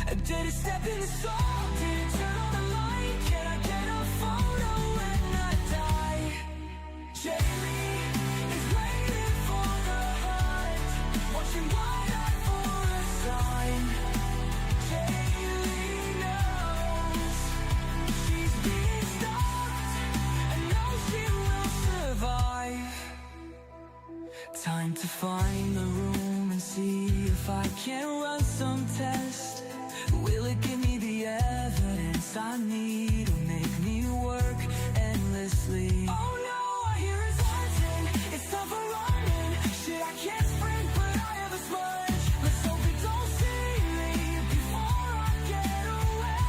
Did it step in the soul? Did it turn on the light? Can I get a photo when I die? Jaylee is waiting for the hunt, watching wide-eyed for a sign. Jaylee knows she's being stalked, and knows she will survive. Time to find the room and see if I can run some tests. Will it give me the evidence I need, or make me work endlessly? Oh no, I hear his heart sing. It's time for running. Shit, I can't sprint, but I have a smudge. Let's hope it don't see me before I get away.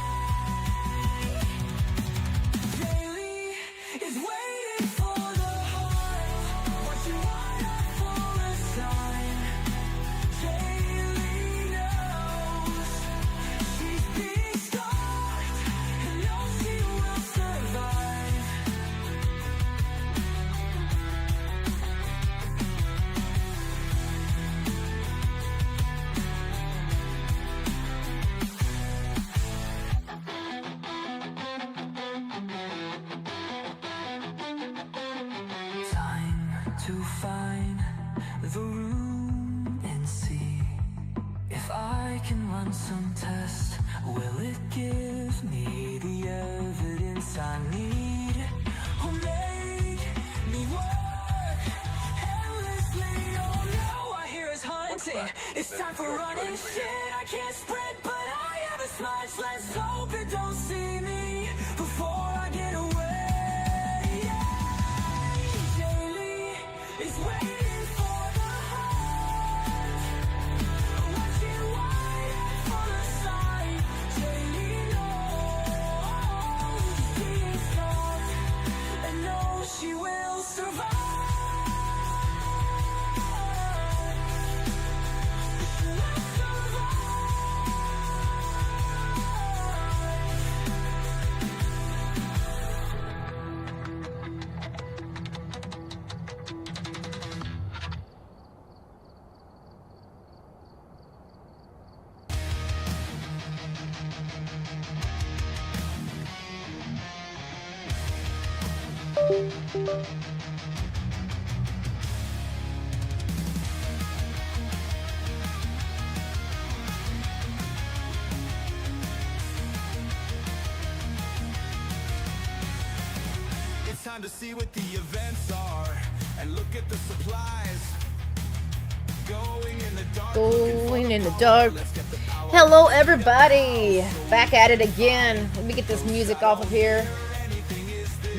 Jaylee is waiting for the heart, watching wide-eyed for a sign. Jaylee knows she's being stalked, and knows she will survive. Time to find the room and see if I can run some tests. Will it give me the evidence I need, or make me work endlessly? Oh no, I hear us hunting. It's time for running. Shit, I can't sprint, but I have a smudge. Let's hope it don't see me before I get away. Jaylee is waiting for the hunt, watching wide-eyed for the sign. Jaylee knows she's being stalked, and knows she will survive. She will survive. It's time to see what the events are and look at the supplies. Going in the dark. Going in the dark. Hello, everybody. Back at it again. Let me get this music off of here.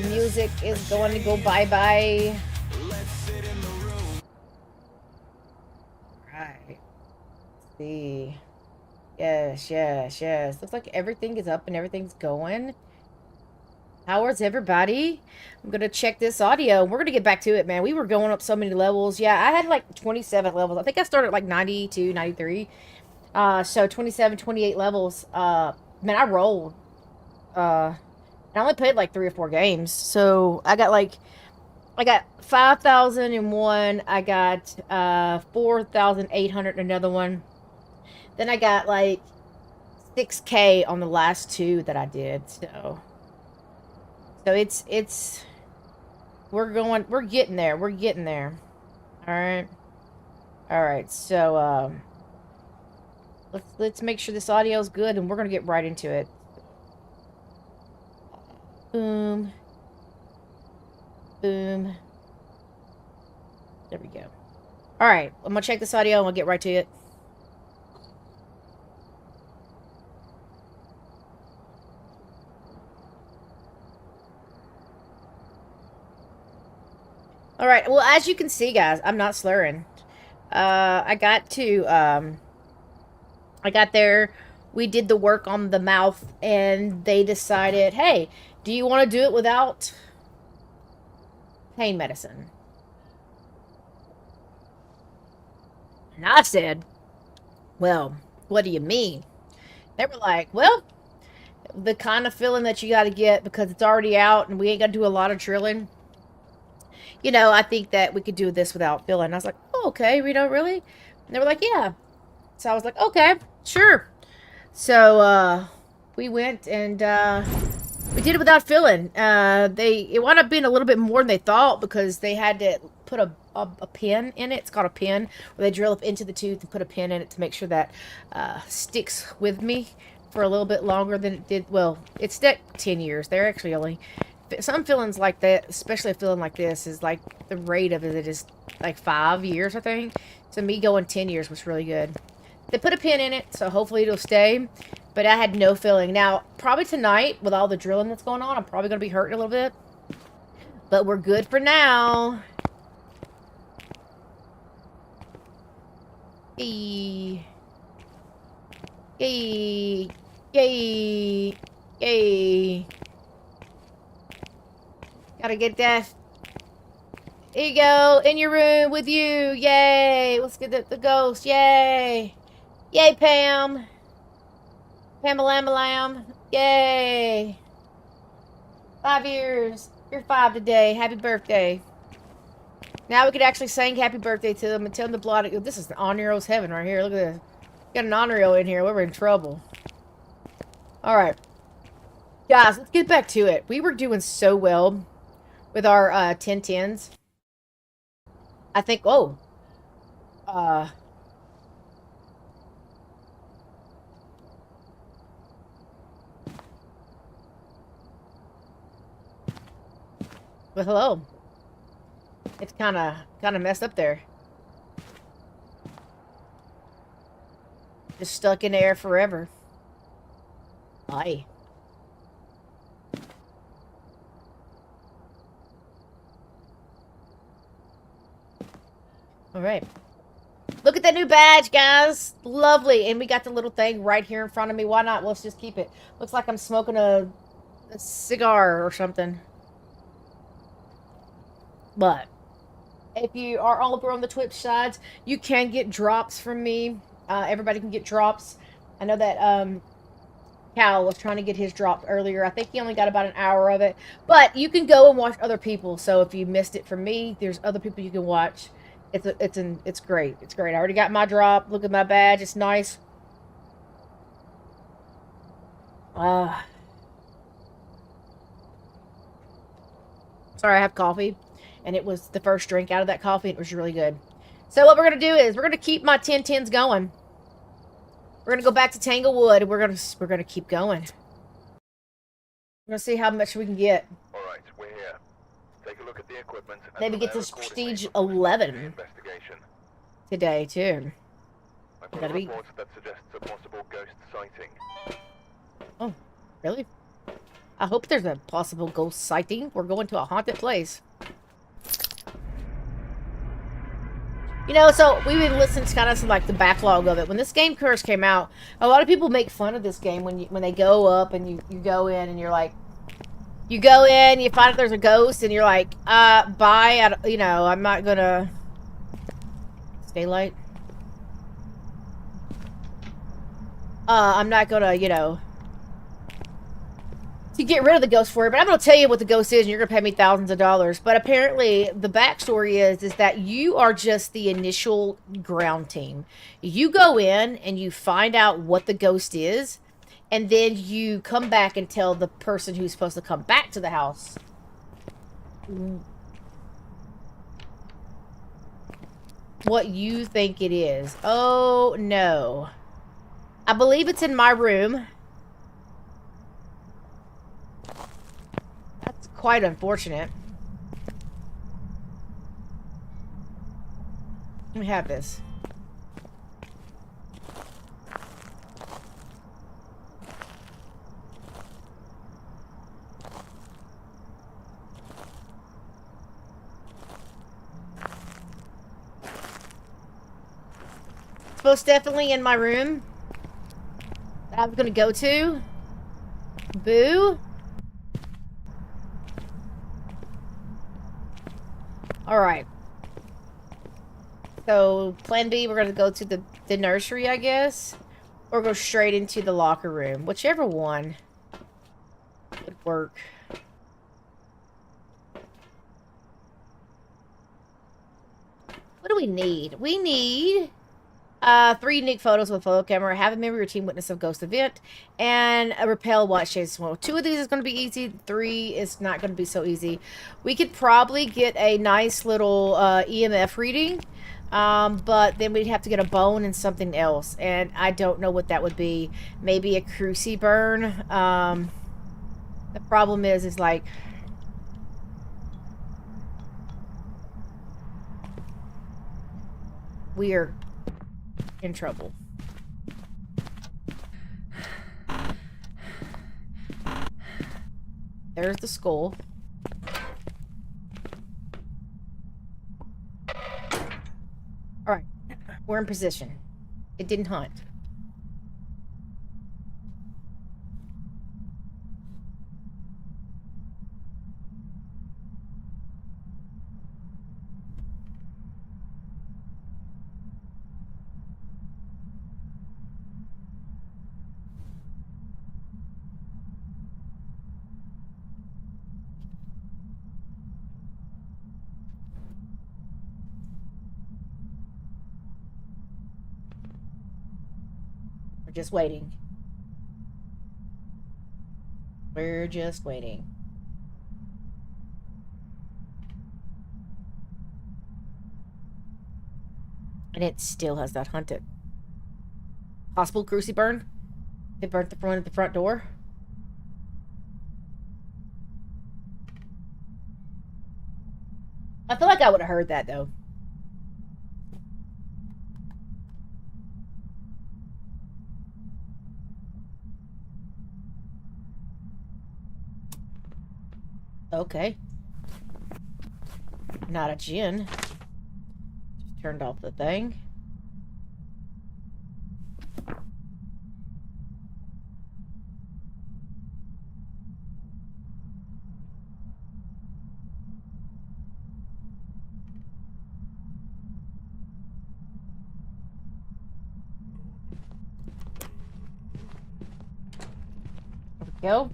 Music is going to go bye-bye. Right. Let's see. Yes. Looks like everything is up and everything's going. How is everybody? I'm going to check this audio. We're going to get back to it, man. We were going up so many levels. Yeah, I had like 27 levels. I think I started at like 92, 93. So 27, 28 levels. Man, I rolled. I only played like 3 or 4 games. So I got 5,001. I got 4,800 in another one. Then I got like 6K on the last 2 that I did. So it's we're getting there. We're getting there. All right. So let's make sure this audio is good, and we're gonna get right into it. Boom. There we go. All right, I'm gonna check this audio and we'll get right to it. All right. Well, as you can see, guys, I'm not slurring. I got there. We did the work on the mouth, and they decided, hey, do you want to do it without pain medicine? And I said, well, what do you mean? They were like, well, the kind of feeling that you got to get because it's already out and we ain't got to do a lot of drilling. You know, I think that we could do this without feeling. I was like, oh, okay, really? And they were like, yeah. So I was like, okay, sure. So, we went and, we did it without filling. It wound up being a little bit more than they thought because they had to put a pin in it. It's called a pin, where they drill up into the tooth and put a pin in it to make sure that sticks with me for a little bit longer than it did. Well, it stuck 10 years. They're actually only... Some fillings like that, especially a filling like this, is like the rate of it is like 5 years, I think. So me going 10 years was really good. They put a pin in it, so hopefully it'll stay. But I had no filling. Now, probably tonight, with all the drilling that's going on, I'm probably going to be hurting a little bit. But we're good for now. Yay. Yay. Yay. Yay. Gotta get that. Here you go. In your room with you. Yay. Let's get the ghost. Yay. Yay, Pam. Pam-a-lam-a-lam. Yay. 5 years. You're 5 today. Happy birthday. Now we could actually sing happy birthday to them and tell them to blot it. This is the Honorio's heaven right here. Look at this. Got an Honorio in here. We're in trouble. Alright. Guys, let's get back to it. We were doing so well with our 10-10s. I think, oh. Well, hello. It's kind of messed up there. Just stuck in air forever. Aye. All right. Look at that new badge, guys. Lovely. And we got the little thing right here in front of me. Why not? Let's just keep it. Looks like I'm smoking a cigar or something. But if you are all over on the Twitch sides, you can get drops from me. Everybody can get drops. I know that Cal was trying to get his drop earlier. I think he only got about an hour of it. But you can go and watch other people. So if you missed it from me, there's other people you can watch. It's great. It's great. I already got my drop. Look at my badge. It's nice. Sorry, I have coffee. And it was the first drink out of that coffee. It was really good. So what we're going to do is we're going to keep my 10-10s going. We're going to go back to Tanglewood. And we're going to keep going. We're going to see how much we can get. All right, we're here. Take a look at the equipment. Maybe get to Prestige 11 today, too. I've got reports that suggests a possible ghost sighting. Oh, really? I hope there's a possible ghost sighting. We're going to a haunted place. You know, so we've been listening to kind of some, like, the backlog of it. When this game first came out, a lot of people make fun of this game when they go up and you go in and you're like, you go in, you find out there's a ghost, and you're like, bye, you know, I'm not gonna... Stay light? I'm not gonna, you know... to get rid of the ghost for you, but I'm going to tell you what the ghost is, and you're going to pay me thousands of dollars. But apparently, the backstory is that you are just the initial ground team. You go in, and you find out what the ghost is, and then you come back and tell the person who's supposed to come back to the house what you think it is. Oh, no. I believe it's in my room. That's quite unfortunate. Let me have this. It's most definitely in my room that I was gonna go to. Boo. Alright. So, plan B, we're gonna go to the nursery, I guess. Or go straight into the locker room. Whichever one would work. What do we need? We need 3 unique photos with a photo camera, have a member of your team witness a ghost event, and a repel watch chase. Well, 2 of these is going to be easy. 3 is not going to be so easy. We could probably get a nice little EMF reading, but then we'd have to get a bone and something else, and I don't know what that would be. Maybe a cruci burn. The problem is like... we're in trouble. There's the skull. Alright. We're in position. It didn't hunt. We're just waiting. We're just waiting. And it still has not hunted. Possible cruci burn? It burnt the front of the front door? I feel like I would have heard that, though. Okay. Not a gin. Just turned off the thing. There we go.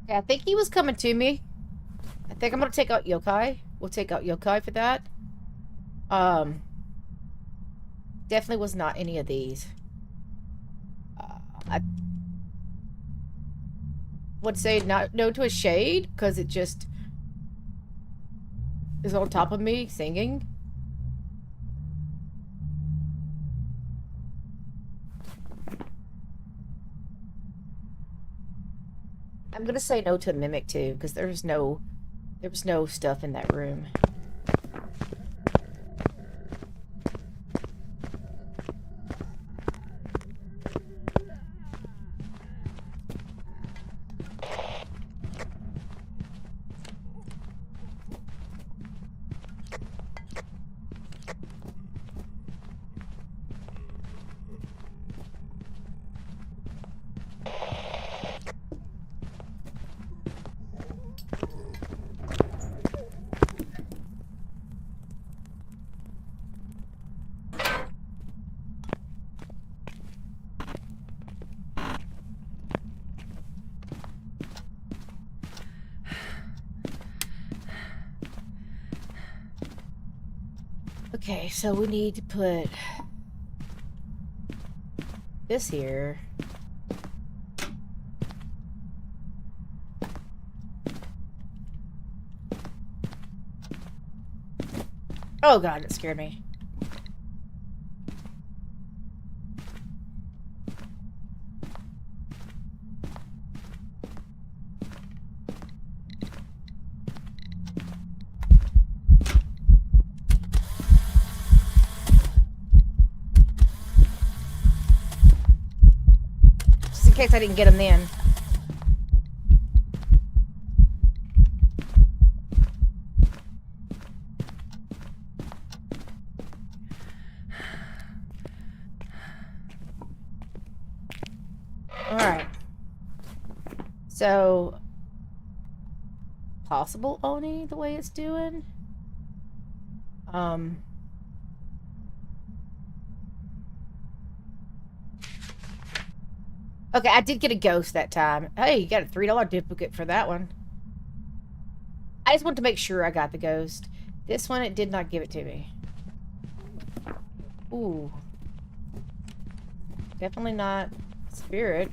Yeah, I think he was coming to me. I think I'm gonna take out yokai. We'll take out yokai for that. Definitely was not any of these. I would say not no to a shade, because it just is on top of me singing. I'm gonna say no to a mimic too, because there was no stuff in that room. Okay, so we need to put this here. Oh god, it scared me. In case I didn't get him then. So, possible Oni the way it's doing. Okay, I did get a ghost that time. Hey, you got a $3 duplicate for that one. I just want to make sure I got the ghost. This one, it did not give it to me. Ooh. Definitely not spirit.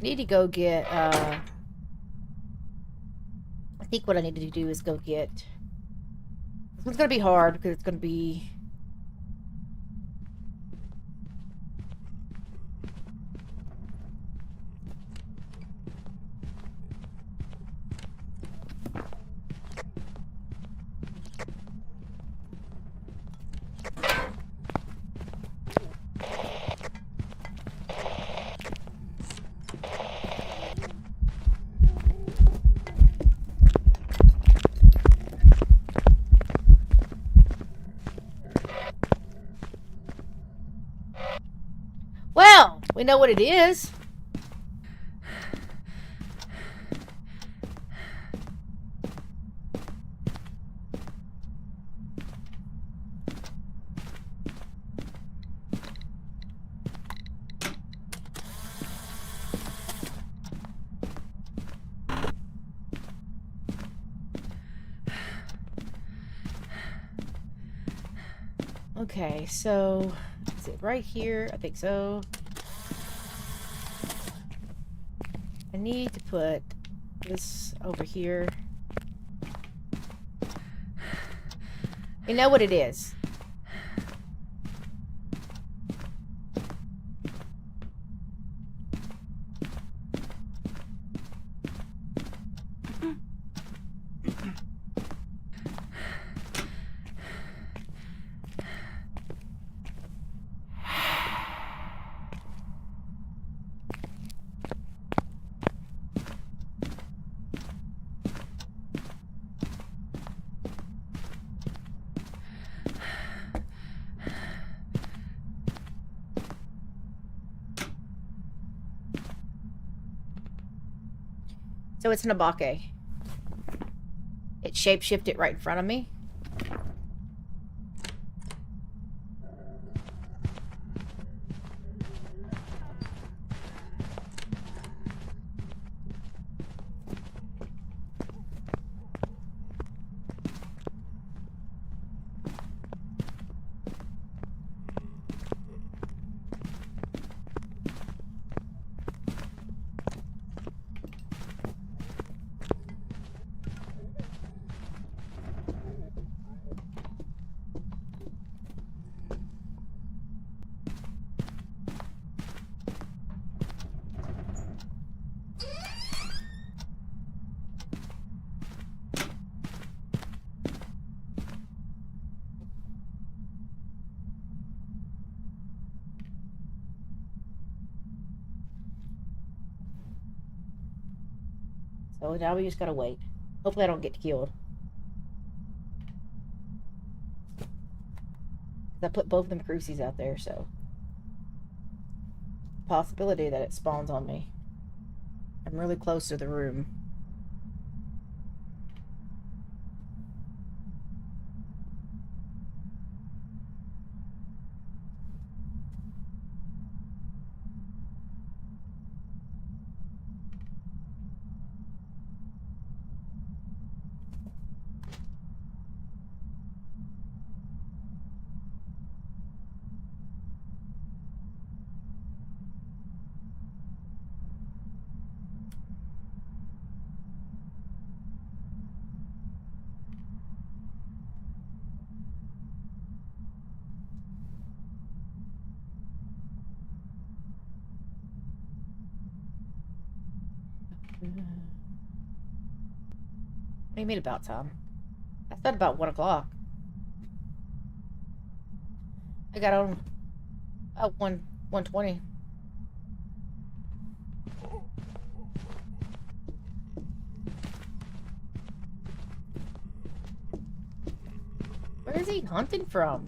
Need to go get, I think what I need to do is go get... This one's gonna be hard because it's gonna be... Well, we know what it is. Okay, so is it right here? I think so. I need to put this over here. You know what it is. So it's Nabake. It shapeshifted right in front of me. So now we just gotta wait. Hopefully I don't get killed. I put both of them crucies out there, so... Possibility that it spawns on me. I'm really close to the room. What do you mean about time? I said about 1 o'clock. I got on about 1:20. Where is he hunting from?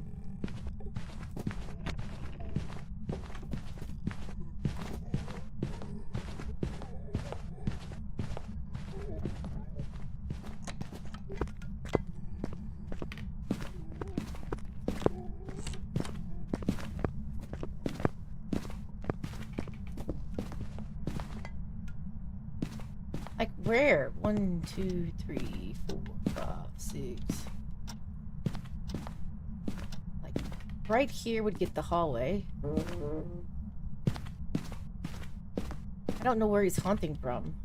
Like where? 1, 2, 3, 4, 5, 6. Like right here would get the hallway. I don't know where he's hunting from.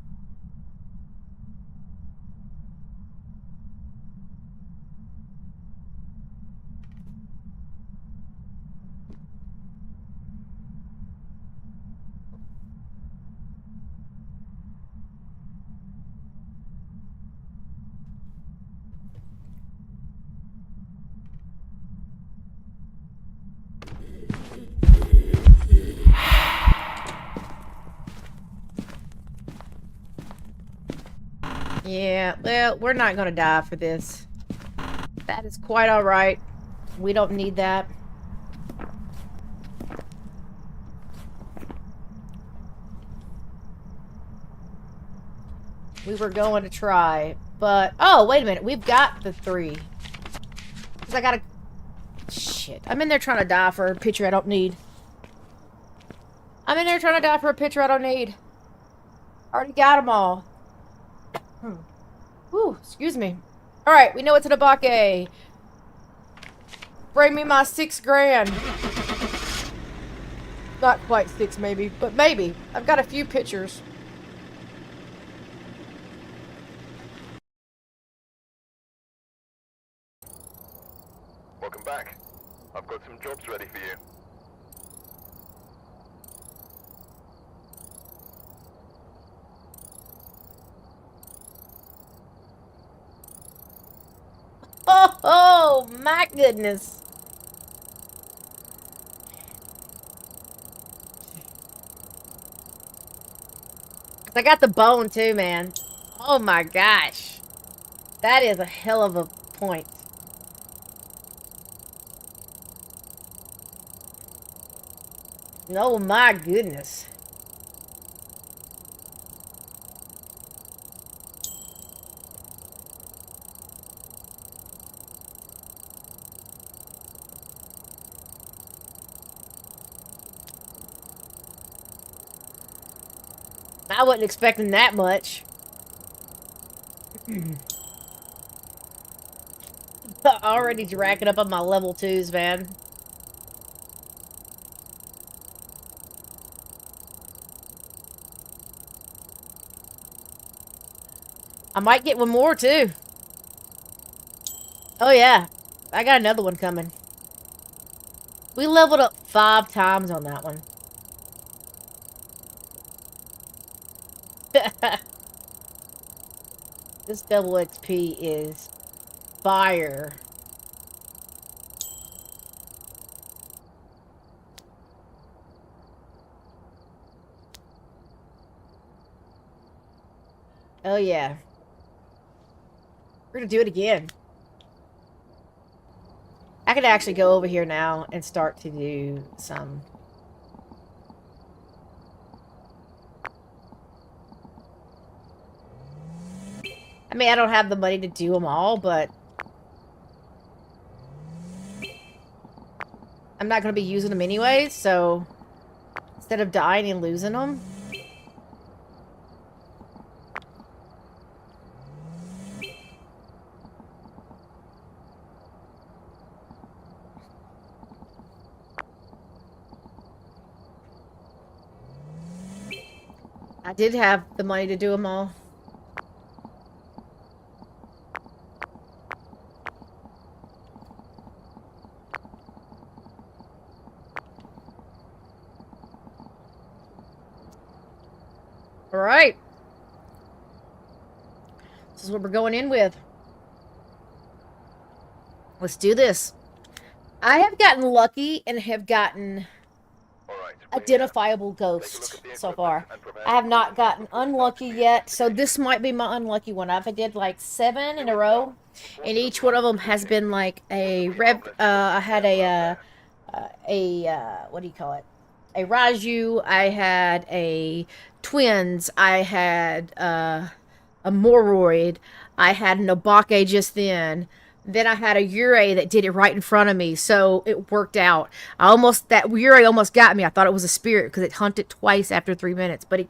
Yeah, well, we're not gonna die for this. That is quite alright. We don't need that. We were going to try, but... Oh, wait a minute. We've got the 3. Because I gotta... Shit. I'm in there trying to die for a picture I don't need. I'm in there trying to die for a picture I don't need. Already got them all. Whew, excuse me. Alright, we know it's an abake. Bring me my 6 grand. Not quite 6, maybe, but maybe. I've got a few pictures. Welcome back. I've got some jobs ready for you. Oh, my goodness. I got the bone too, man. Oh my gosh. That is a hell of a point. Oh my goodness. I wasn't expecting that much. Already racking up on my level 2s, man. I might get one more, too. Oh, yeah. I got another one coming. We leveled up 5 times on that one. This double XP is fire. Oh, yeah. We're gonna do it again. I could actually go over here now and start to do some... I mean, I don't have the money to do them all, but... I'm not going to be using them anyway, so... Instead of dying and losing them... I did have the money to do them all. Alright. This is what we're going in with. Let's do this. I have gotten lucky and have gotten Alright, identifiable ghosts so far. I have not gotten unlucky yet, so this might be my unlucky one. I've did like 7 in a row, and each one of them has been like a I had what do you call it? A Raju. I had a twins. I had a Moroid. I had an Obake just then. Then I had a Yurei that did it right in front of me, so it worked out. That Yurei almost got me. I thought it was a spirit because it hunted twice after 3 minutes, but it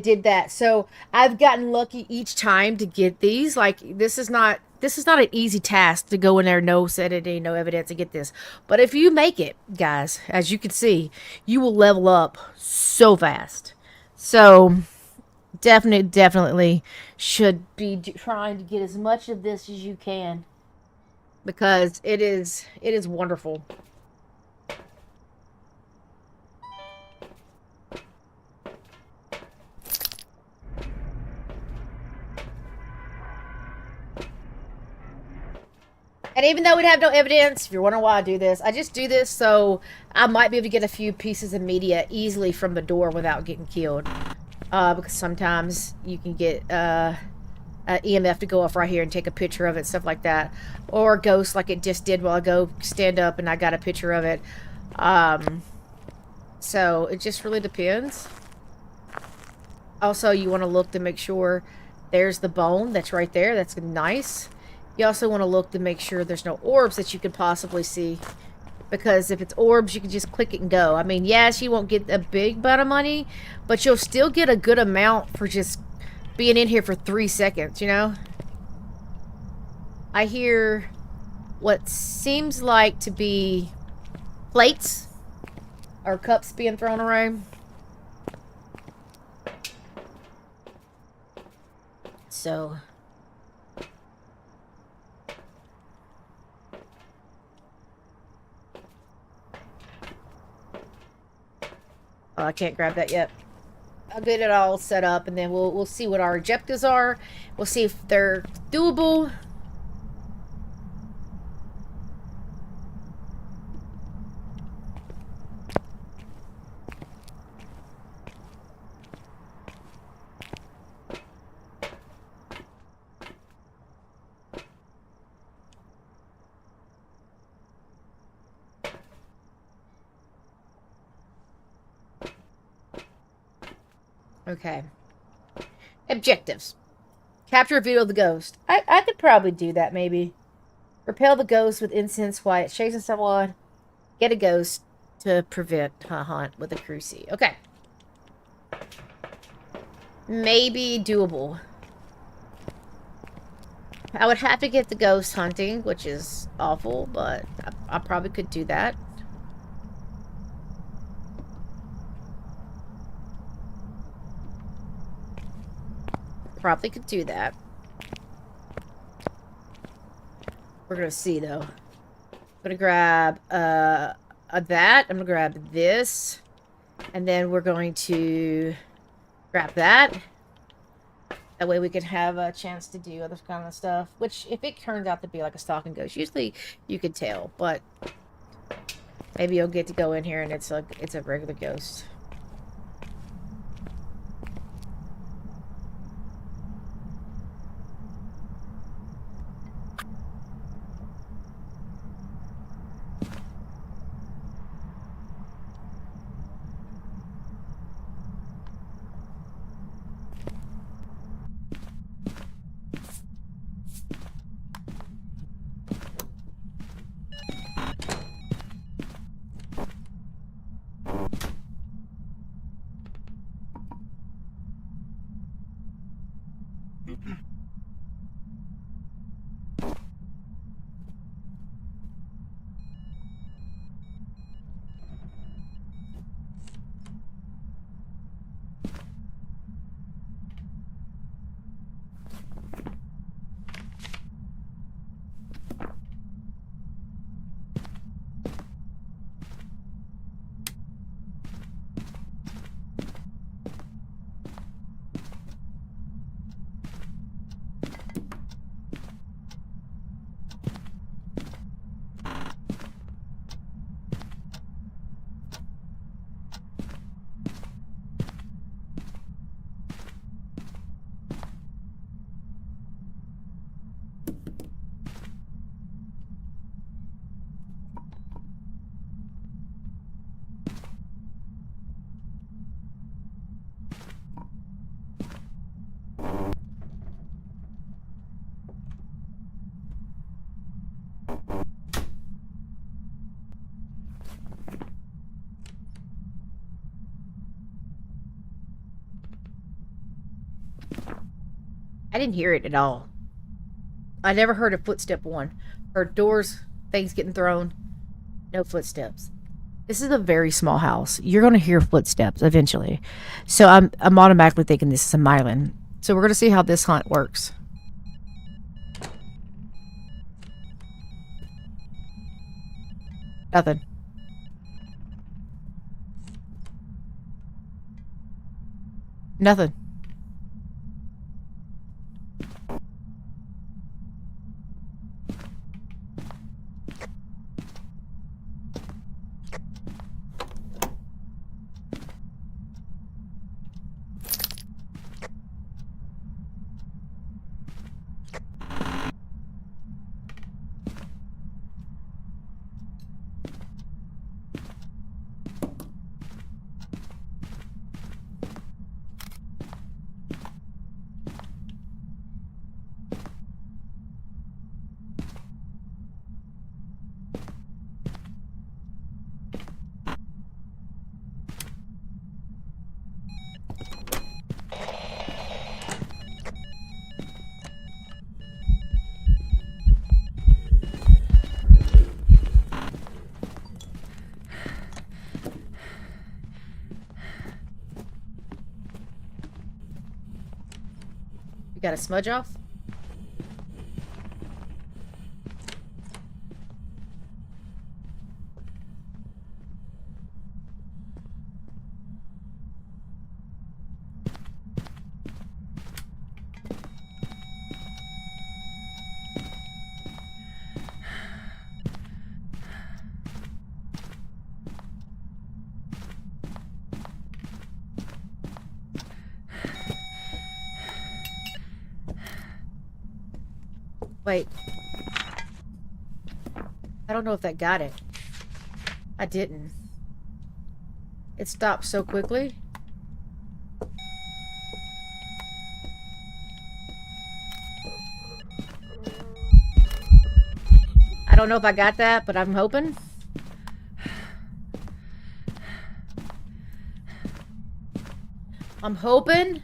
did that. So I've gotten lucky each time to get these. Like this is not an easy task to go in there, no sanity, no evidence, and get this. But if you make it, guys, as you can see, you will level up so fast. So definitely should be trying to get as much of this as you can, because it is wonderful. And even though we have no evidence, if you're wondering why I do this, I just do this so I might be able to get a few pieces of media easily from the door without getting killed. Because sometimes you can get an EMF to go off right here and take a picture of it, stuff like that. Or a ghost like it just did while I go stand up and I got a picture of it. So it just really depends. Also, you want to look to make sure there's the bone that's right there. That's nice. You also want to look to make sure there's no orbs that you could possibly see. Because if it's orbs, you can just click it and go. I mean, yes, you won't get a big amount of money, but you'll still get a good amount for just being in here for 3 seconds, you know? I hear what seems like to be plates or cups being thrown around. So... oh, I can't grab that yet. I'll get it all set up, and then we'll see what our objectives are. We'll see if they're doable. Okay. Objectives. Capture a video of the ghost. I could probably do that, maybe. Repel the ghost with incense while it's chasing someone. Get a ghost to prevent a hunt with a cruci. Okay. Maybe doable. I would have to get the ghost hunting, which is awful, but I probably could do that. Probably could do that. We're gonna see though. I'm gonna grab that. I'm gonna grab this, and then we're going to grab that. That way we can have a chance to do other kind of stuff. Which, if it turns out to be like a stalking ghost, usually you can tell. But maybe you'll get to go in here and it's a regular ghost. I didn't hear it at all. I never heard a footstep one. Heard doors, things getting thrown. No footsteps. This is a very small house. You're going to hear footsteps eventually. So I'm automatically thinking this is a Mylan. So we're going to see how this hunt works. Nothing. Nothing. You got a smudge off? Wait. I don't know if that got it. I didn't. It stopped so quickly. I don't know if I got that, but I'm hoping. I'm hoping.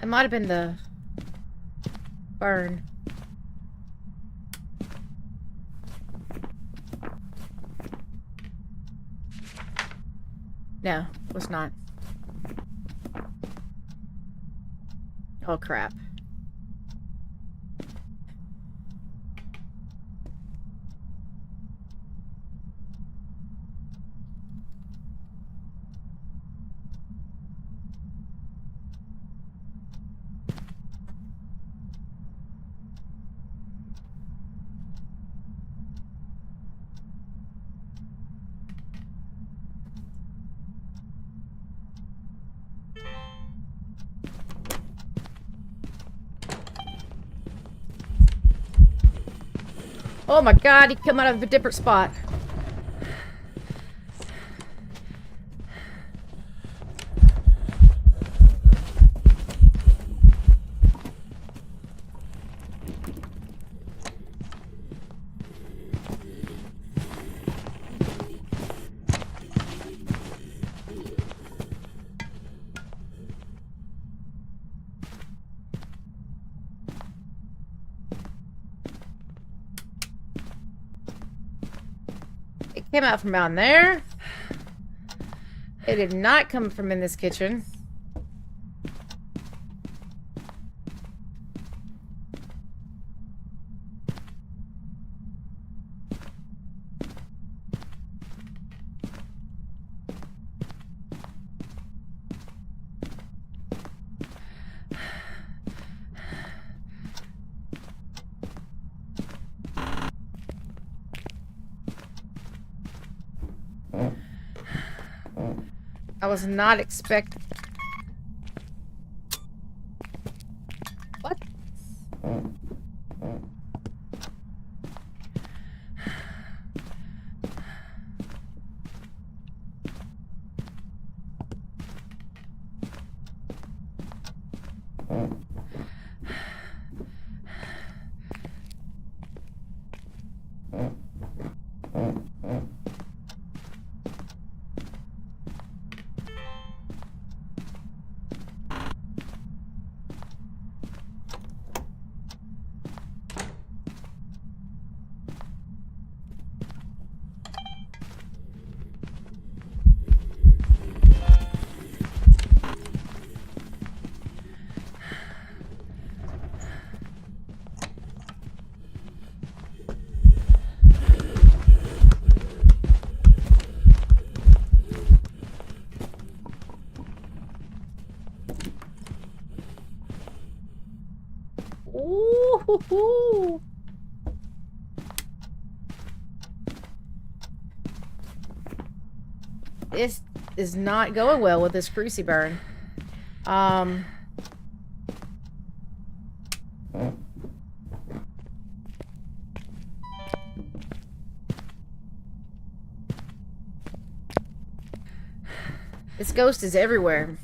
It might have been the burn. No, it was not. Oh, crap. Oh my god, he come out of a different spot. It came out from down there. It did not come from in this kitchen. I was not expecting. What? Ooh. This is not going well with this cruci burn. This ghost is everywhere.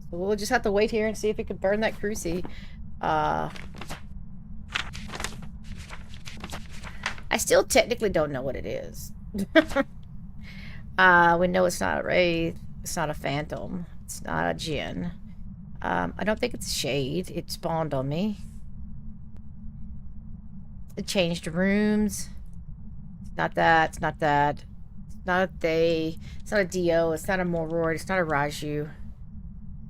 So we'll just have to wait here and see if it can burn that cruci. I still technically don't know what it is. We know it's not a wraith. It's not a phantom. It's not a djinn. I don't think it's a shade. It spawned on me. It changed rooms. It's not that. It's not that. It's not a they. It's not a Dio. It's not a Morroyd. It's not a Raju.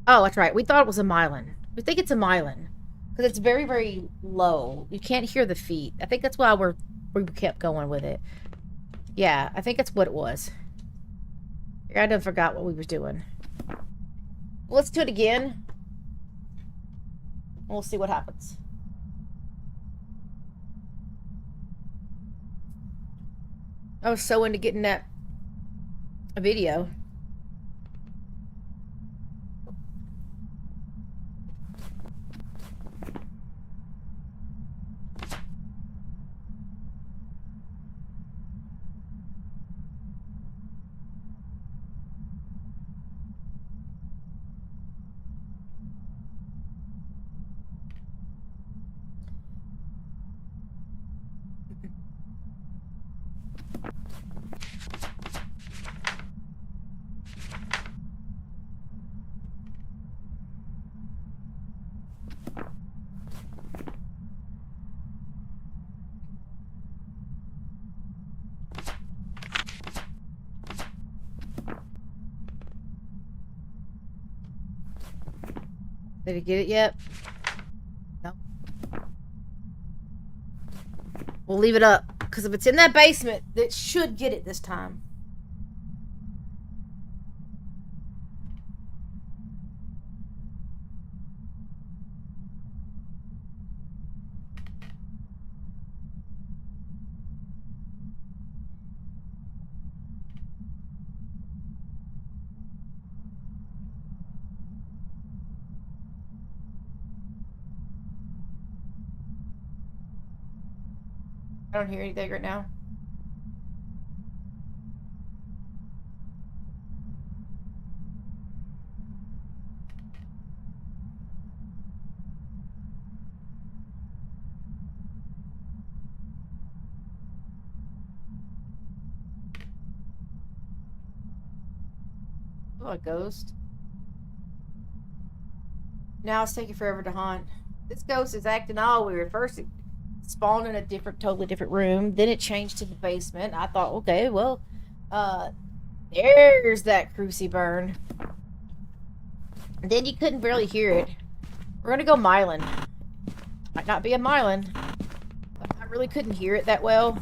Oh, that's right. We thought it was a Mylan. We think it's a Mylan. Because it's very, very low. You can't hear the feet. I think that's why we kept going with it. Yeah, I think that's what it was. I done forgot what we was doing. Let's do it again. We'll see what happens. I was so into getting that video. Did he get it yet? No. We'll leave it up. Because if it's in that basement, it should get it this time. I don't hear anything right now. Oh, a ghost. Now it's taking forever to hunt. This ghost is acting all weird. First, it spawned in a totally different room. Then it changed to the basement. I thought, okay, well, there's that cruci burn. Then you couldn't barely hear it. We're gonna go Mylan. Might not be a Mylan. I really couldn't hear it that well.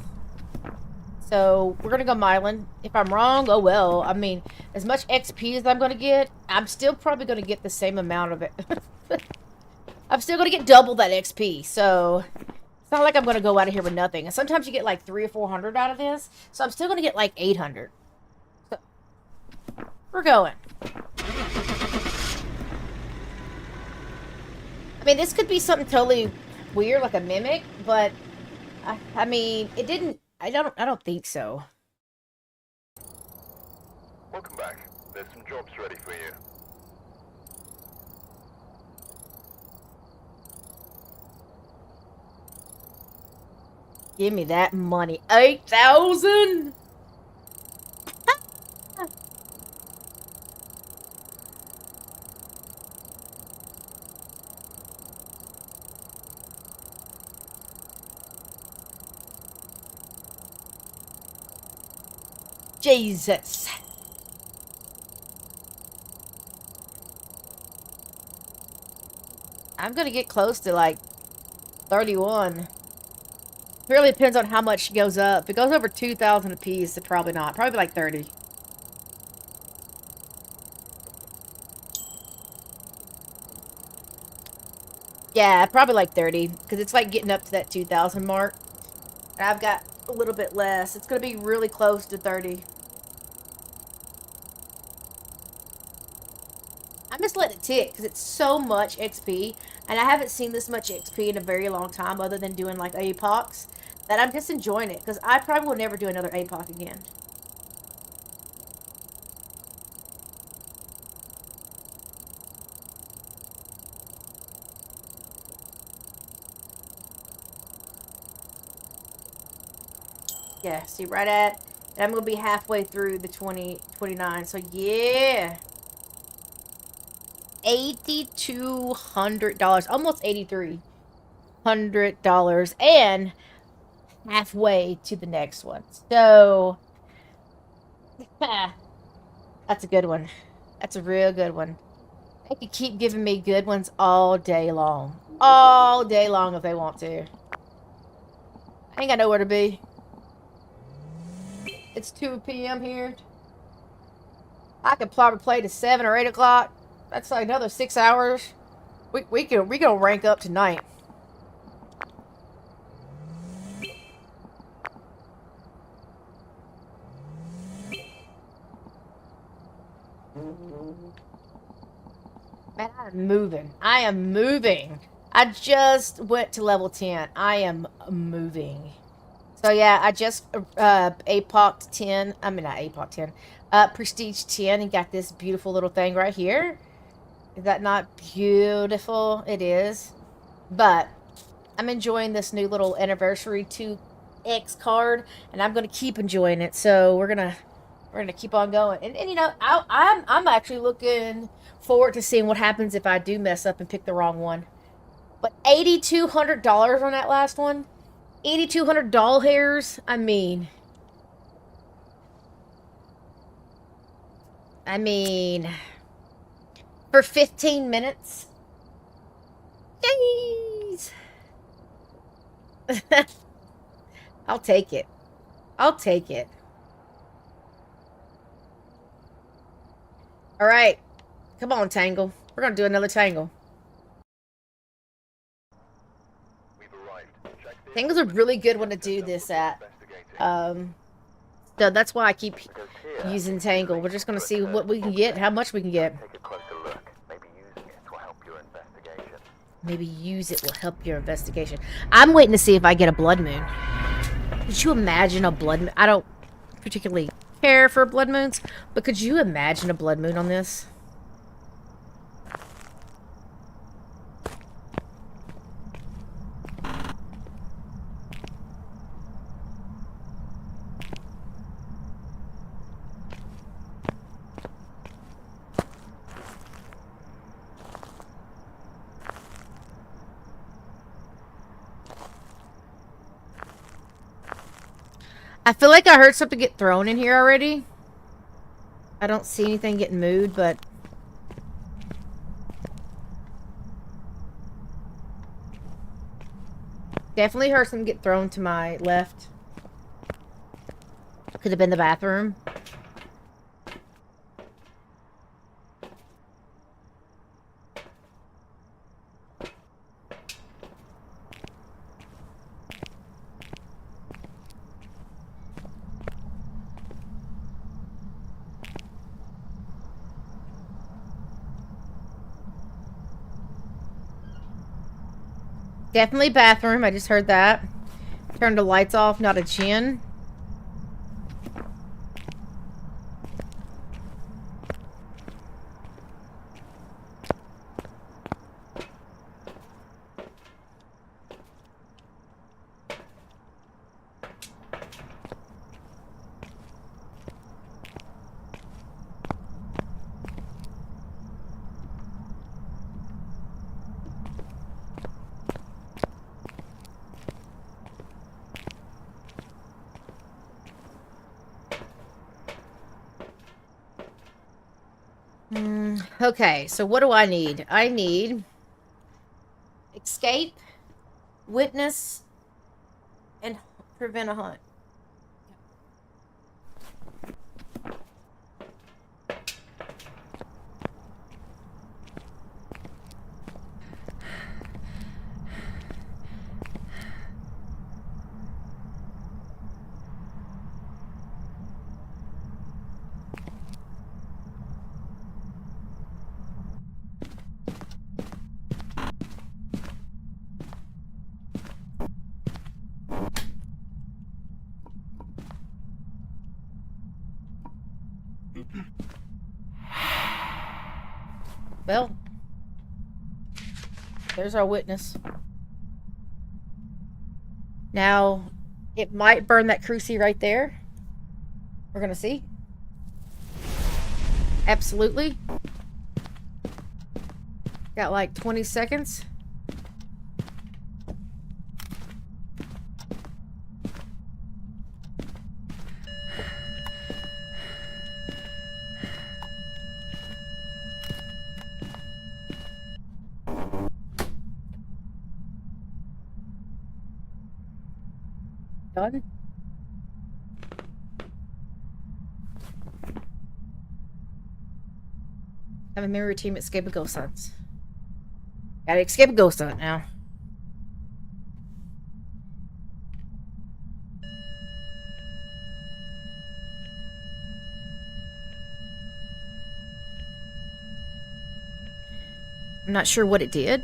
So we're gonna go Mylan. If I'm wrong, oh well. I mean, as much XP as I'm gonna get, I'm still probably gonna get the same amount of it. I'm still gonna get double that XP. So it's not like I'm gonna go out of here with nothing. And sometimes you get like 300 or 400 out of this. So I'm still gonna get like 800. So we're going. I mean, this could be something totally weird, like a mimic, but I mean, it didn't. I don't think so. Welcome back. There's some jobs ready for you. Give me that money. 8,000. Jesus. I'm gonna get close to like 31. Really depends on how much goes up. If it goes over 2,000 a piece, then probably not. Probably like 30. Yeah, probably like 30. Because it's like getting up to that 2,000 mark. And I've got a little bit less. It's going to be really close to 30. I'm just letting it tick because it's so much XP. And I haven't seen this much XP in a very long time other than doing like APOCs. That I'm just enjoying it. Because I probably will never do another APOC again. Yeah, see right at, and I'm going to be halfway through the 29. So yeah. $8,200, almost $8,300, and halfway to the next one. So that's a good one. That's a real good one. They could keep giving me good ones all day long. All day long if they want to. I ain't got nowhere to be. It's 2 p.m. here. I could probably play to 7 or 8 o'clock. That's like another 6 hours. We can rank up tonight. Man, I'm moving. I am moving. I just went to level 10. I am moving. So yeah, I just APOC'd 10. I mean, not APOC 10. Prestige 10 and got this beautiful little thing right here. Is that not beautiful? It is. But I'm enjoying this new little anniversary 2X card, and I'm gonna keep enjoying it. So we're gonna keep on going. And you know, I'm actually looking forward to seeing what happens if I do mess up and pick the wrong one. But $8,200 on that last one. 8,200 doll hairs. I mean, for 15 minutes. Jeez. I'll take it. I'll take it. All right. Come on, Tangle. We're going to do another Tangle. Tangle's a really good one to do this at. So that's why I keep using Tangle. We're just going to see what we can get, how much we can get. Take a closer look. Maybe using it will help your investigation. Maybe use it will help your investigation. I'm waiting to see if I get a blood moon. Could you imagine a blood moon? I don't particularly care for blood moons, but could you imagine a blood moon on this? I feel like I heard something get thrown in here already. I don't see anything getting moved, but... Definitely heard something get thrown to my left. Could have been the bathroom. Definitely bathroom. I just heard that. Turned the lights off, not a chin. Okay, so what do I need? I need escape, witness, and prevent a hunt. Well, there's our witness. Now, it might burn that cruci right there. We're gonna see. Absolutely. Got like 20 seconds. Done. Have a mirror team escape a ghost hunt. Gotta escape a ghost hunt now. I'm not sure what it did.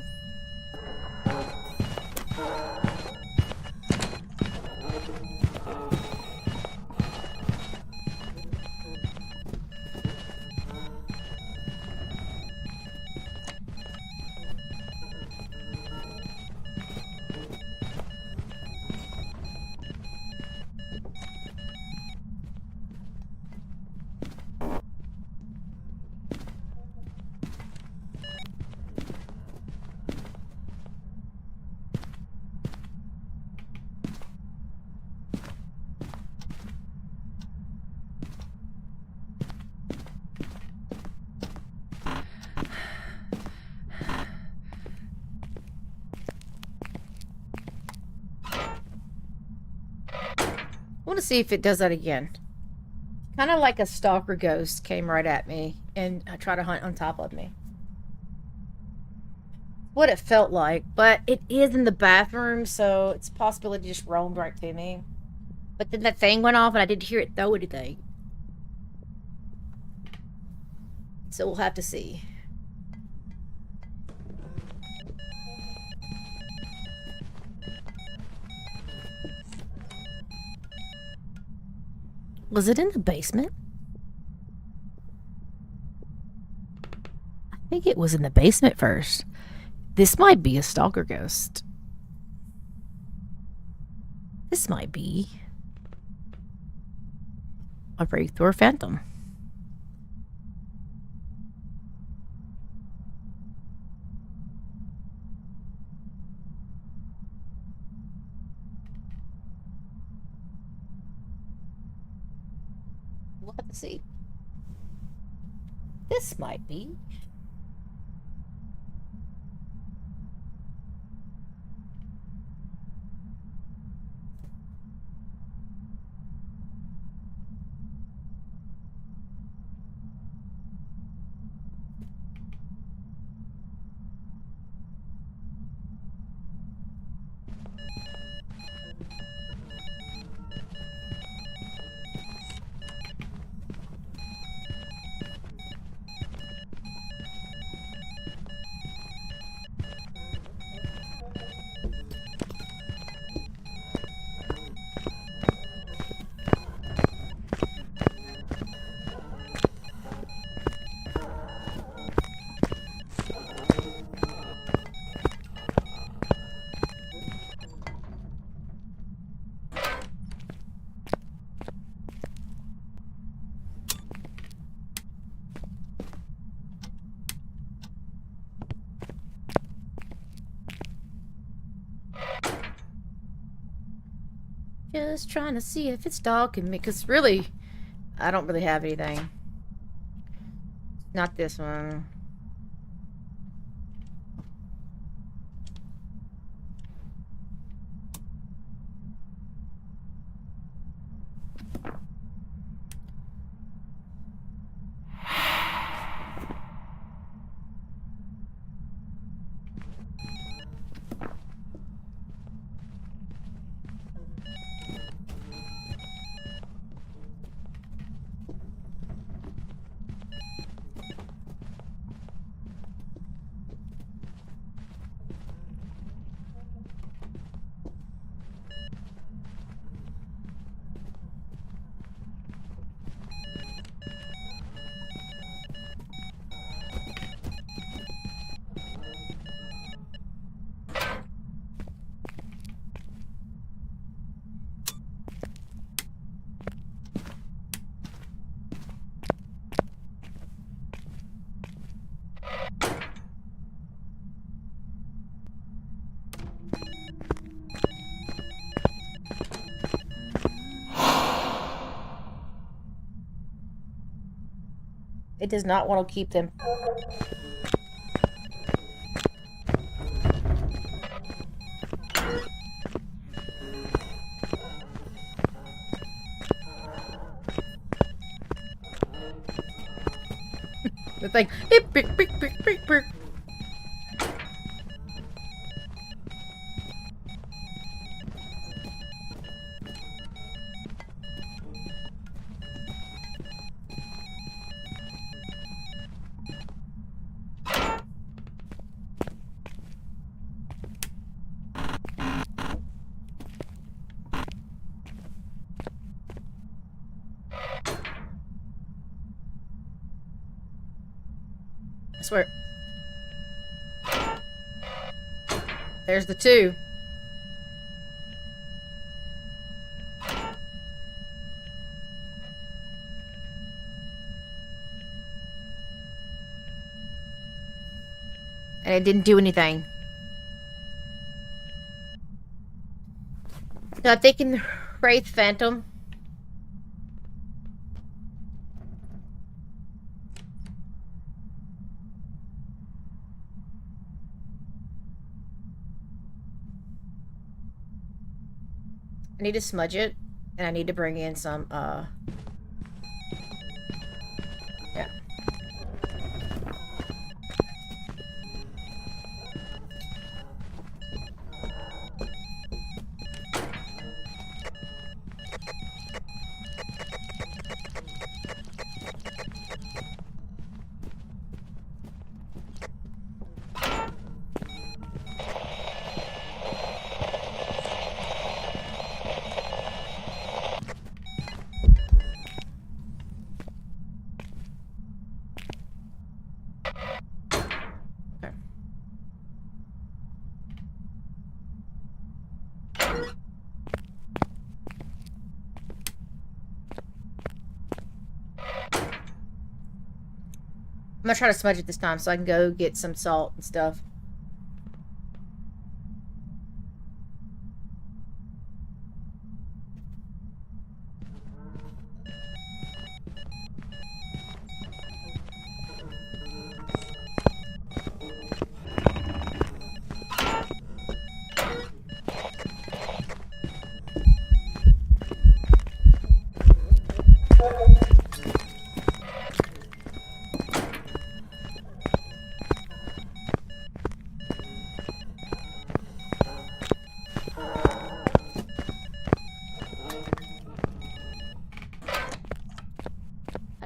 I want to see if it does that again. Kind of like a stalker ghost came right at me and tried to hunt on top of me. What it felt like, but it is in the bathroom, so it's a possibility it just roamed right to me. But then that thing went off and I didn't hear it throw anything. So we'll have to see. Was it in the basement? I think it was in the basement first. This might be a stalker ghost. This might be a wraith or phantom. We'll have to see. This might be. Just trying to see if it's stalking me, because really, I don't really have anything. Not this one. It does not want to keep them. The thing. Beep, beep, beep, beep, beep, beep. I swear. There's the two. And it didn't do anything. No, I'm thinking Wraith Phantom. I need to smudge it, and I need to bring in some, yeah. I'm gonna try to smudge it this time so I can go get some salt and stuff.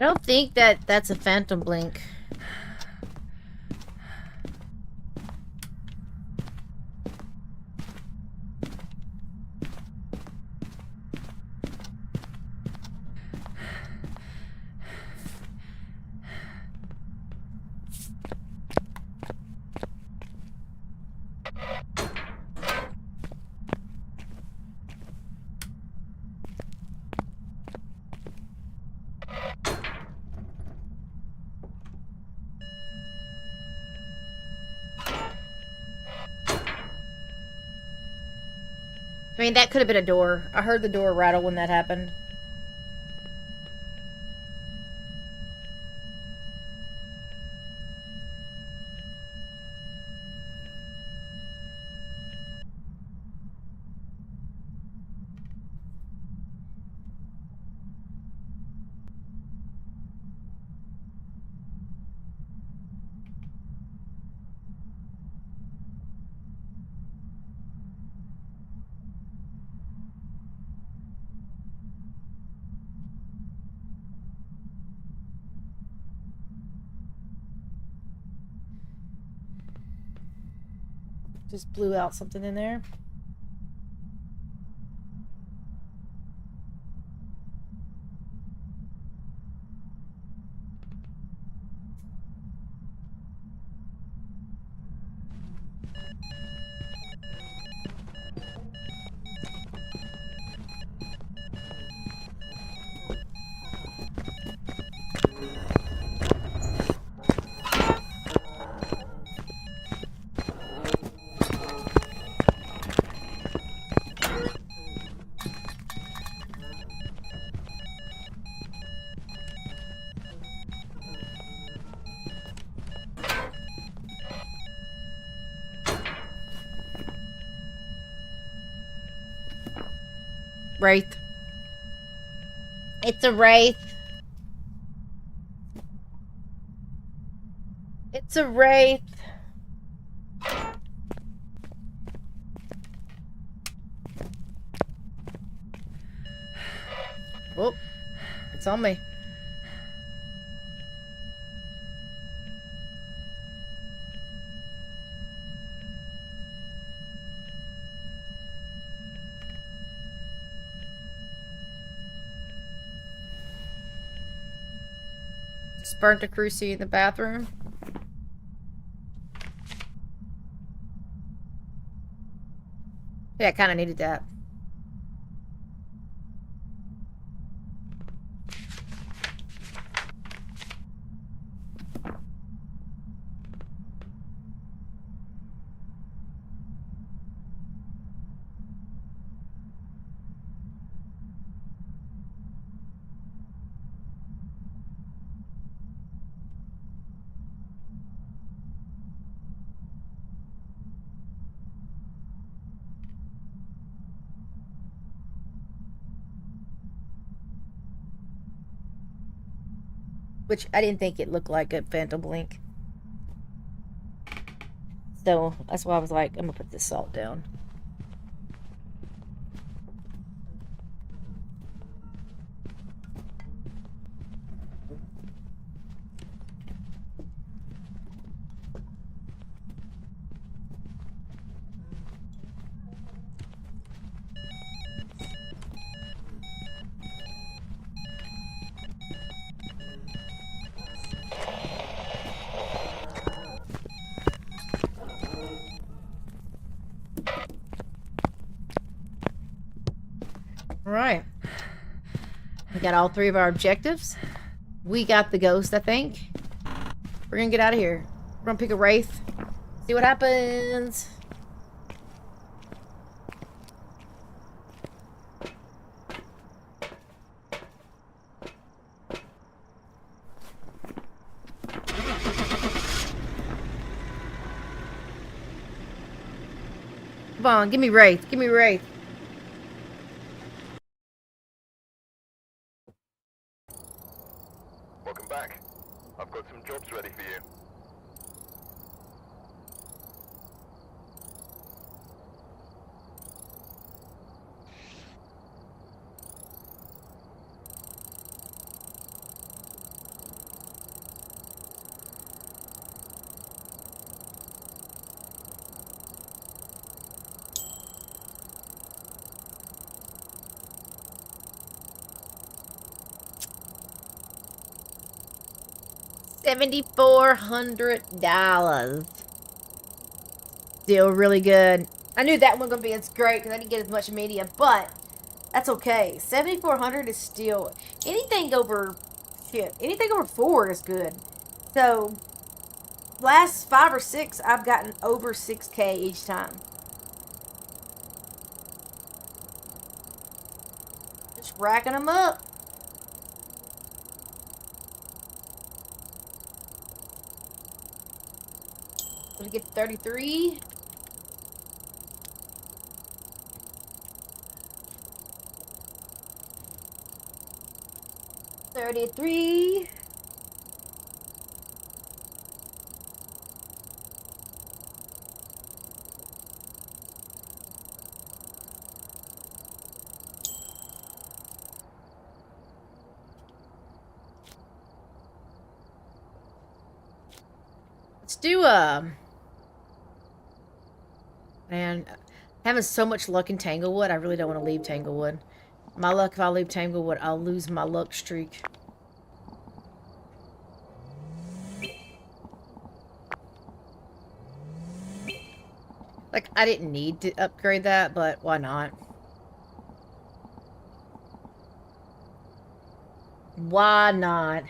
don't think that that's a phantom blink. I mean, that could have been a door. I heard the door rattle when that happened. Just blew out something in there. Wraith. It's a wraith. It's a wraith. Oh, it's on me. Just burnt a cruci in the bathroom. Yeah, I kind of needed that. Which I didn't think it looked like a phantom blink. So that's why I was like, I'm gonna put this salt down. Alright. We got all 3 of our objectives. We got the ghost, I think. We're gonna get out of here. We're gonna pick a wraith. See what happens. Come on, give me wraith. Give me wraith. Welcome back. I've got some jobs ready for you. $7,400. Still really good. I knew that one gonna be as great because I didn't get as much media, but that's okay. 7,400 is still anything over anything over 4 is good. So last 5 or 6, I've gotten over 6K each time. Just racking them up. Gonna get 33. $33. Let's do man, having so much luck in Tanglewood, I really don't want to leave Tanglewood. My luck, if I leave Tanglewood, I'll lose my luck streak. Like, I didn't need to upgrade that, but why not? Why not?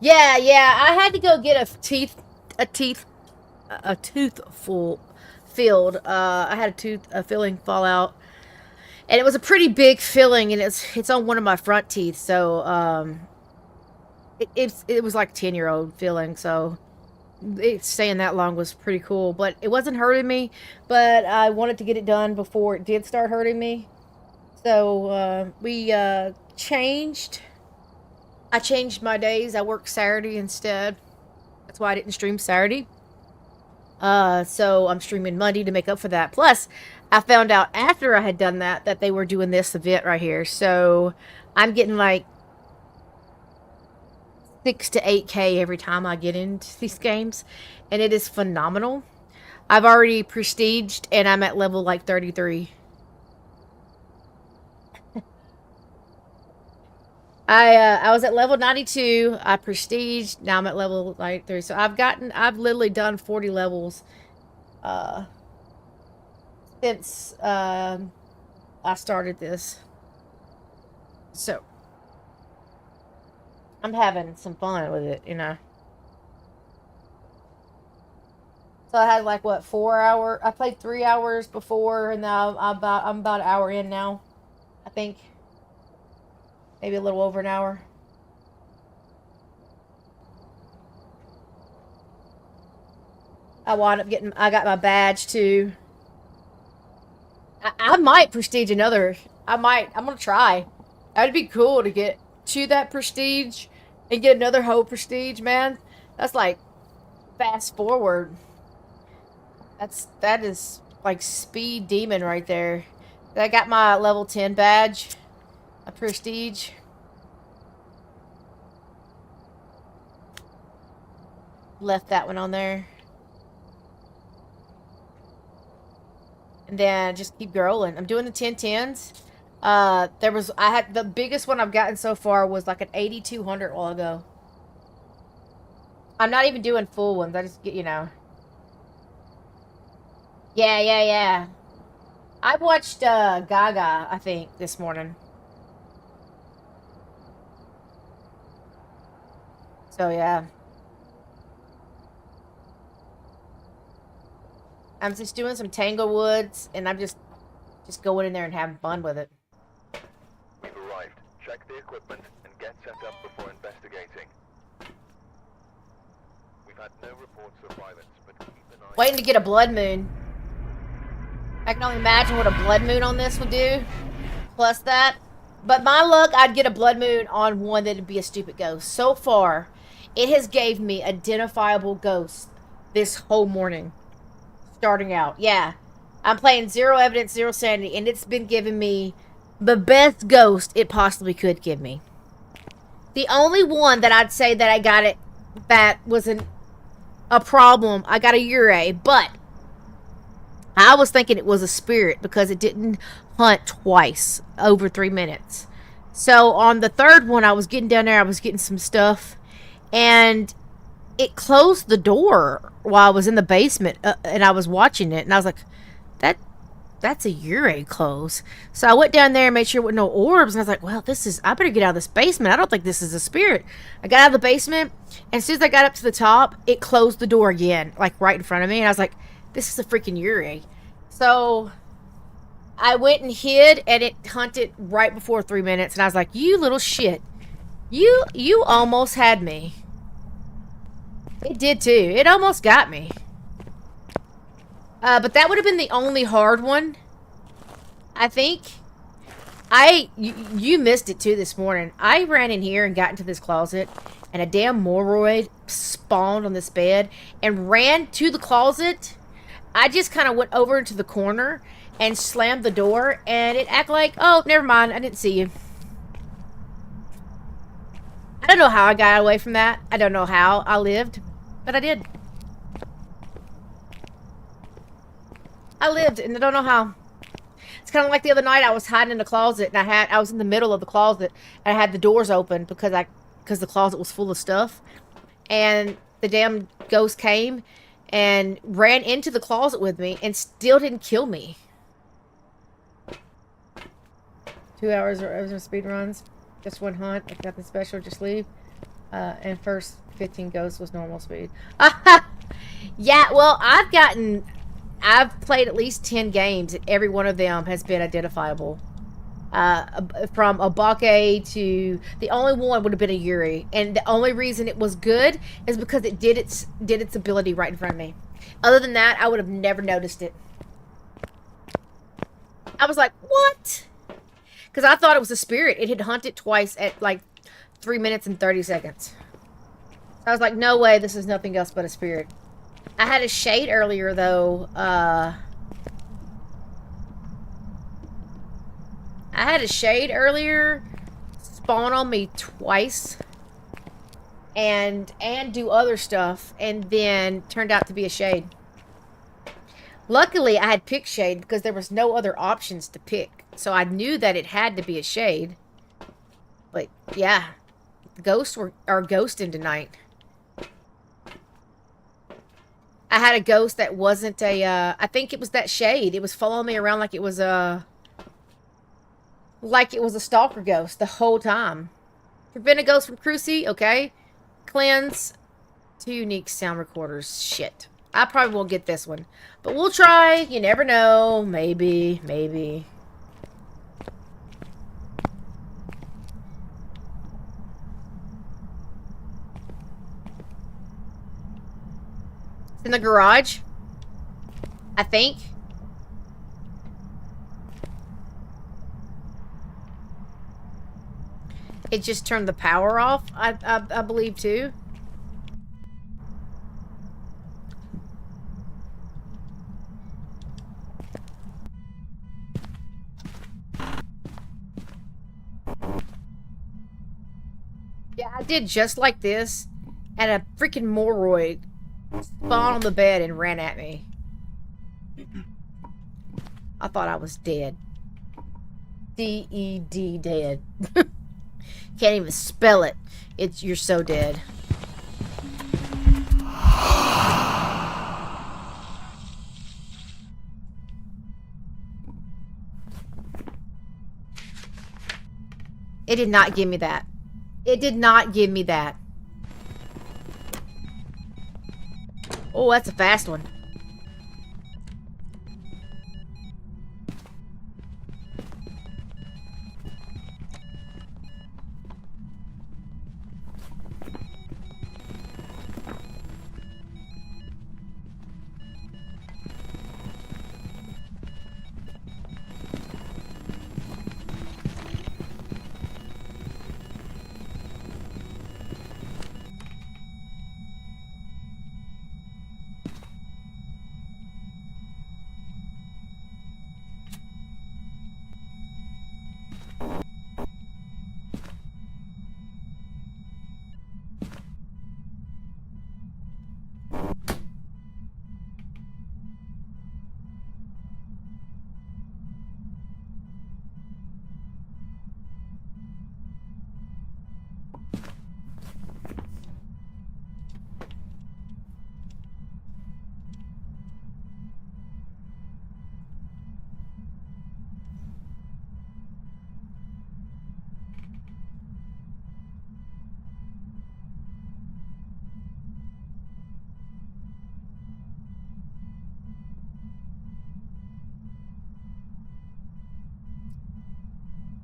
Yeah, I had to go get a tooth filled. I had a filling fall out, and it was a pretty big filling, and it's on one of my front teeth. So it was like 10-year-old filling. So staying that long was pretty cool, but it wasn't hurting me. But I wanted to get it done before it did start hurting me. So we changed. I changed my days. I worked Saturday instead. That's why I didn't stream Saturday. So I'm streaming Monday to make up for that. Plus, I found out after I had done that they were doing this event right here. So I'm getting like 6 to 8K every time I get into these games. And it is phenomenal. I've already prestiged and I'm at level like 33. I was at level 92. I prestiged. Now I'm at level 93. So I've literally done 40 levels since I started this. So I'm having some fun with it, you know. So I had like what 4 hours. I played 3 hours before, and now I'm about an hour in now, I think. Maybe a little over an hour. I got my badge too. I might prestige another. I'm gonna try. That'd be cool to get to that prestige and get another whole prestige, man. That's like fast forward. That is like speed demon right there. I got my level 10 badge. A prestige. Left that one on there. And then just keep rolling. I'm doing the 10-10s. I had the biggest one I've gotten so far was like an 8,200 while ago. I'm not even doing full ones. I just get, you know. Yeah. I watched Gaga, I think, this morning. So yeah. I'm just doing some Tanglewoods, and I'm just going in there and having fun with it. We've arrived. Check the equipment and get set up before investigating. We've had no reports of violence, but keep an eye... Waiting to get a blood moon. I can only imagine what a blood moon on this would do. Plus that. But my luck, I'd get a blood moon on one that'd be a stupid ghost. So far, it has gave me identifiable ghosts this whole morning. Starting out. Yeah. I'm playing Zero Evidence, Zero Sanity, and it's been giving me the best ghost it possibly could give me. The only one that I'd say that I got it that wasn't a problem, I got a Ure, but I was thinking it was a spirit because it didn't hunt twice over 3 minutes. So on the third one, I was getting down there, I was getting some stuff, and it closed the door while I was in the basement, and I was watching it, and I was like, that's a Ure close. So I went down there and made sure there were no orbs, and I was like, well, I better get out of this basement. I don't think this is a spirit. I got out of the basement, and as soon as I got up to the top, it closed the door again, like right in front of me, and I was like, this is a freaking Ure. So I went and hid, and it hunted right before 3 minutes, and I was like, you little shit. You almost had me. It did too. It almost got me. But that would have been the only hard one, I think. You missed it too this morning. I ran in here and got into this closet, and a damn Moroid spawned on this bed and ran to the closet. I just kind of went over into the corner and slammed the door, and it acted like, oh, never mind, I didn't see you. I don't know how I got away from that. I don't know how I lived, but I did. I lived, and I don't know how. It's kind of like the other night I was hiding in the closet, and I was in the middle of the closet, and I had the doors open because the closet was full of stuff, and the damn ghost came and ran into the closet with me and still didn't kill me. 2 hours of speed runs. Just one hunt. If nothing special, just leave. And first 15 ghosts was normal speed. Yeah, well, I've played at least 10 games, and every one of them has been identifiable. From Obake to... The only one would have been a Yuri. And the only reason it was good is because it did its ability right in front of me. Other than that, I would have never noticed it. I was like, what? Because I thought it was a spirit. It had hunted twice at like 3 minutes and 30 seconds. I was like, no way, this is nothing else but a spirit. I had a shade earlier, though. I had a shade earlier spawn on me twice and do other stuff, and then turned out to be a shade. Luckily, I had picked shade because there was no other options to pick. So I knew that it had to be a shade. But, yeah. The ghosts are ghosting tonight. I had a ghost that wasn't a, I think it was that shade. It was following me around like it was a stalker ghost the whole time. Prevent a ghost from Cruci, okay. Cleanse. 2 unique sound recorders. Shit. I probably won't get this one. But we'll try. You never know. Maybe. Maybe. It's in the garage. I think. It just turned the power off, I believe, too. Yeah, I did just like this, and a freaking Moroid spawned on the bed and ran at me. I thought I was dead. D-E-D, dead. Can't even spell it. You're so dead. It did not give me that. It did not give me that. Oh, that's a fast one.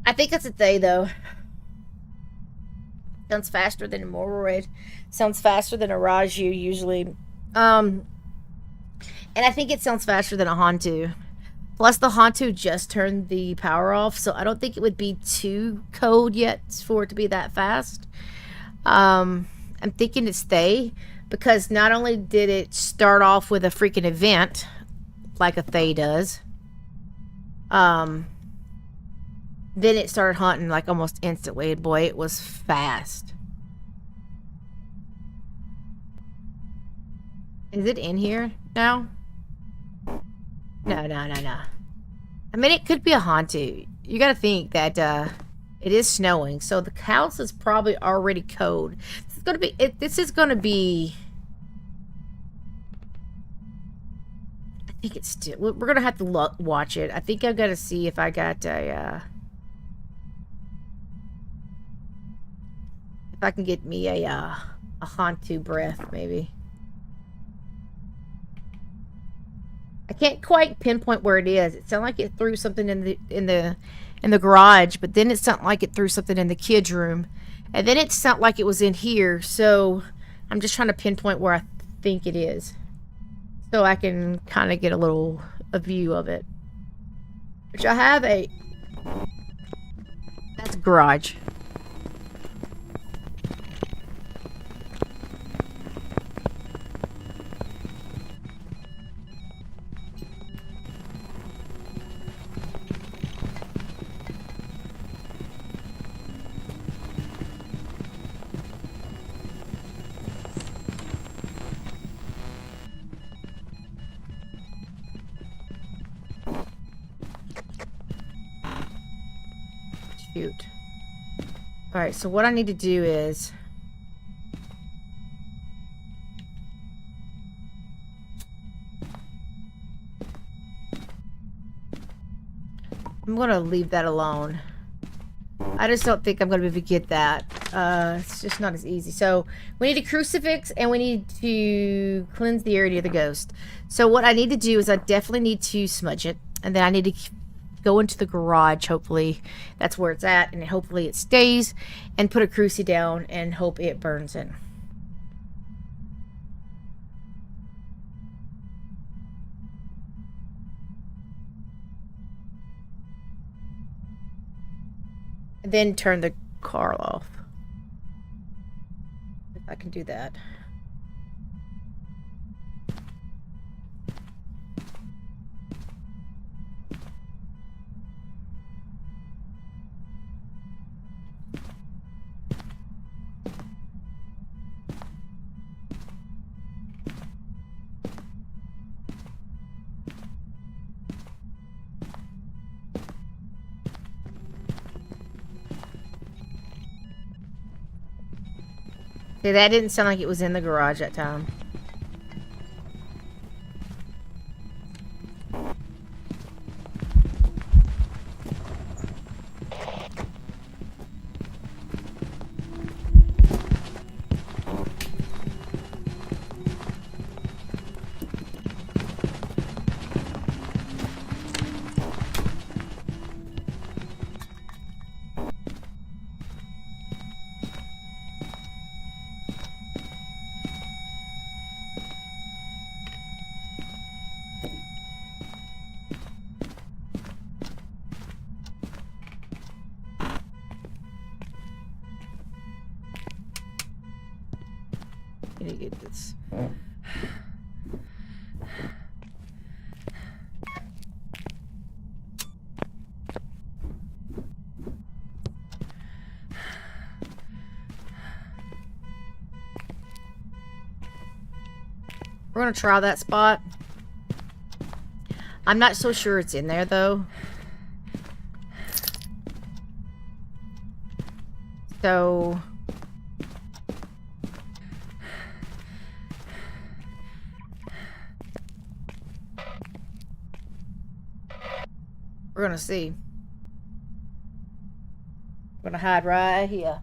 I think it's a they, though. Sounds faster than a Morroid. Sounds faster than a Raju, usually. And I think it sounds faster than a Hantu. Plus, the Hantu just turned the power off, so I don't think it would be too cold yet for it to be that fast. I'm thinking it's they, because not only did it start off with a freaking event, like a Thay does, then it started hunting like almost instantly. And boy, it was fast. Is it in here now? No. I mean, it could be a Hantu. You gotta think that it is snowing, so the house is probably already cold. This is gonna be. I think it's still. We're gonna have to watch it. I think I've got to see if I got a. If I can get me a Hantu breath, maybe. I can't quite pinpoint where it is. It sounded like it threw something in the garage, but then it sounded like it threw something in the kids' room, and then it sounded like it was in here. So I'm just trying to pinpoint where I think it is, so I can kind of get a view of it. Which I have a. That's garage. Shoot. Alright, so what I need to do is... I'm going to leave that alone. I just don't think I'm going to be able to get that. It's just not as easy. So, we need a crucifix, and we need to cleanse the area of the ghost. So, what I need to do is I definitely need to smudge it. And then I need to go into the garage, hopefully. That's where it's at, and hopefully it stays. And put a cruci down, and hope it burns in. And then turn the car off. If I can do that. See, that didn't sound like it was in the garage that time. I need to get this. We're gonna try that spot. I'm not so sure it's in there though. So we're gonna see. We're gonna hide right here.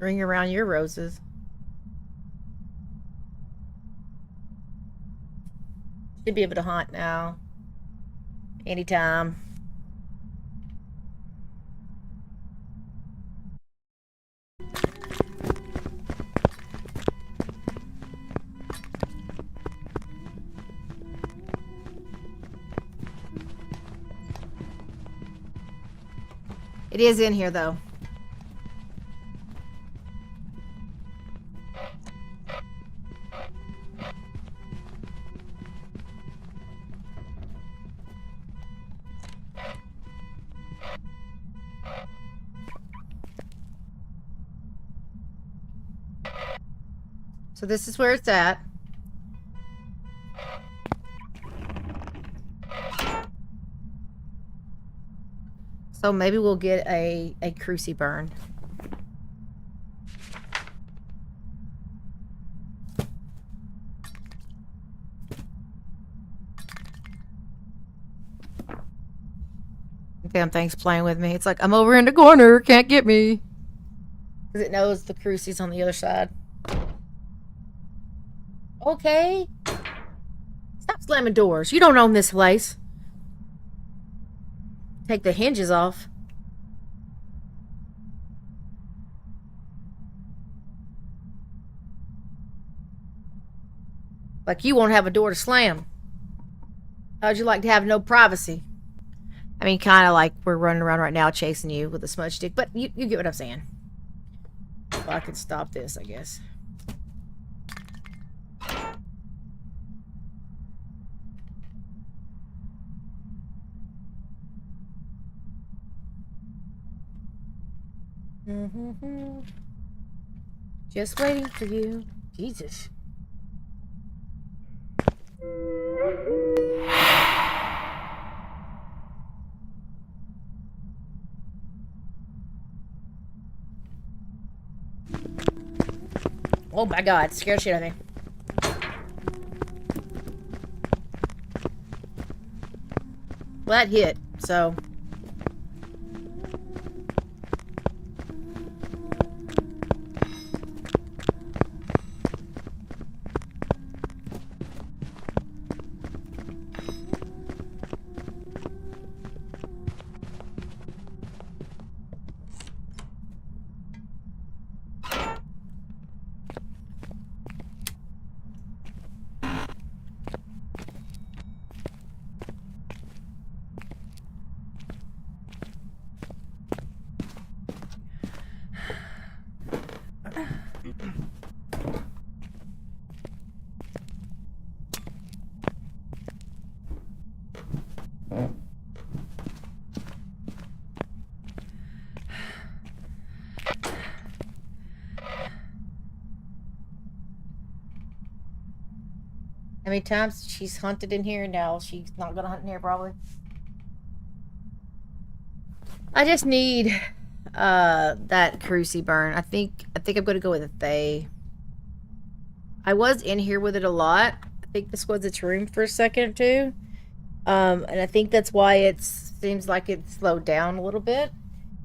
Ring around your roses. Should be able to hunt now. Anytime. It is in here, though. So this is where it's at. So maybe we'll get a cruci burn. Damn thing's playing with me. It's like, I'm over in the corner, can't get me. Because it knows the cruci's on the other side. Okay. Stop slamming doors. You don't own this place. Take the hinges off. Like you won't have a door to slam. How'd you like to have no privacy? I mean, kind of like we're running around right now chasing you with a smudge stick, but you get what I'm saying. Well, I can stop this, I guess. Just waiting for you. Jesus. Oh my god, scared shit out of me. Well, that hit, so... How many times she's hunted in here? Now she's not gonna hunt in here probably. I just need that cruci burn. I think I'm gonna go with a Thay. I was in here with it a lot. I think this was its room for a second or two. And I think that's why it seems like it slowed down a little bit.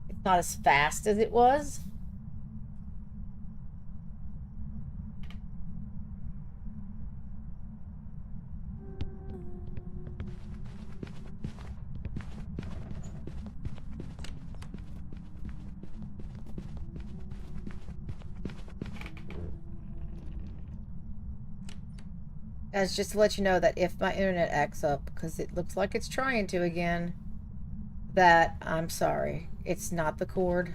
It's not as fast as it was. Guys, just to let you know that if my internet acts up, because it looks like it's trying to again, that I'm sorry. It's not the cord,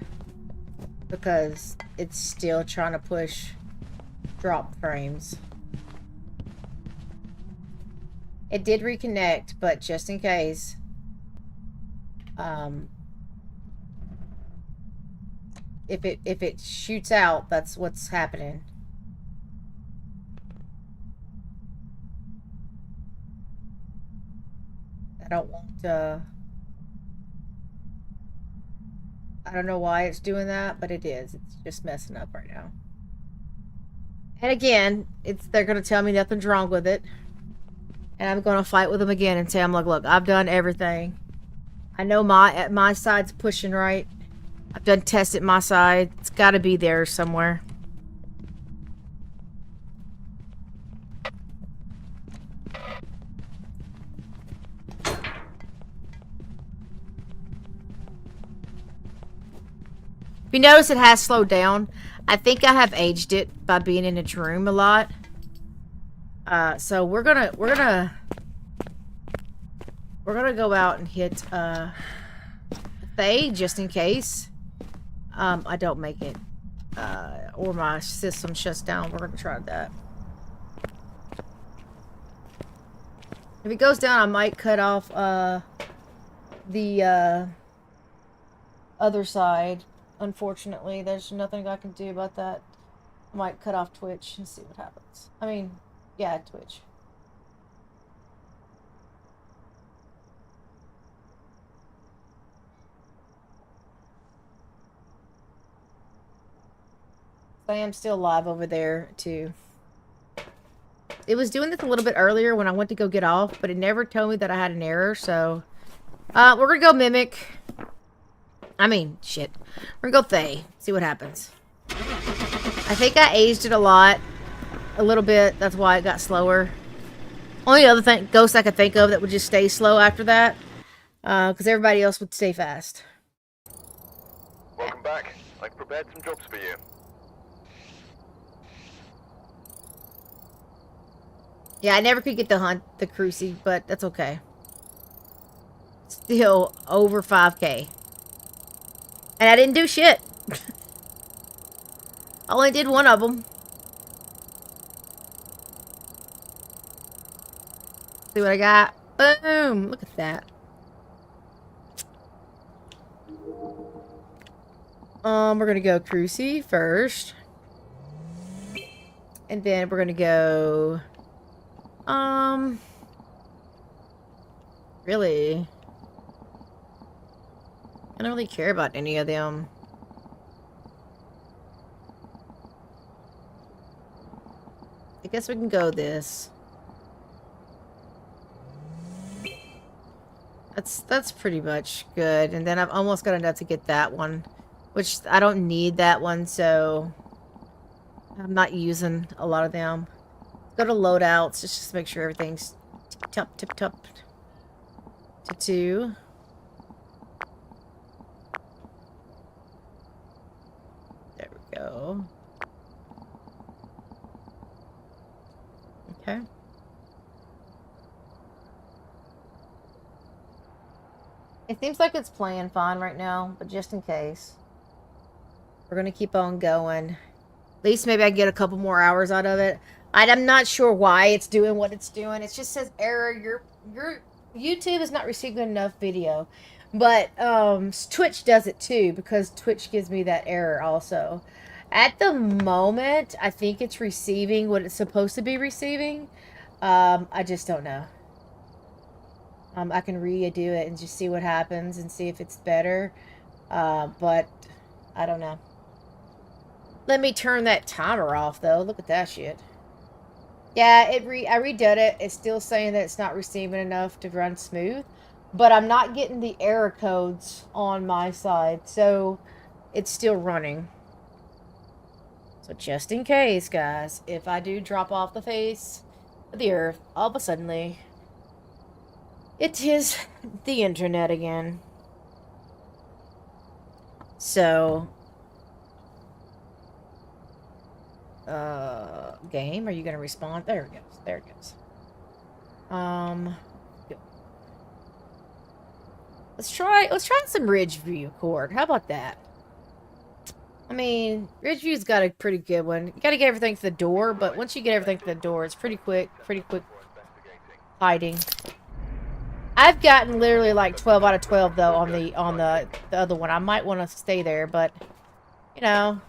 because it's still trying to push drop frames. It did reconnect, but just in case, if it shoots out, that's what's happening. I don't want I don't know why it's doing that, but it is. It's just messing up right now. And again, they're gonna tell me nothing's wrong with it. And I'm gonna fight with them again and say, I'm like, look, I've done everything. I know my side's pushing right. I've done tested my side. It's got to be there somewhere. If you notice, it has slowed down. I think I have aged it by being in its room a lot. So we're gonna go out and hit Faye just in case I don't make it or my system shuts down. We're gonna try that. If it goes down, I might cut off the other side. Unfortunately, there's nothing I can do about that. I might cut off Twitch and see what happens. I mean, yeah, Twitch. I am still live over there, too. It was doing this a little bit earlier when I went to go get off, but it never told me that I had an error, so... we're gonna go Mimic. I mean, shit. We're gonna go Faye. See what happens. I think I aged it a little bit. That's why it got slower. Only other ghost I could think of that would just stay slow after that. Because everybody else would stay fast. Welcome back. I've prepared some jobs for you. Yeah, I never could get to hunt the Cruci, but that's okay. Still over 5K. And I didn't do shit. I only did one of them. See what I got? Boom! Look at that. We're gonna go Cruci first. And then we're gonna go... Really? I don't really care about any of them. I guess we can go this. That's pretty much good. And then I've almost got enough to get that one. Which I don't need that one, so I'm not using a lot of them. Go to loadouts, just to make sure everything's tip-top to 2. There we go. Okay. It seems like it's playing fine right now, but just in case, we're gonna keep on going. At least maybe I can get a couple more hours out of it. I'm not sure why it's doing what it's doing. It just says error. Your YouTube is not receiving enough video, but Twitch does it too, because Twitch gives me that error also. At the moment, I think it's receiving what it's supposed to be receiving. I just don't know. I can redo it and just see what happens and see if it's better. But I don't know. Let me turn that timer off though. Look at that shit. Yeah, I redid it. It's still saying that it's not receiving enough to run smooth, but I'm not getting the error codes on my side, so it's still running. So just in case, guys, if I do drop off the face of the earth, all of a sudden, it is the internet again. So, game, are you gonna respond? There it goes. There it goes. Let's try some Ridgeview Accord. How about that? I mean, Ridgeview's got a pretty good one. You gotta get everything to the door, but once you get everything to the door, it's pretty quick hiding. I've gotten literally like 12 out of 12 though on the other one. I might want to stay there, but you know,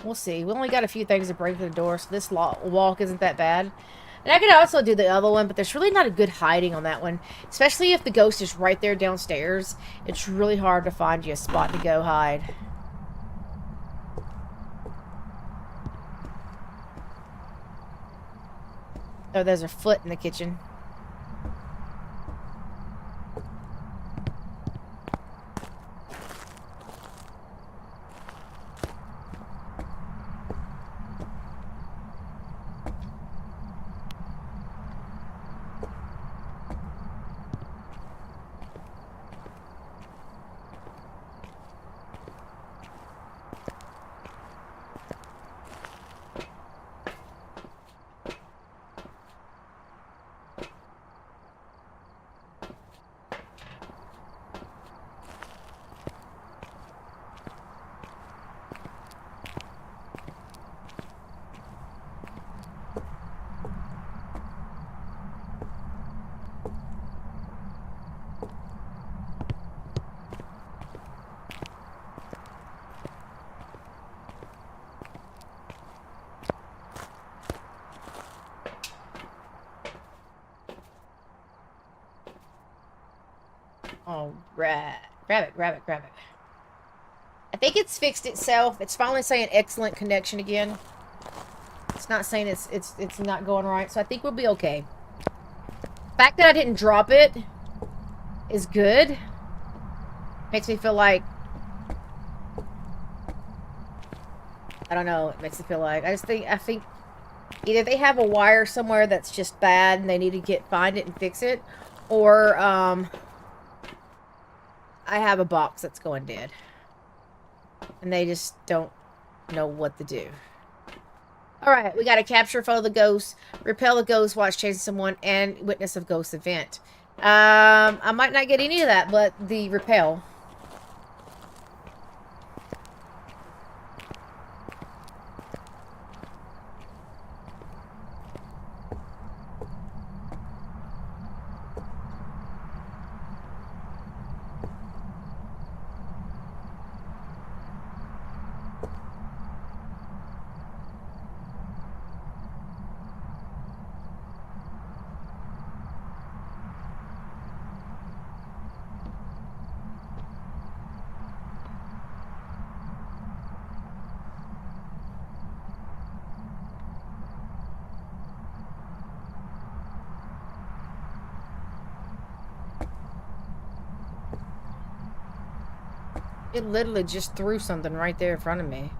we'll see. We only got a few things to break through the door, so this walk isn't that bad. And I could also do the other one, but there's really not a good hiding on that one. Especially if the ghost is right there downstairs. It's really hard to find you a spot to go hide. Oh, there's a foot in the kitchen. All right. Grab it, grab it, grab it. I think it's fixed itself. It's finally saying excellent connection again. It's not saying it's not going right, so I think we'll be okay. The fact that I didn't drop it is good. Makes me feel like, I don't know, it makes me feel like, I think either they have a wire somewhere that's just bad and they need to find it and fix it, or I have a box that's going dead and they just don't know what to do. Alright, we got to capture, follow the ghost, repel a ghost, watch chasing someone, and witness a ghost event. I might not get any of that, but the repel. It literally just threw something right there in front of me.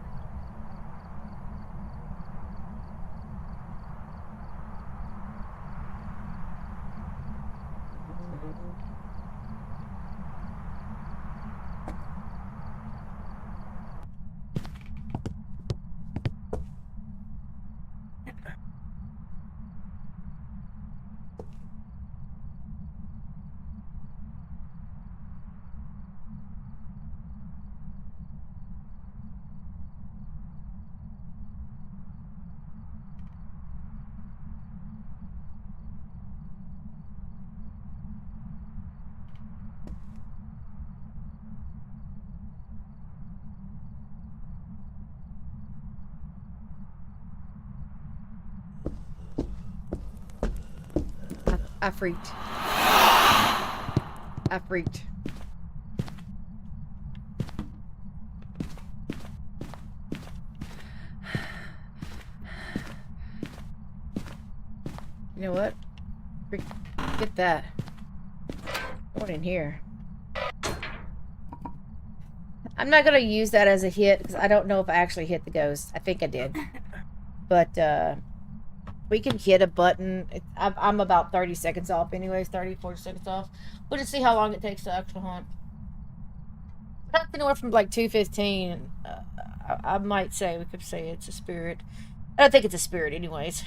I freaked. I freaked. You know what? Get that. What in here? I'm not gonna use that as a hit because I don't know if I actually hit the ghost. I think I did. But, we can hit a button. I'm about 30 seconds off anyways. 30, 40 seconds off. We'll just see how long it takes to actually hunt. That's anywhere from like 2:15. I might say, we could say it's a spirit. I don't think it's a spirit anyways.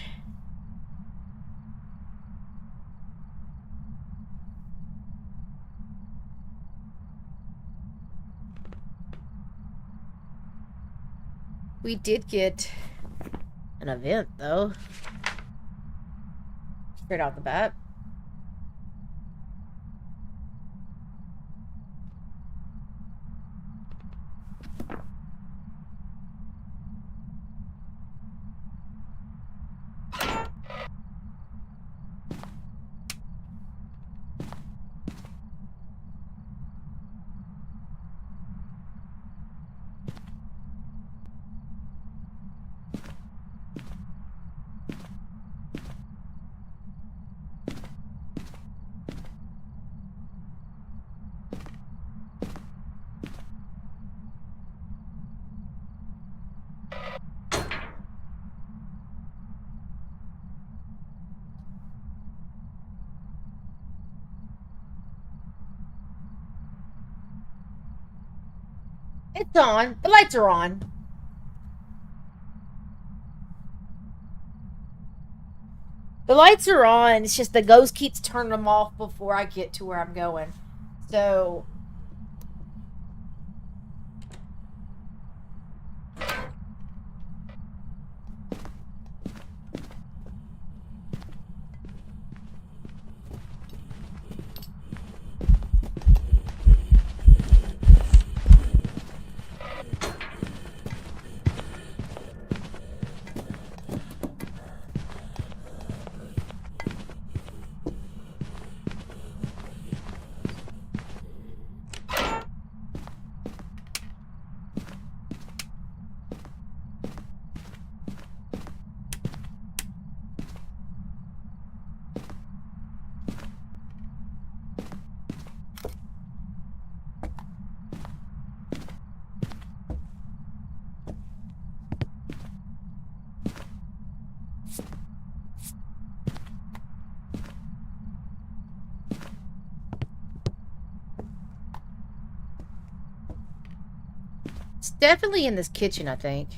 We did get an event though. Straight out the bat. It's on. The lights are on. The lights are on. It's just the ghost keeps turning them off before I get to where I'm going. So... definitely in this kitchen, I think.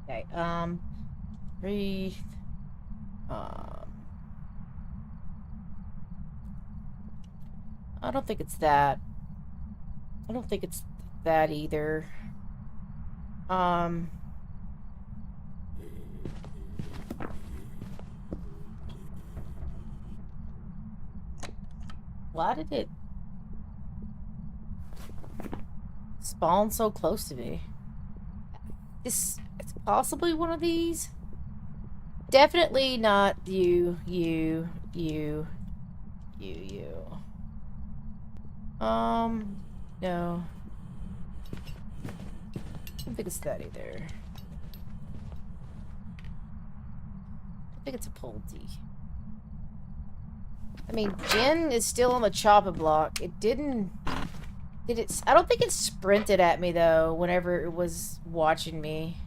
Okay, breathe. I don't think it's that. I don't think it's that either. Why did it spawn so close to me? It's possibly one of these. Definitely not you. No. I don't think it's that either. I think it's a Poldy. I mean, Jen is still on the chopping block. It didn't... Did it... I don't think it sprinted at me, though, whenever it was watching me.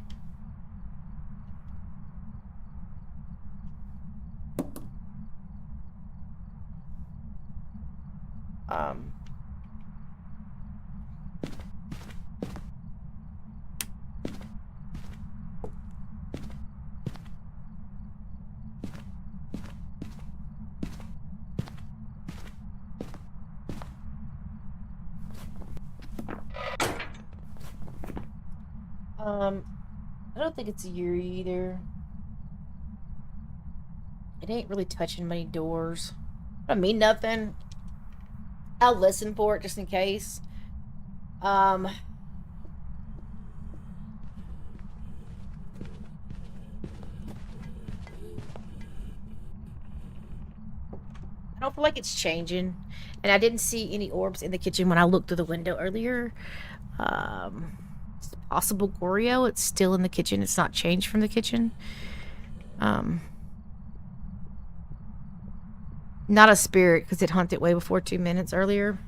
I don't think it's a Yuri either. It ain't really touching many doors. I mean nothing. I'll listen for it just in case. I don't feel like it's changing. And I didn't see any orbs in the kitchen when I looked through the window earlier. It's possible Goryo. It's still in the kitchen. It's not changed from the kitchen. Not a spirit, because it hunted way before 2 minutes earlier.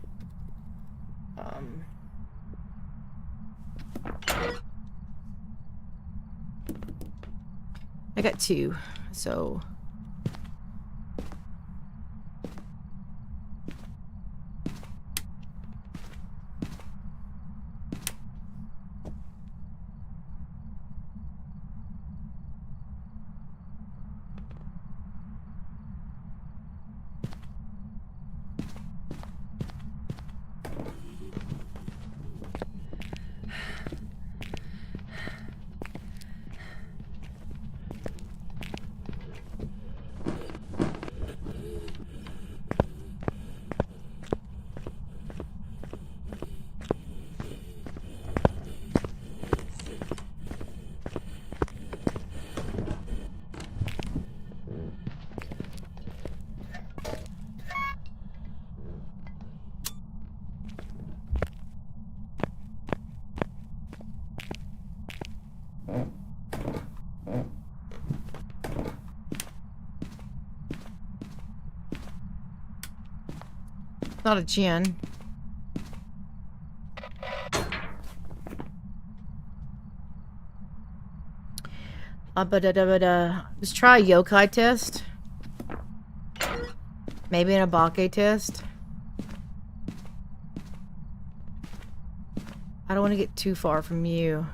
I got 2, so... not a Jinn. Let's try a yokai test. Maybe an abake test. I don't want to get too far from you.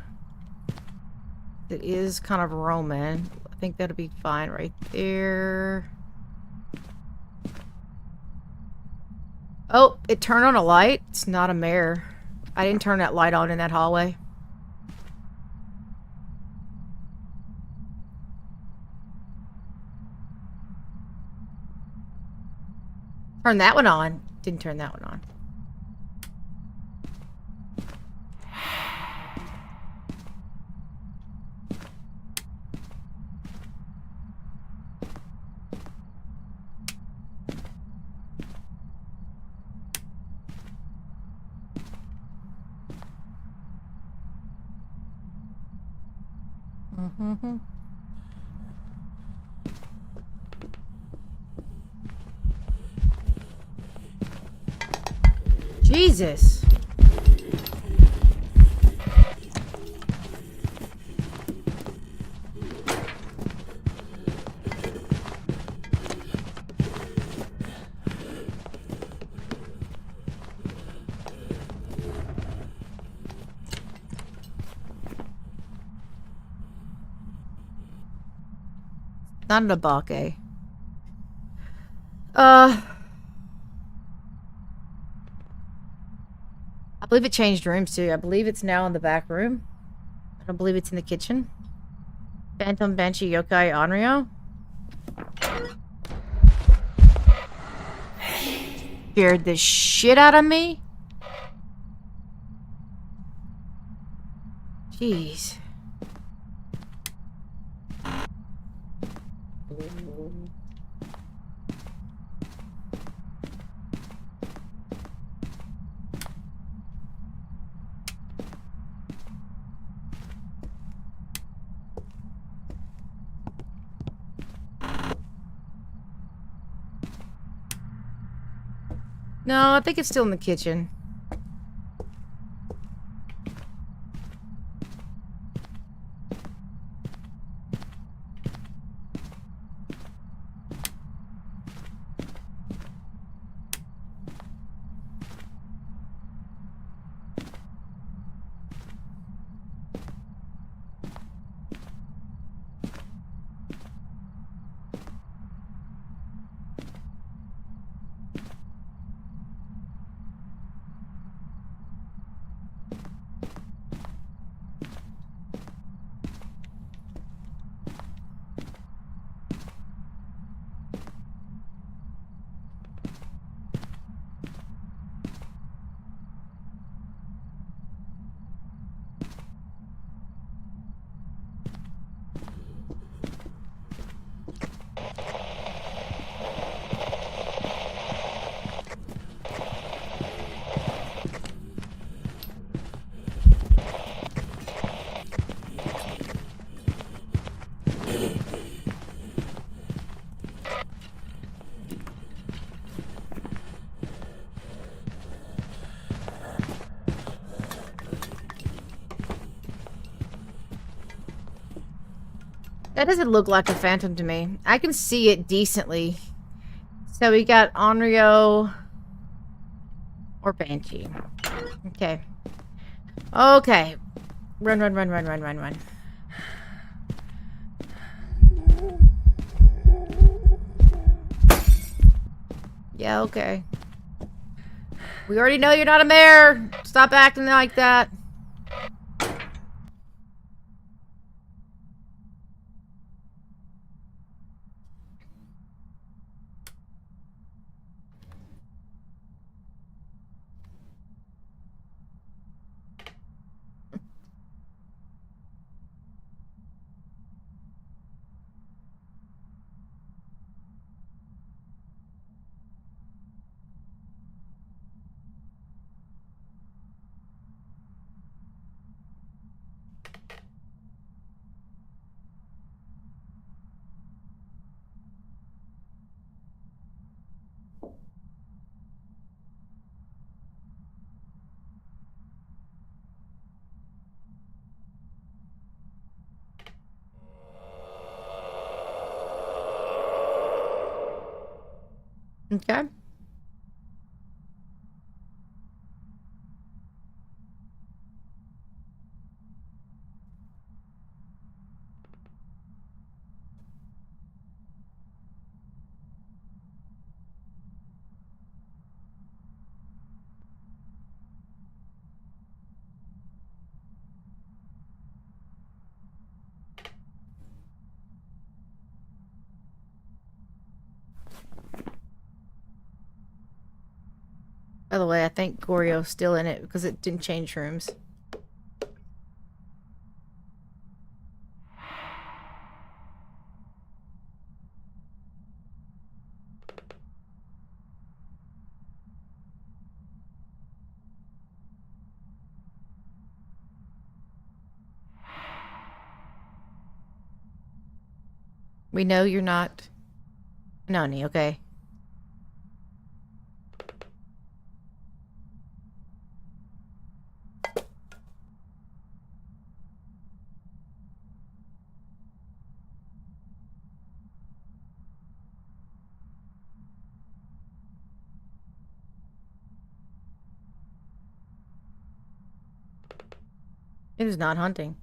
It is kind of Roman. I think that'll be fine right there. Oh, it turned on a light. It's not a mare. I didn't turn that light on in that hallway. Turn that one on. Didn't turn that one on. Mm-hmm. Jesus. Not an abake. I believe it changed rooms too. I believe it's now in the back room. I don't believe it's in the kitchen. Phantom Banshee Yokai Onryo. Scared the shit out of me. Jeez. No, I think it's still in the kitchen. That doesn't look like a phantom to me. I can see it decently. So we got Onryo or Banshee. Okay. Okay. Run, run, run, run, run, run, run. Yeah, okay. We already know you're not a mare. Stop acting like that. Okay. By the way, I think Gorio's still in it because it didn't change rooms. We know you're not Noni, okay? It is not hunting.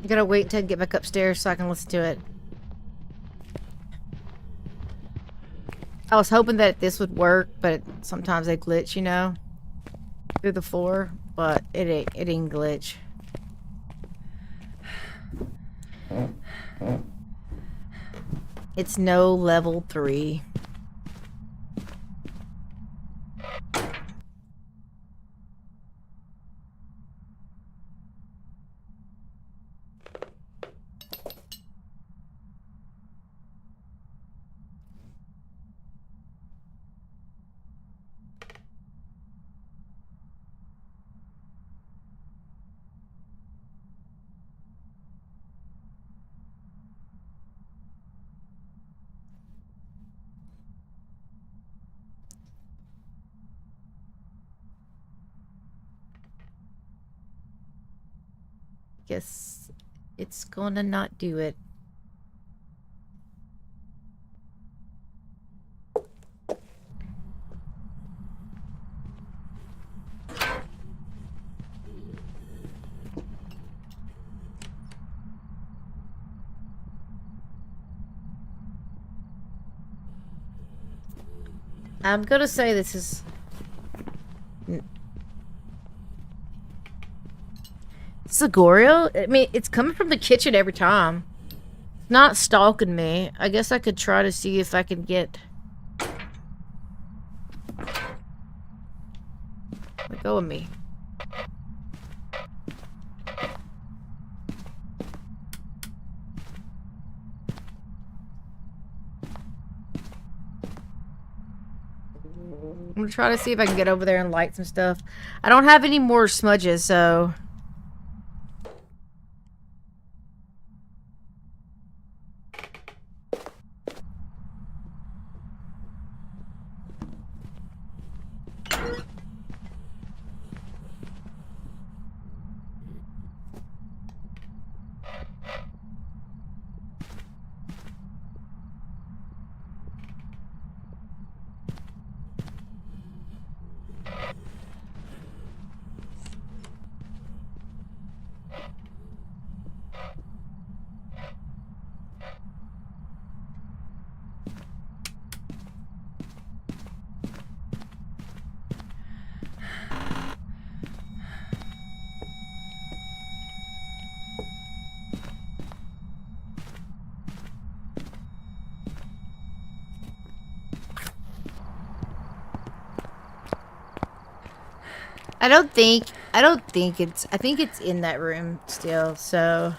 I gotta wait until I get back upstairs so I can listen to it. I was hoping that this would work, but sometimes they glitch, you know, through the floor, but it didn't glitch. It's no level 3. Guess it's gonna not do it. I'm gonna say this is... Sigorio? I mean, it's coming from the kitchen every time. It's not stalking me. I guess I could try to see if I can get... Let go of me. I'm gonna try to see if I can get over there and light some stuff. I don't have any more smudges, so... I think it's in that room still, so...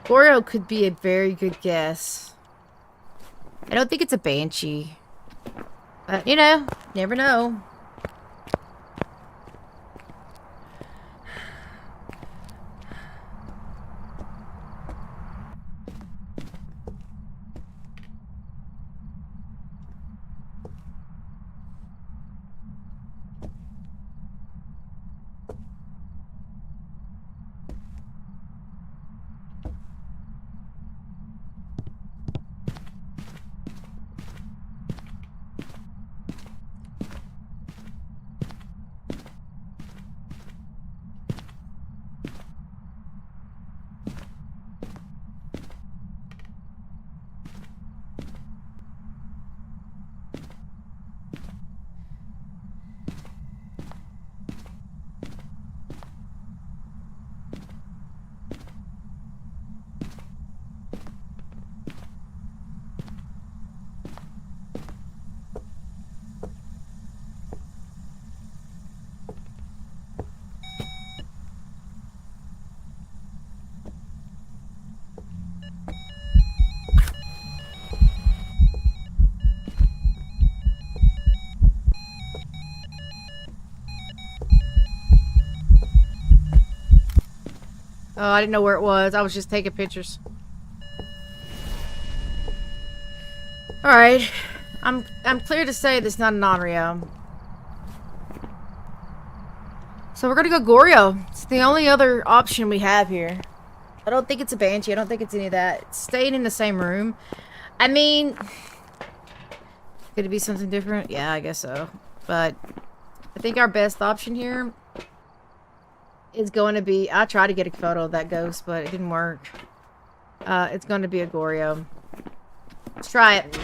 Goryo could be a very good guess. I don't think it's a banshee. But, you know, never know. Oh, I didn't know where it was. I was just taking pictures. Alright. I'm clear to say this is not an Onryo. So we're gonna go Goryo. It's the only other option we have here. I don't think it's a Banshee. I don't think it's any of that. It's staying in the same room. I mean... Could it be something different? Yeah, I guess so. But I think our best option here is going to be... I tried to get a photo of that ghost, but it didn't work. It's going to be a Goryo. Let's try it.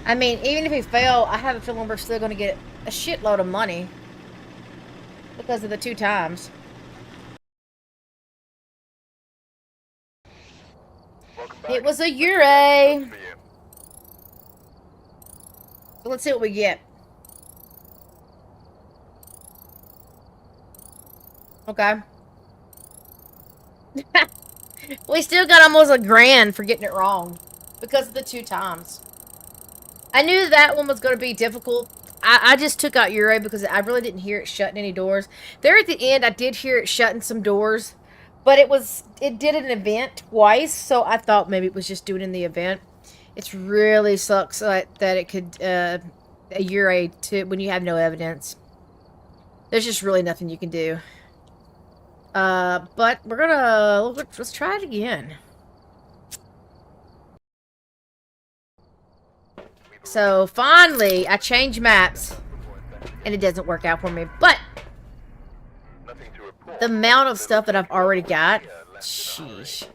I mean, even if we fail, I have a feeling we're still going to get a shitload of money. Because of the 2 times. It was a Ure. So let's see what we get. Okay. We still got almost $1,000 for getting it wrong. Because of the 2 times. I knew that one was going to be difficult. I just took out Ure because I really didn't hear it shutting any doors. There at the end, I did hear it shutting some doors. But it did an event twice. So I thought maybe it was just doing in the event. It really sucks that it could, a Ure when you have no evidence. There's just really nothing you can do. But we're gonna, let's try it again. So, finally, I changed maps, and it doesn't work out for me, but the amount of stuff that I've already got, sheesh.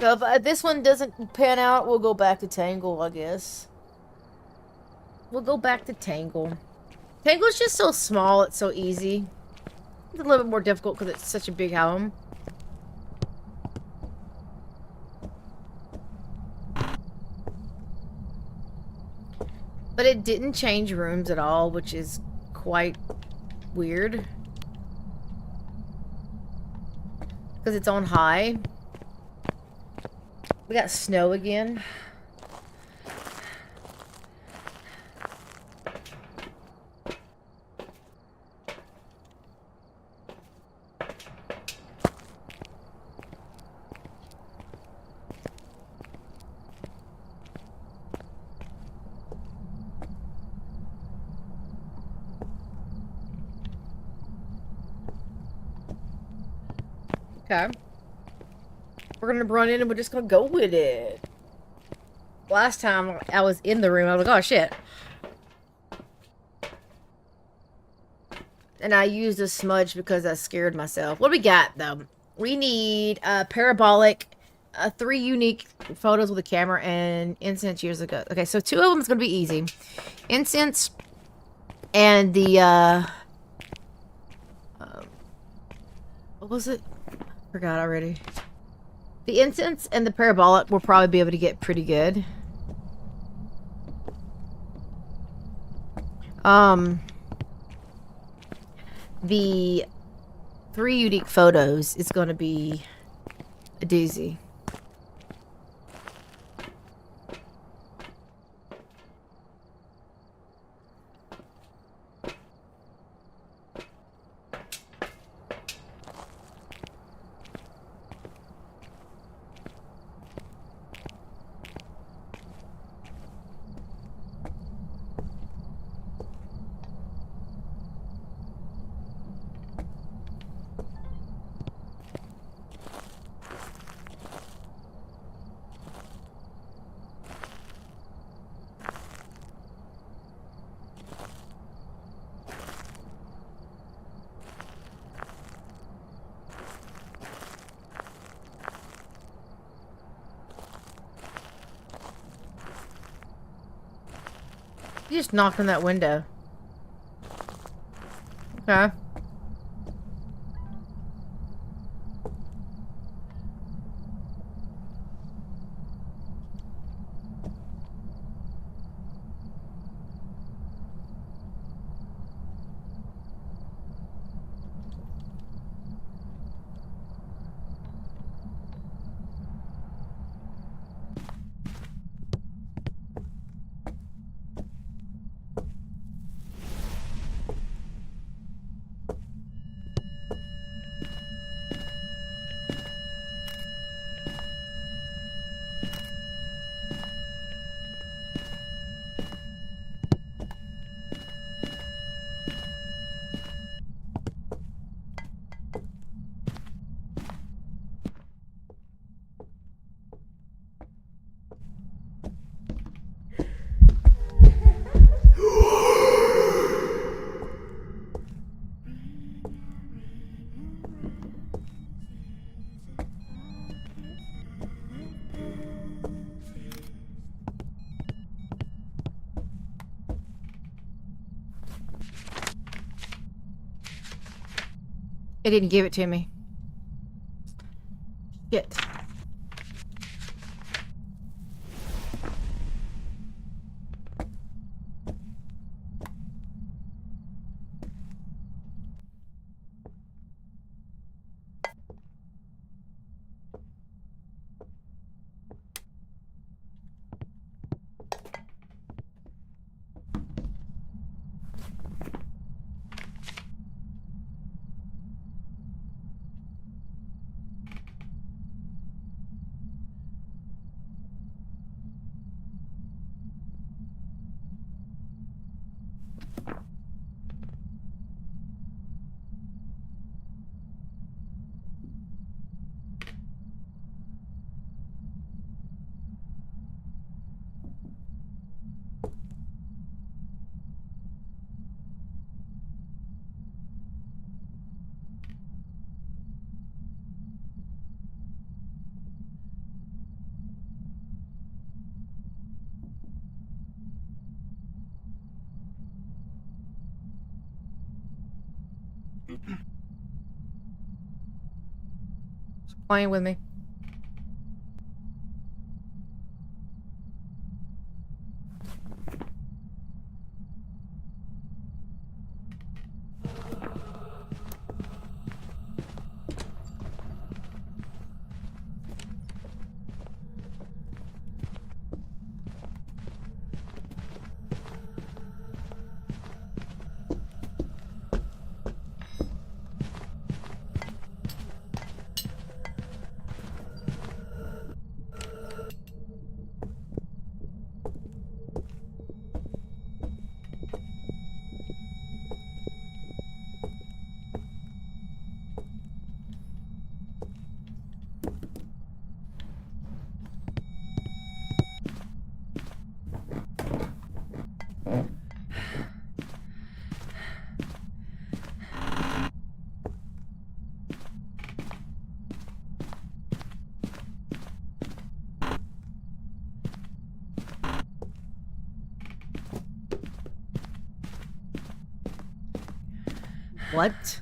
So, if this one doesn't pan out, we'll go back to Tangle, I guess. We'll go back to Tangle. Tangle's just so small, it's so easy. It's a little bit more difficult because it's such a big home. But it didn't change rooms at all, which is quite weird. Because it's on high. We got snow again. Okay. We're gonna run in and we're just gonna go with it. Last time I was in the room, I was like, oh shit. And I used a smudge because I scared myself. What do we got, though? We need a parabolic, 3 unique photos with a camera, and incense years ago. Okay, so 2 of them is going to be easy. Incense and the, what was it? Forgot already. The incense and the parabolic will probably be able to get pretty good. The 3 unique photos is going to be a doozy. You just knocked on that window. Okay. It didn't give it to me. Shit. It's playing with me. What?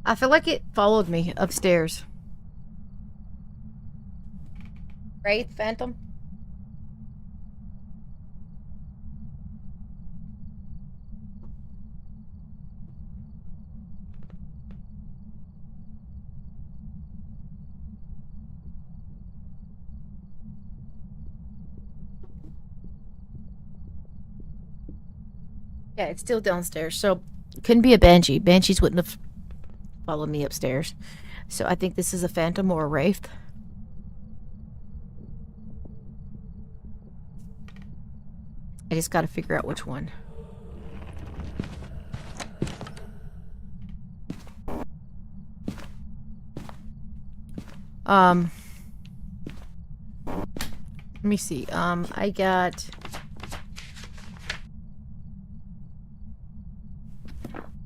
I feel like it followed me upstairs. Wraith, Phantom? Yeah, it's still downstairs, so it couldn't be a banshee. Banshees wouldn't have followed me upstairs. So I think this is a phantom or a wraith. I just gotta figure out which one. Let me see. I got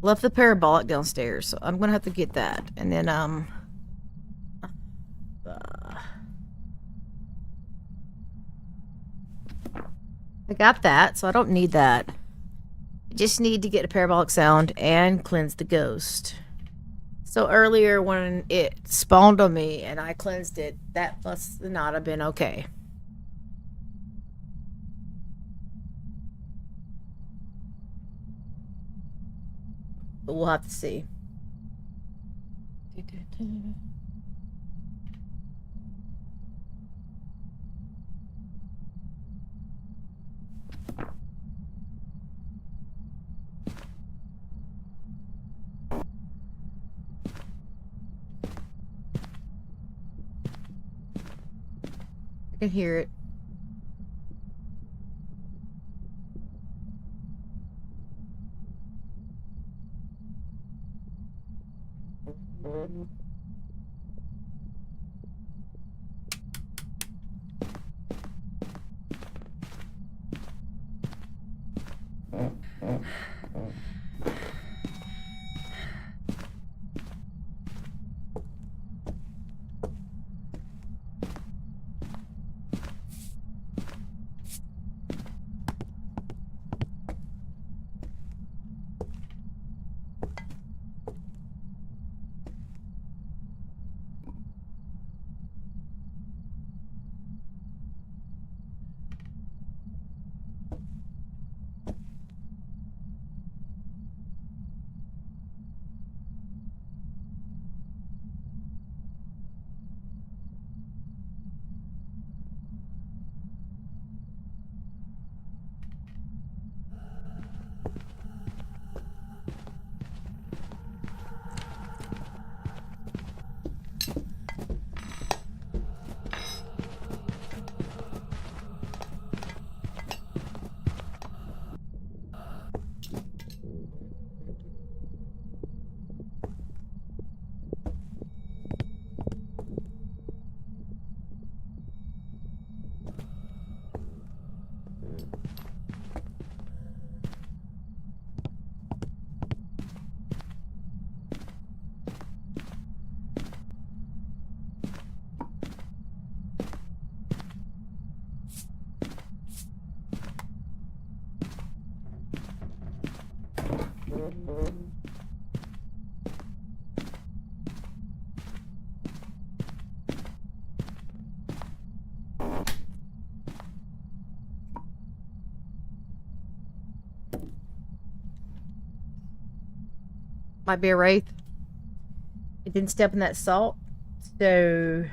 left the parabolic downstairs, so I'm gonna have to get that. And then I got that, so I don't need that. I just need to get a parabolic sound and cleanse the ghost. So earlier when it spawned on me and I cleansed it, that must not have been okay. But we'll have to see. I can hear it. Might be a wraith. It didn't step in that salt. So...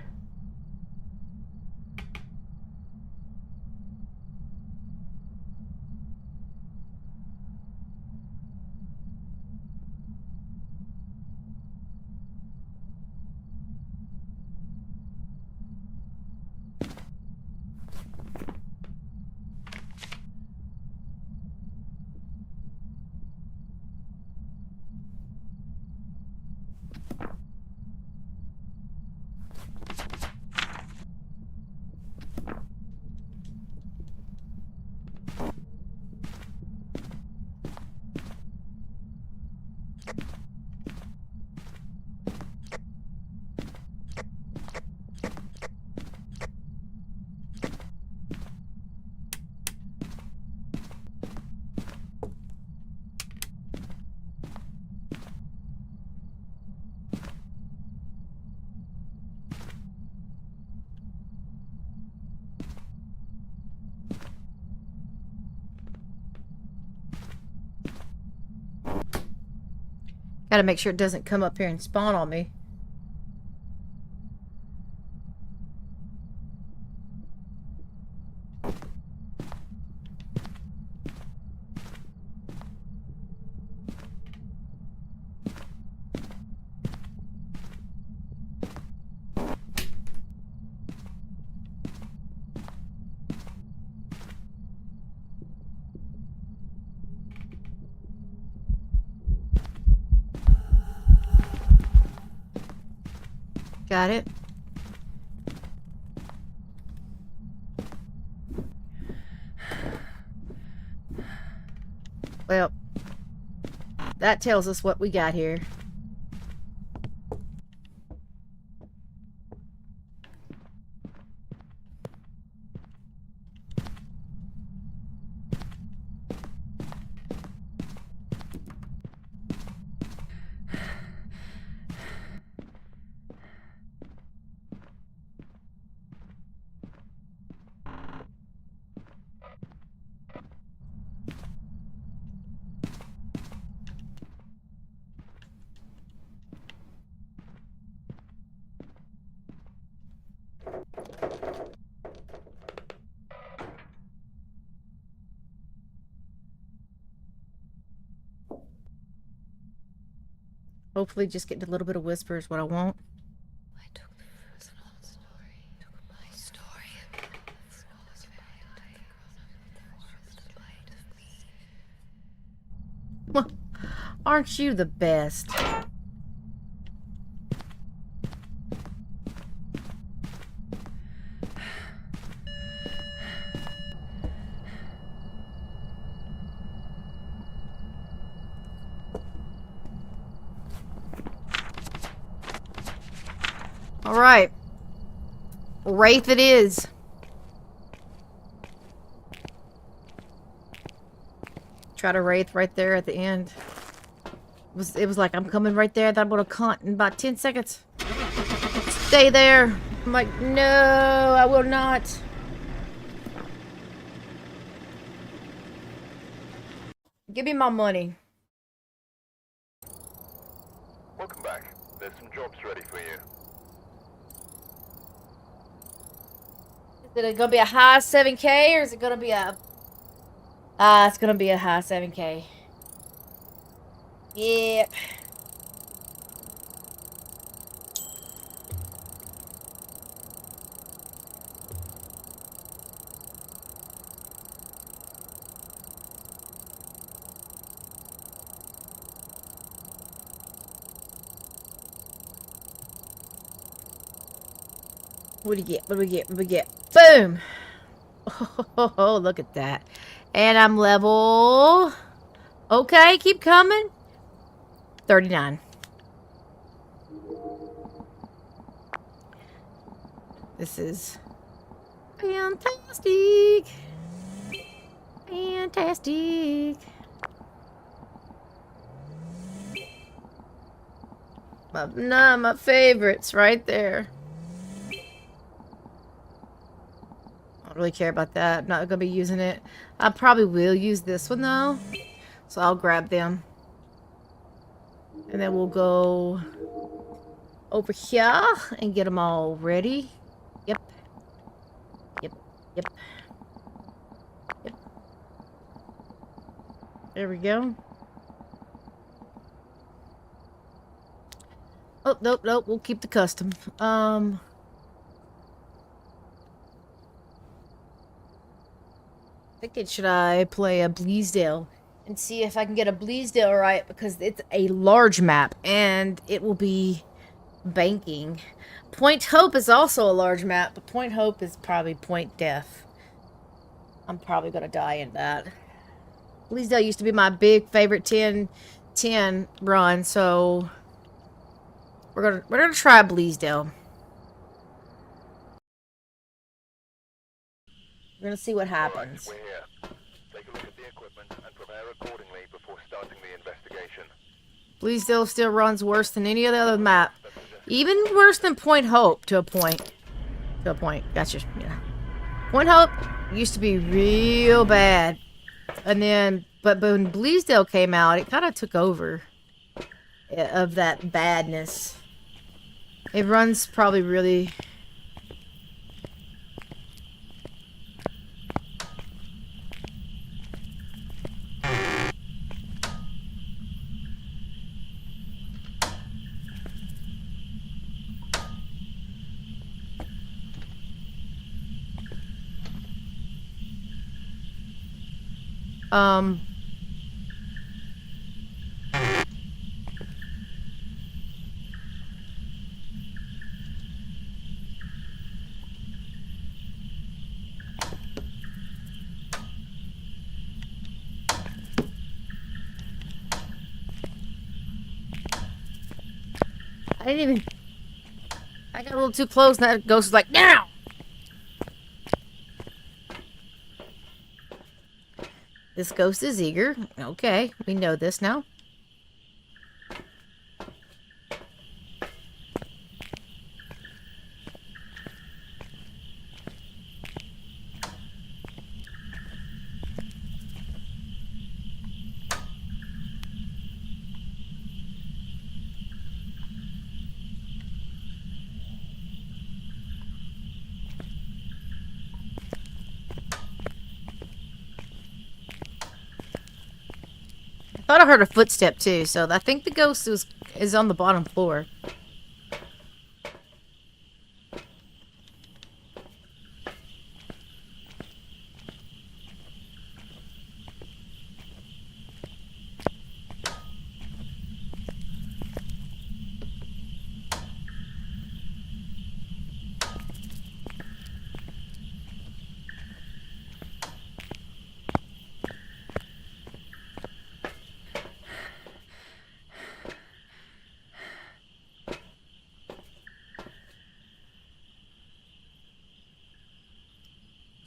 Gotta make sure it doesn't come up here and spawn on me. Got it. Well, that tells us what we got here. Hopefully just getting a little bit of whisper is what I want. I took the personal story, took my story, Well, aren't you the best? All right. Wraith it is. Try to wraith right there at the end. It was like, I'm coming right there. That I'm going to cunt in about 10 seconds. Stay there. I'm like, no, I will not. Give me my money. Welcome back. There's some jobs ready for you. Is it gonna be a high 7K or is it gonna be a... it's gonna be a high 7K. Yep. What do you get? What do we get? What do we get? Boom! Oh, look at that. And I'm level... Okay, keep coming. 39. This is... fantastic. Fantastic. None of my favorites right there. I don't really care about that. I'm not going to be using it. I probably will use this one though. So I'll grab them. And then we'll go over here and get them all ready. Yep. Yep. Yep. Yep. There we go. Oh, nope, nope. We'll keep the custom. Thinking, should I play a Bleasdale and see if I can get a Bleasdale right, because it's a large map and it will be banking. Point Hope is also a large map, but Point Hope is probably Point Death. I'm probably gonna die in that. Bleasdale used to be my big favorite 10-10 run, so we're gonna try Bleasdale. We're gonna see what happens. We're here. Take a look at the equipment and prepare accordingly before starting the investigation. Bleasdale still runs worse than any other map. Even worse than Point Hope, to a point. To a point. Gotcha. Yeah. Point Hope used to be real bad. And then, but when Bleasdale came out, it kind of took over of that badness. It runs probably really... I didn't even... I got a little too close and that ghost was like, now! This ghost is eager. Okay, we know this now. I thought I heard a footstep too, so I think the ghost is on the bottom floor.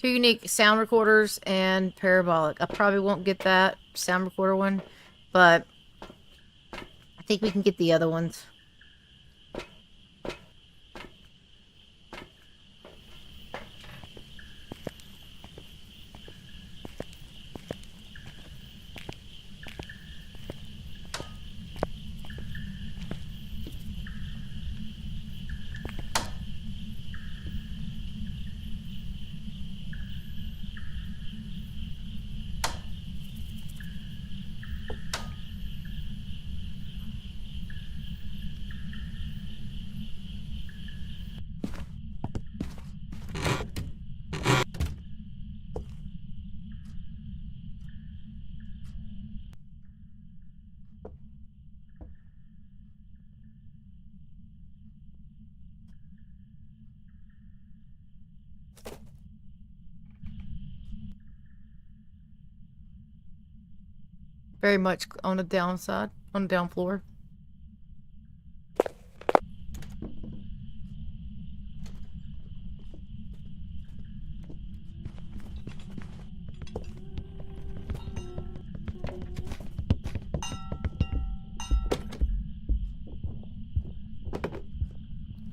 Two unique sound recorders and parabolic. I probably won't get that sound recorder one, but I think we can get the other ones. Very much on the downside, on the down floor.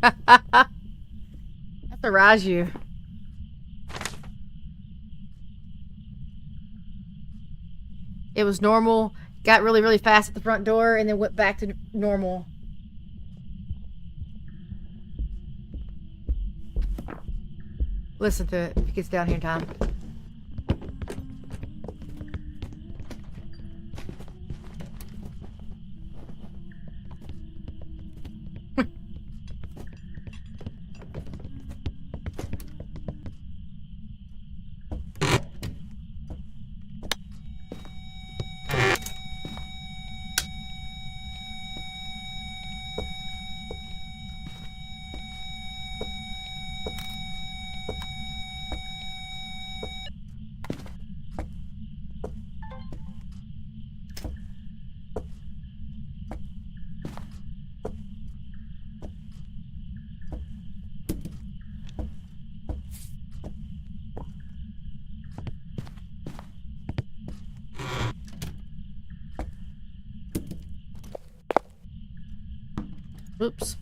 That's a Raju. It was normal. got really, really fast at the front door and then went back to normal. Listen to it if it gets down here in time. Oops.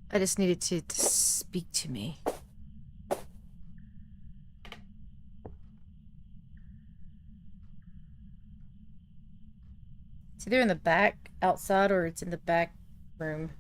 I just needed to speak to me. It's either in the back outside or it's in the back room.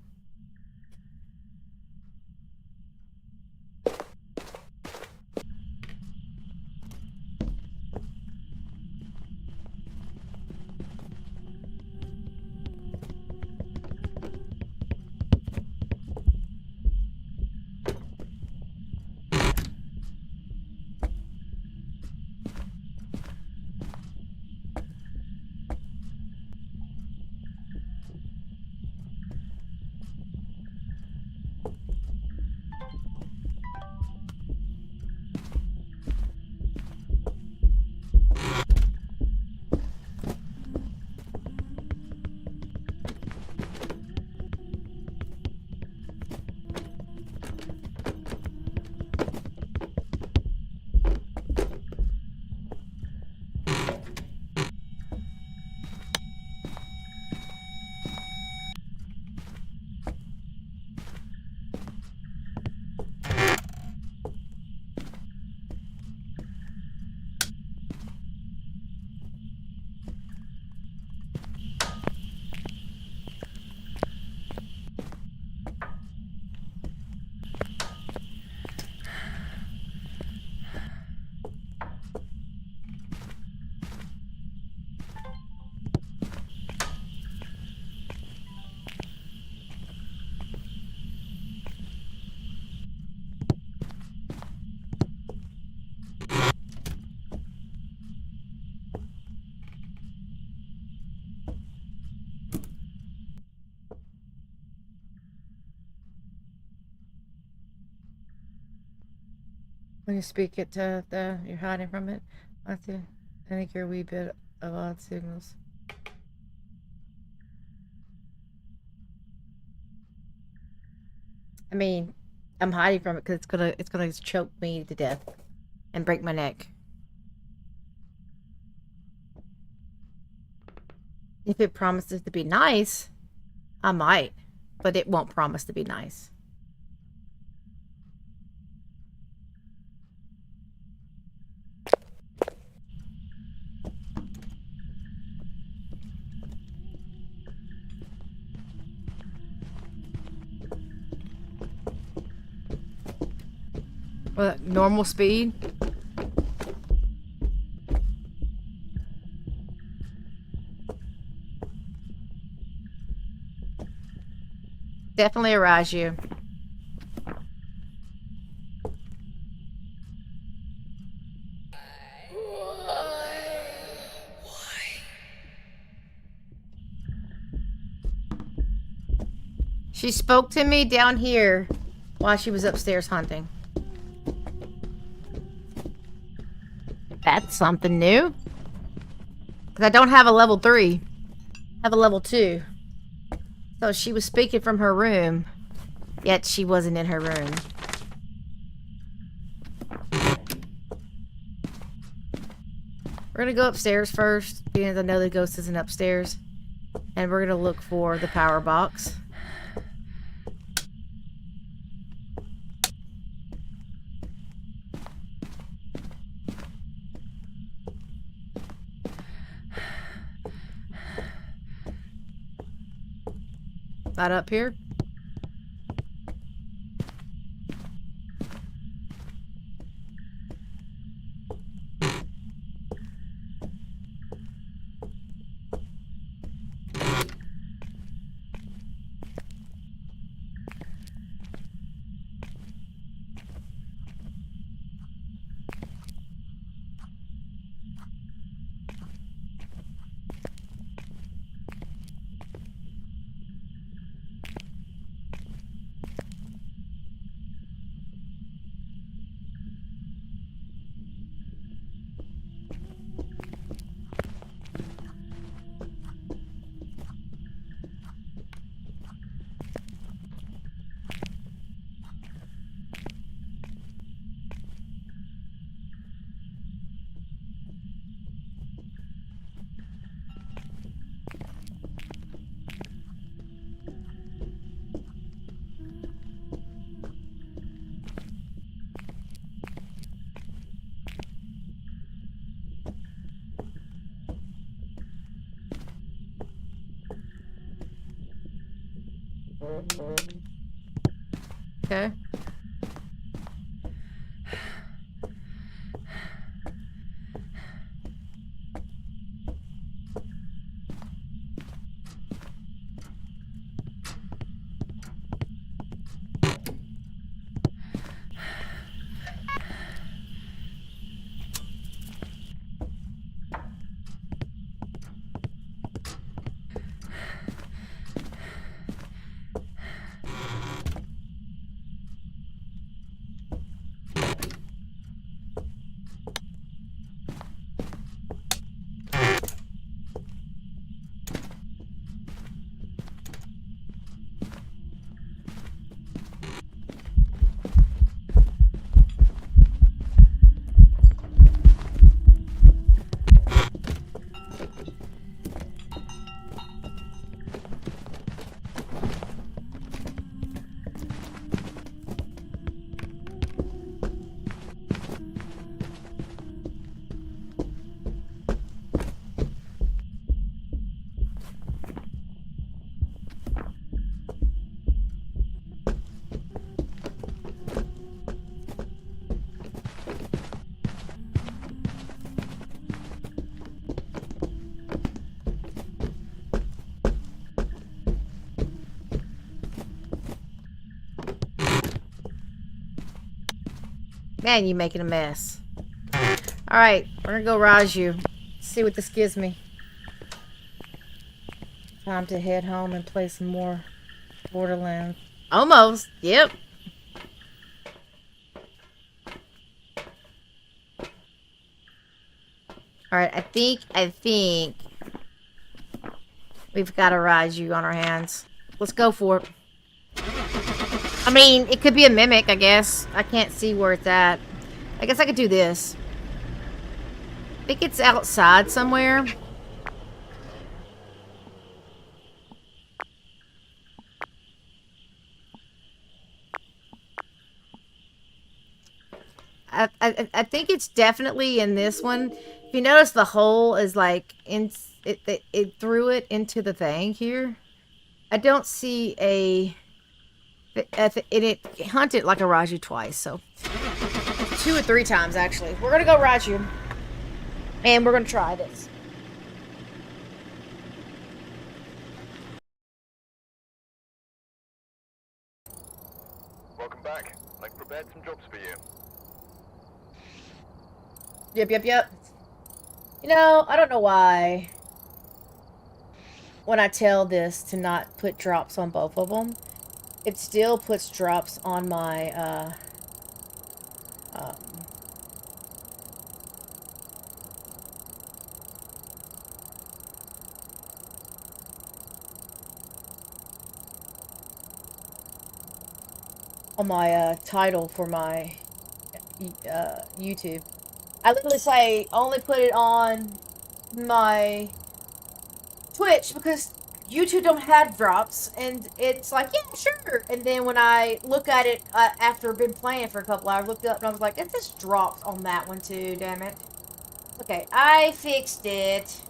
When you speak it to you're hiding from it. I think you're a wee bit of odd signals. I mean, I'm hiding from it because it's gonna choke me to death and break my neck. If it promises to be nice, I might, but it won't promise to be nice. What, normal speed? Definitely a Raju. She spoke to me down here while she was upstairs hunting. That's something new. Because I don't have a level 3. I have a level 2. So she was speaking from her room, yet she wasn't in her room. We're gonna go upstairs first, because I know the ghost isn't upstairs. And we're gonna look for the power box. Not up here? Okay. Man, you making a mess. Alright, we're gonna go Raju. See what this gives me. Time to head home and play some more Borderlands. Almost. Yep. Alright, I think we've got a Raju on our hands. Let's go for it. I mean, it could be a mimic, I guess. I can't see where it's at. I guess I could do this. I think it's outside somewhere. I think it's definitely in this one. If you notice, the hole is like it threw it into the thing here. I don't see a. It hunted like a Raju twice, so 2 or 3 times actually. We're gonna go Raju, and we're gonna try this. Yep. You know, I don't know why when I tell this to not put drops on both of them, it still puts drops on my, um, on my, title for my, YouTube. I literally say only put it on my Twitch because YouTube don't have drops, and it's like, yeah, sure. And then when I look at it after I've been playing for a couple hours, looked up and I was like, it just drops on that one too. Damn it. Okay, I fixed it.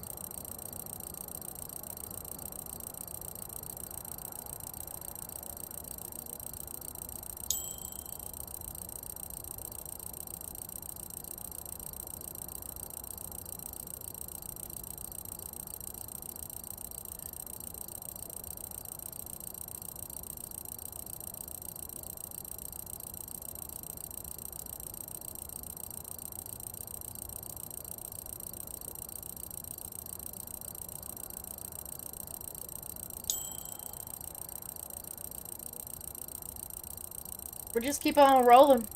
We'll just keep on rolling.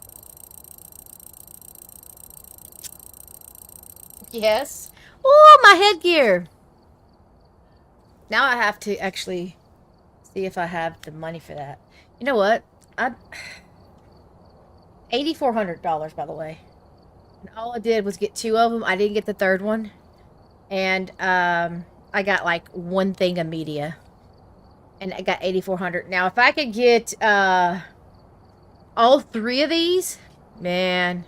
Yes. Oh, my headgear. Now I have to actually see if I have the money for that. You know what? $8,400, by the way. And all I did was get 2 of them. I didn't get the third one. And I got like 1 thing of media. And I got 8,400. Now, if I could get all 3 of these, man,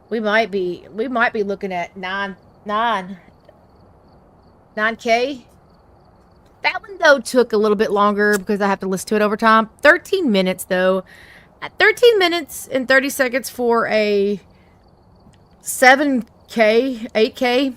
we might be looking at 9K. That one though took a little bit longer because I have to listen to it over time. 13 minutes though. At 13 minutes and 30 seconds for a 7K, 8K.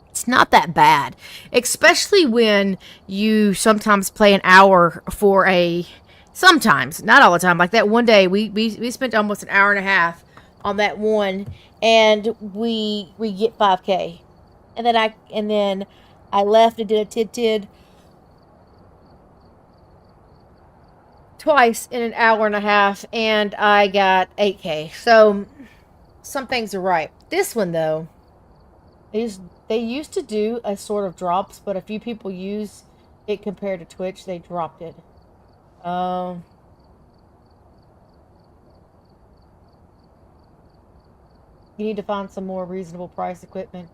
It's not that bad, especially when you sometimes play an hour for a, sometimes, not all the time. Like that one day, we spent almost an hour and a half on that one, and we get 5K, and then I left and did a tid twice in an hour and a half, and I got 8K. So some things are right. This one though is. They used to do a sort of drops, but a few people use it compared to Twitch. They dropped it. You need to find some more reasonable price equipment.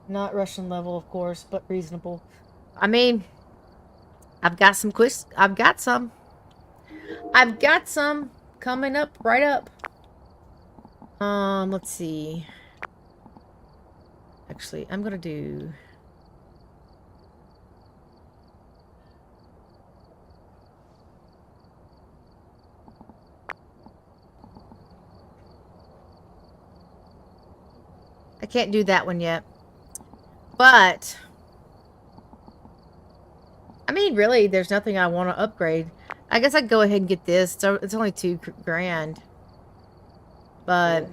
Not Russian level, of course, but reasonable. I mean, I've got some coming up, right up. Let's see. Actually, I'm gonna do... I can't do that one yet. But... I mean, really, there's nothing I want to upgrade. I guess I'd go ahead and get this. So it's only $2,000. But...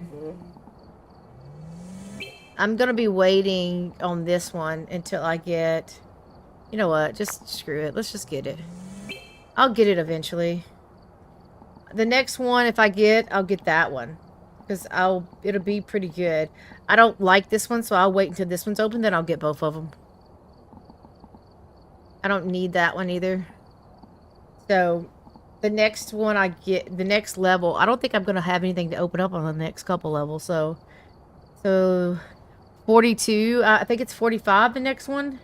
I'm going to be waiting on this one until I get... You know what? Just screw it. Let's just get it. I'll get it eventually. The next one, if I get, I'll get that one. Because it'll be pretty good. I don't like this one, so I'll wait until this one's open, then I'll get both of them. I don't need that one either. So, the next one I get, the next level, I don't think I'm going to have anything to open up on the next couple levels, so 42, I think it's 45 the next one.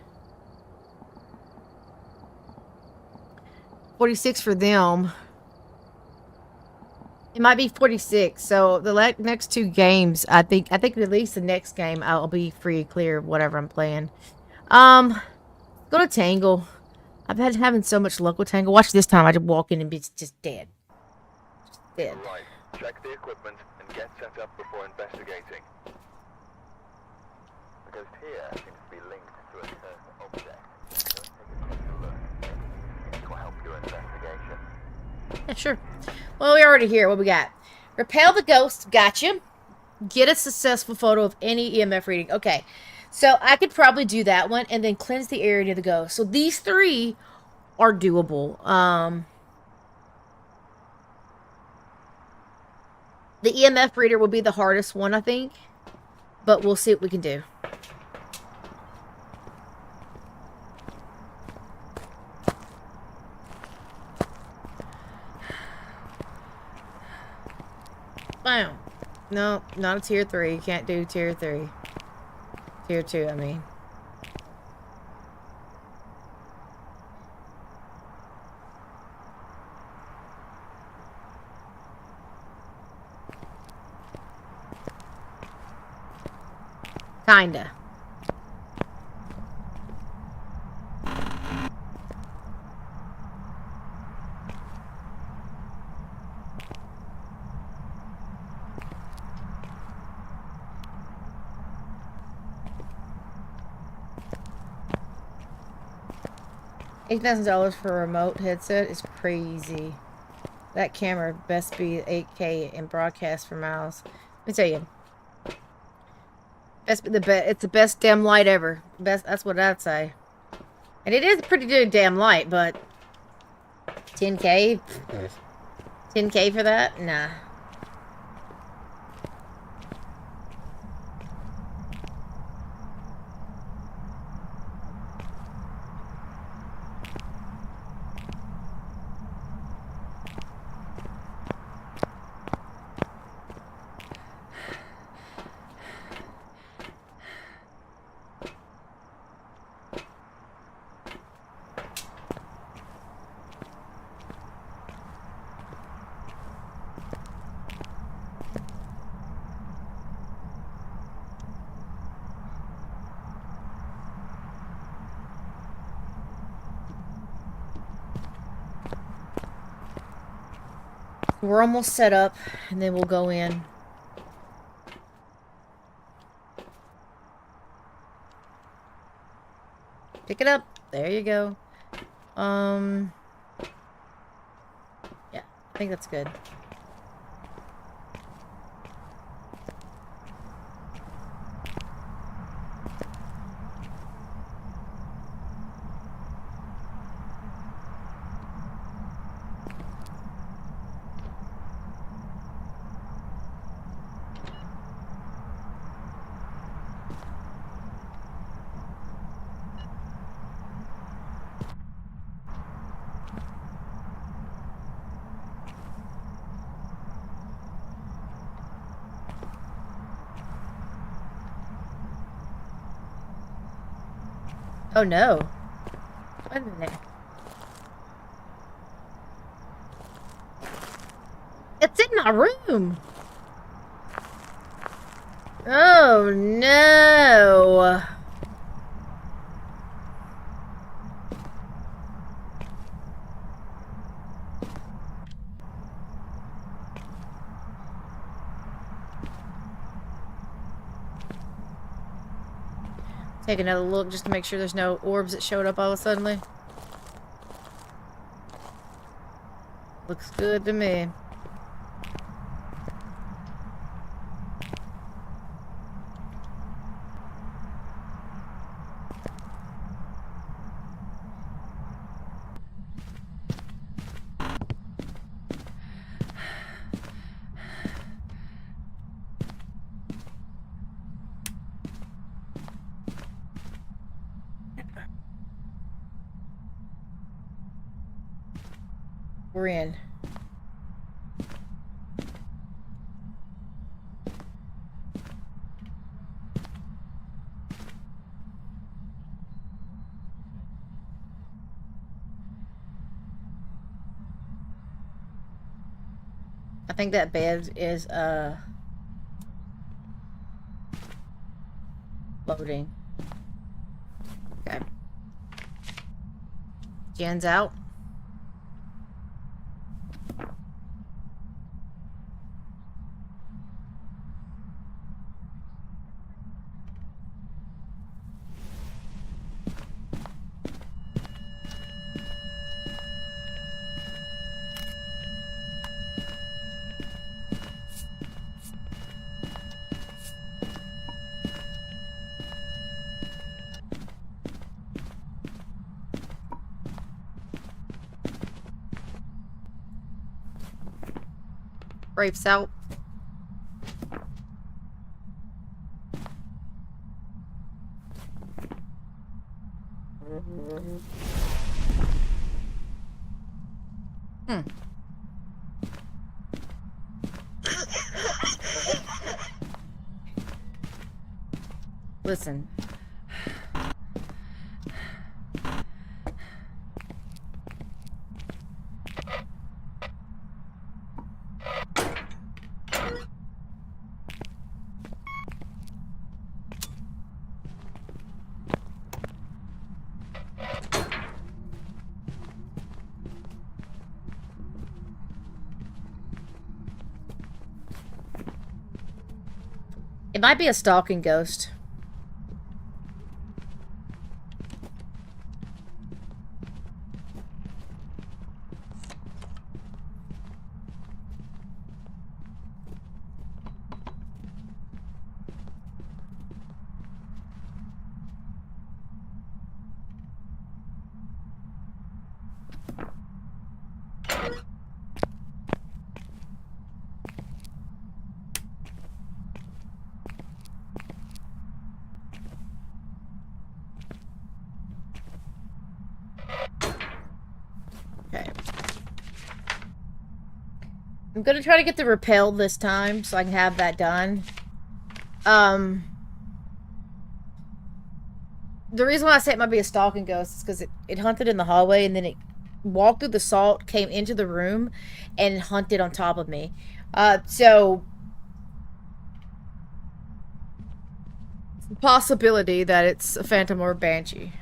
46 for them. It might be 46. So the next 2 games, I think at least the next game I'll be free and clear of whatever I'm playing. Go to Tangle. I've been having so much luck with Tangle. Watch this time. I just walk in and be just dead. Just dead. Right. Check the equipment and get set up before investigating. The ghost here seems to be linked to a certain object. So take a closer look. It will help your investigation. Yeah, sure. Well, we're already here. What we got? Repel the ghost. Gotcha. Get a successful photo of any EMF reading. Okay. So I could probably do that one and then cleanse the area near the ghost. So these 3 are doable. The EMF reader will be the hardest one, I think. But we'll see what we can do. Bam. No, not a tier 3. Can't do tier 3. Tier 2, I mean. Kinda. $8,000 for a remote headset is crazy. That camera best be 8K and broadcast for miles. Let me tell you. Best be the best. It's the best damn light ever. Best. That's what I'd say. And it is a pretty good damn light, but 10K, 10K for that? Nah. We're almost set up, and then we'll go in. Pick it up. There you go. Yeah, I think that's good. Oh no. Wait a minute. It's in my room. Oh no. Take another look just to make sure there's no orbs that showed up all of a sudden. Looks good to me. We're in. I think that bed is loading. Okay. Jen's out. Brave salt. Hmm. Listen. It might be a stalking ghost. Okay. I'm gonna try to get the repel this time so I can have that done. The reason why I say it might be a stalking ghost is because it hunted in the hallway and then it walked through the salt, came into the room, and hunted on top of me. So possibility that it's a phantom or a banshee.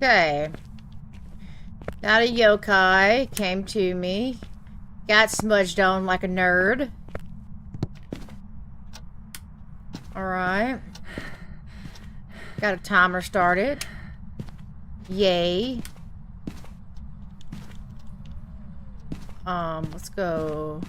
Okay. Not a yokai. Came to me. Got smudged on like a nerd. Alright. Got a timer started. Yay. Let's go.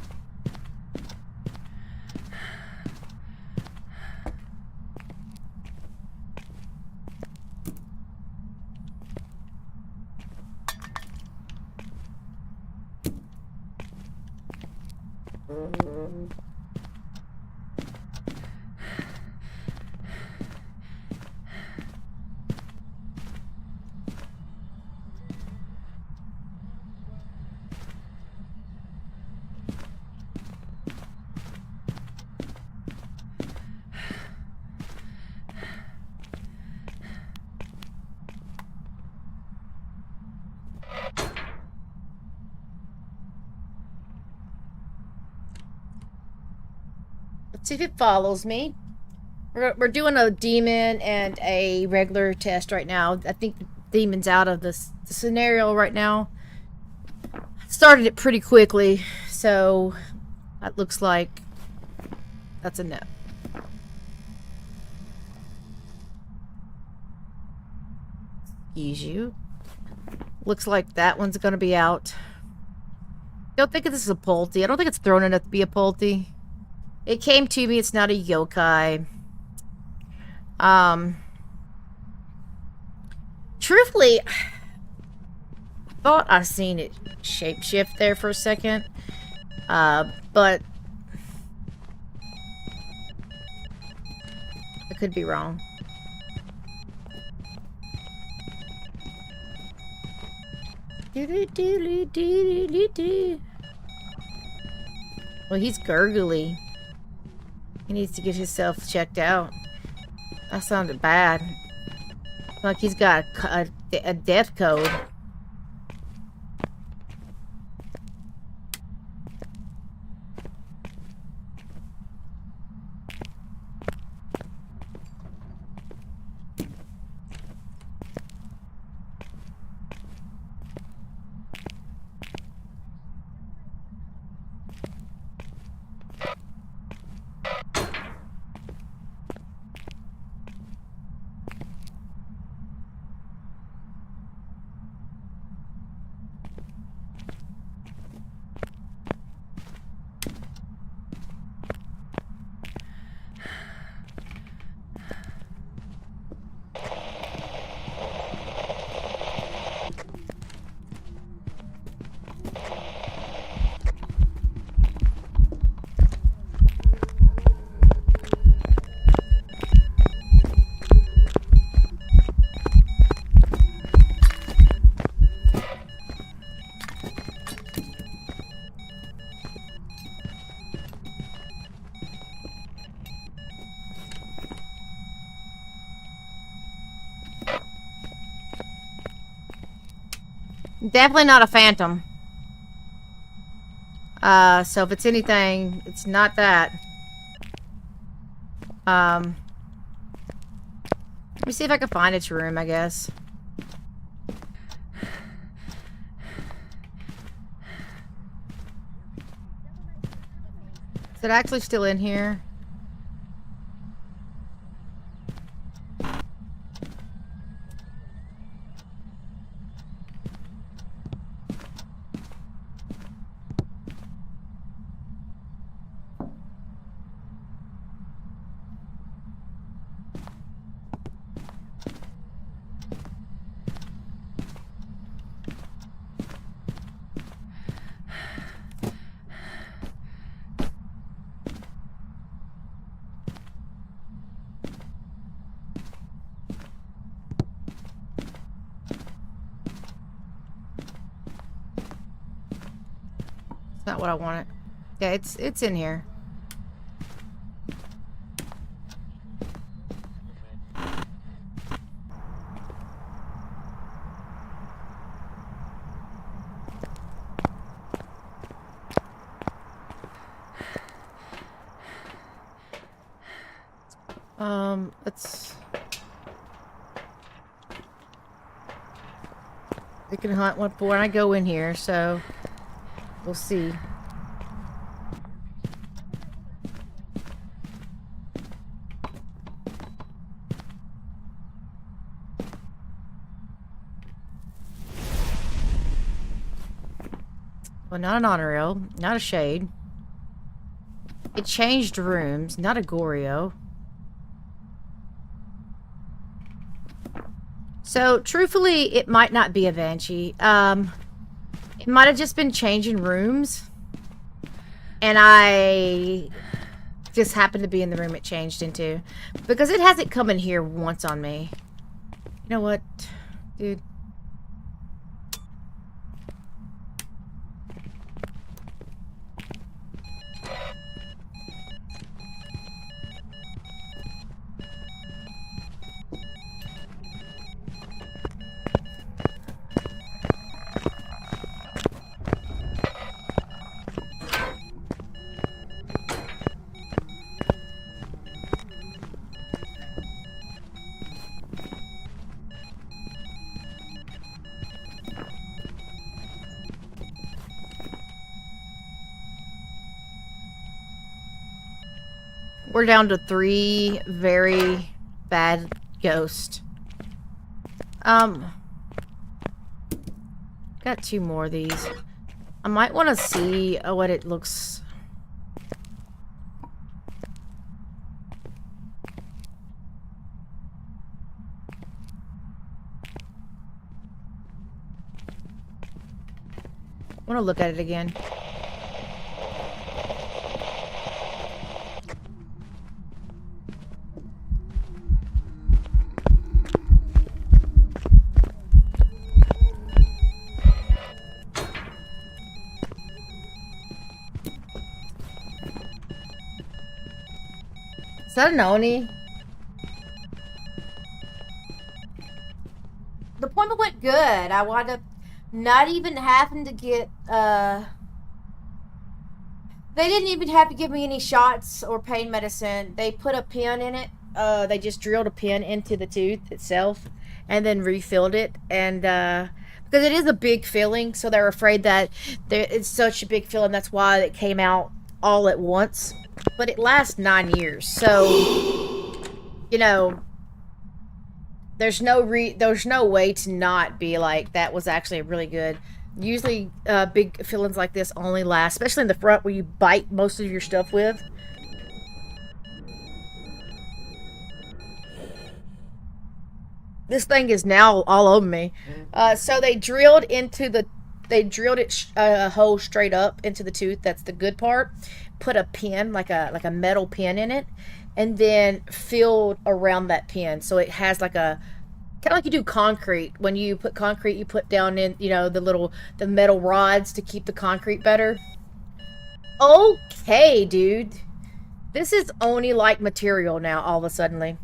Let's see if it follows me. We're doing a demon and a regular test right now. I think the demon's out of the scenario right now. Started it pretty quickly, so that looks like that's a no. Excuse you. Looks like that one's gonna be out. Don't think this is a Pulte. I don't think it's thrown enough to be a Pulte. It came to me. It's not a yokai. Truthfully, I thought I seen it shapeshift there for a second. But I could be wrong. Well, he's gurgly. He needs to get himself checked out. That sounded bad. Like he's got a death code. Definitely not a phantom. So if it's anything, it's not that. Let me see if I can find its room, I guess. Is it actually still in here? Not what I wanted. Yeah, it's in here. Let's... We can hunt one for when I go in here, so we'll see. Well, not an honor rail, not a shade. It changed rooms, not a Goryo. So, truthfully, it might not be a Banshee. It might have just been changing rooms. And I just happened to be in the room it changed into. Because it hasn't come in here once on me. You know what, dude? We're down to 3 very bad ghosts. Got 2 more of these. I might want to see what it looks... want to look at it again. Is that an Oni? The appointment went good. I wound up not even having to get, they didn't even have to give me any shots or pain medicine. They put a pin in it. They just drilled a pin into the tooth itself and then refilled it. And, because it is a big filling, so they're afraid that it's such a big filling, that's why it came out all at once. But it lasts 9 years, so, you know, there's no way to not be like, that was actually really good. Usually, big fillings like this only last, especially in the front where you bite most of your stuff with. This thing is now all over me. So they drilled a hole straight up into the tooth. That's the good part. Put a pin, like a metal pin in it, and then filled around that pin. So it has like a, kind of like you do concrete. When you put concrete, you put down in, you know, the metal rods to keep the concrete better. Okay, dude. This is Oni-like material now, all of a sudden.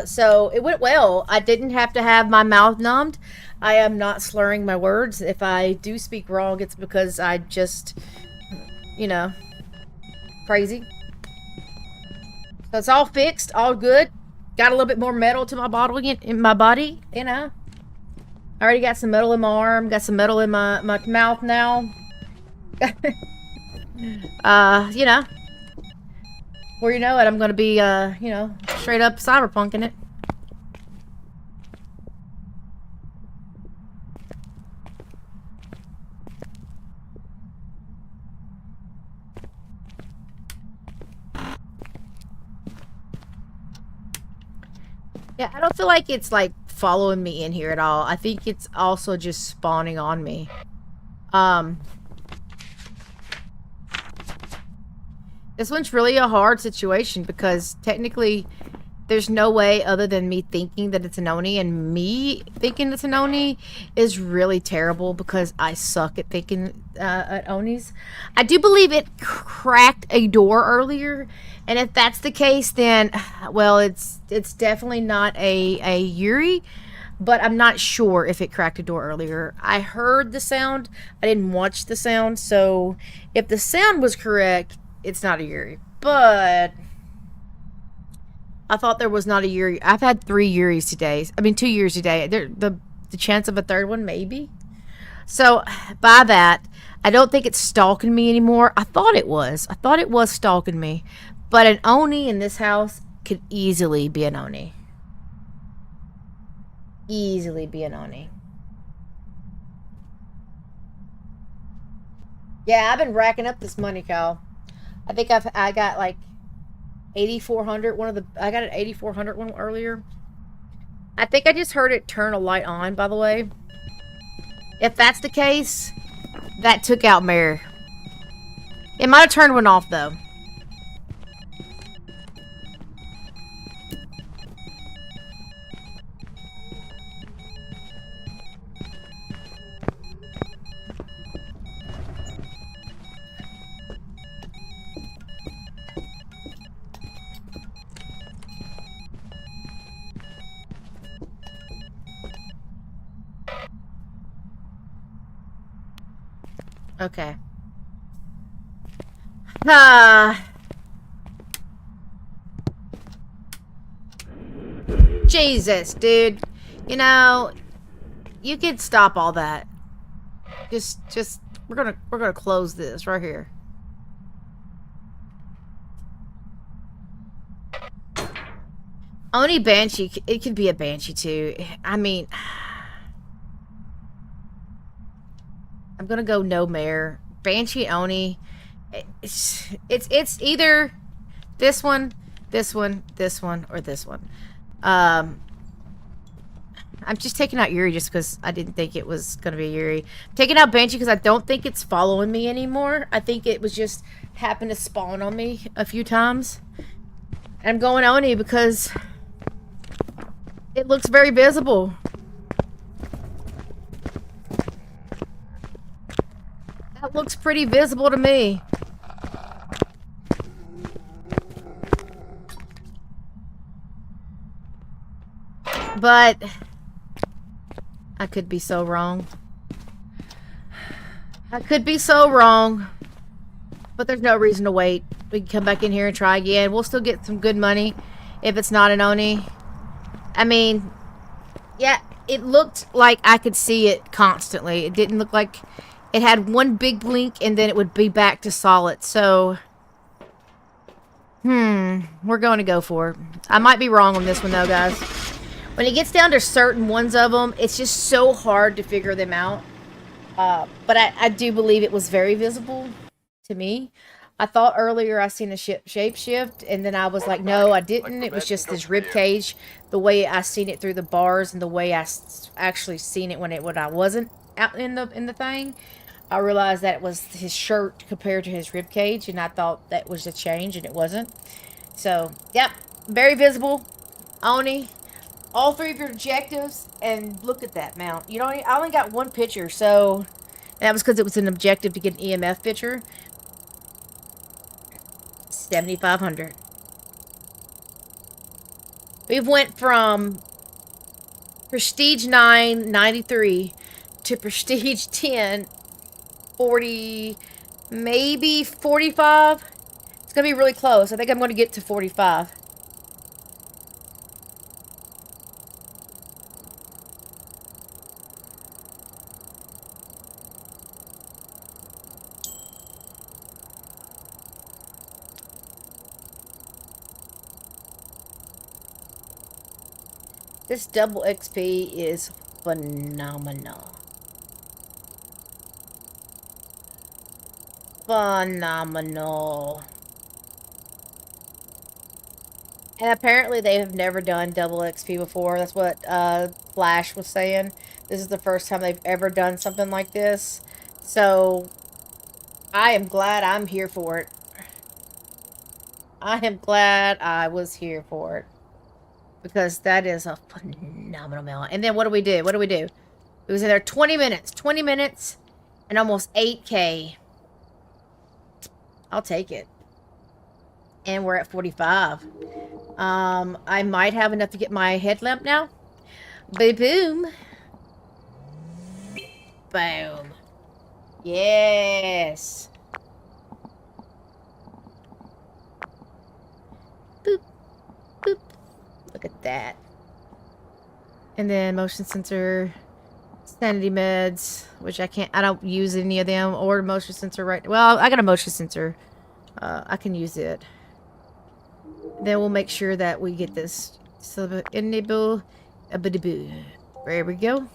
So it went well. I didn't have to have my mouth numbed. I am not slurring my words. If I do speak wrong, it's because I just, you know, crazy. So it's all fixed, all good. Got a little bit more metal to my bottle in my body, you know. I already got some metal in my arm, got some metal in my mouth now. You know. Before you know it, I'm gonna be, you know, straight up cyberpunking it. Yeah, I don't feel like it's, like, following me in here at all. I think it's also just spawning on me. This one's really a hard situation because technically there's no way other than me thinking that it's an Oni, and me thinking it's an Oni is really terrible because I suck at thinking at Onis. I do believe it cracked a door earlier, and if that's the case, then, well, it's definitely not a Yuri, but I'm not sure if it cracked a door earlier. I heard the sound. I didn't watch the sound, so if the sound was correct, it's not a Yuri. But I thought there was not a Yuri. I've had 3 Yuris today. I mean, 2 Yuris today. The chance of a third one, maybe. So, by that, I don't think it's stalking me anymore. I thought it was. I thought it was stalking me. But an Oni in this house could easily be an Oni. Easily be an Oni. Yeah, I've been racking up this money, Kyle. I think I got like 8,400. I got an 8,400 one earlier. I think I just heard it turn a light on, by the way. If that's the case, that took out Mare. It might have turned one off, though. Okay. Jesus, dude. You know, you could stop all that. Just we're gonna close this right here. Oni Banshee, it could be a Banshee too. I mean, I'm gonna go no Mare. Banshee Oni. It's either this one, or this one. I'm just taking out Yuri just because I didn't think it was going to be Yuri. Taking out Banshee because I don't think it's following me anymore. I think it was just happened to spawn on me a few times. And I'm going Oni because it looks very visible. That looks pretty visible to me. But I could be so wrong. I could be so wrong. But there's no reason to wait. We can come back in here and try again. We'll still get some good money if it's not an Oni. I mean, yeah, it looked like I could see it constantly. It didn't look like it had one big blink and then it would be back to solid. So, we're going to go for it. I might be wrong on this one though, guys. When it gets down to certain ones of them, it's just so hard to figure them out. But I do believe it was very visible to me. I thought earlier I seen a shape shift, and then I was like, no, I didn't. It was just this rib cage, the way I seen it through the bars, and the way I actually seen it when I wasn't out in the thing. I realized that it was his shirt compared to his rib cage, and I thought that was a change, and it wasn't. So, yep, very visible. Oni, all three of your objectives, and look at that mount. You know, I only got one picture, so that was because it was an objective to get an EMF picture. 7,500. We've went from Prestige 9, 93 to Prestige 10, 40, maybe 45. It's going to be really close. I think I'm going to get to 45. This double XP is phenomenal. Phenomenal. And apparently they have never done double XP before. That's what Flash was saying. This is the first time they've ever done something like this. So, I am glad I'm here for it. I am glad I was here for it. Because that is a phenomenal amount. And then what do we do? What do we do? It was in there 20 minutes. 20 minutes and almost 8K. I'll take it. And we're at 45. I might have enough to get my headlamp now. Boom. Boom. Yes. Boop. Boop. Look at that. And then motion sensor, sanity meds, which I don't use any of them, or motion sensor right. Well, I got a motion sensor. I can use it. Then we'll make sure that we get this. So enable. There we go.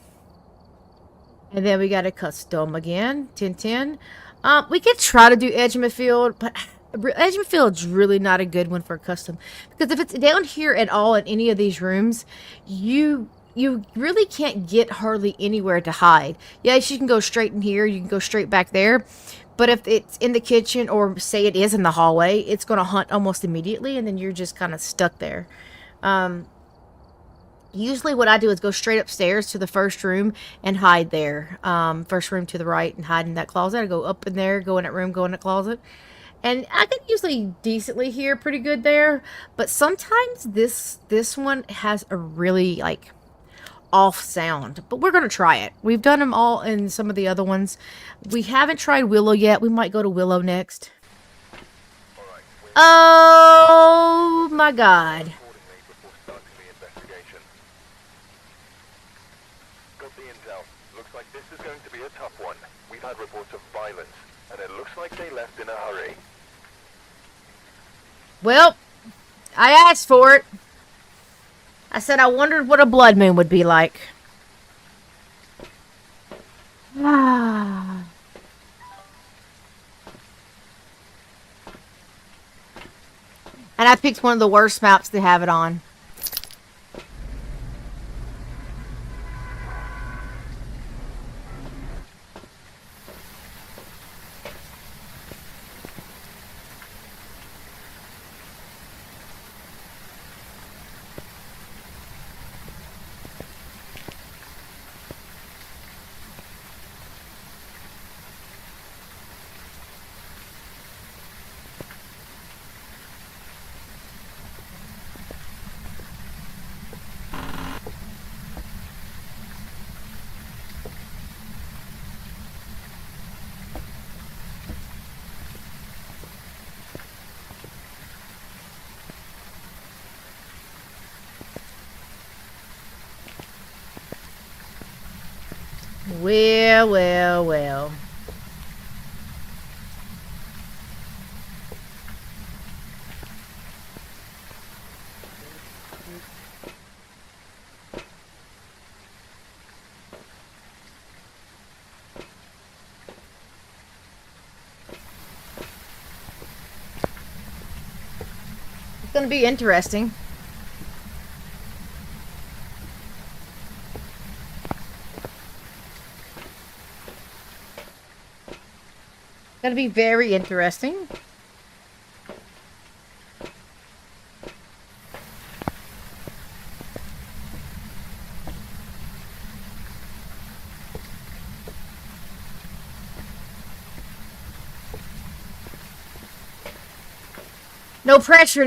And then we got a custom again. 1010. We could try to do edge of field, but edge of field's really not a good one for custom. Because if it's down here at all in any of these rooms, you really can't get hardly anywhere to hide. Yes, you can go straight in here. You can go straight back there. But if it's in the kitchen, or say it is in the hallway, it's going to hunt almost immediately, and then you're just kind of stuck there. Usually what I do is go straight upstairs to the first room and hide there. First room to the right and hide in that closet. I go up in there, go in that room, go in that closet. And I can usually decently hear pretty good there. But sometimes this one has a really, like, off sound. But we're going to try it. We've done them all in some of the other ones. We haven't tried Willow yet. We might go to Willow next. Oh my God. Got the intel. Looks like this is going to be a tough one. We've had reports of violence, and it looks like they left in a hurry. Well, I asked for it. I said I wondered what a blood moon would be like. Ah. And I picked one of the worst maps to have it on. Well, well, well. It's gonna be interesting. Gonna be very interesting. No pressure,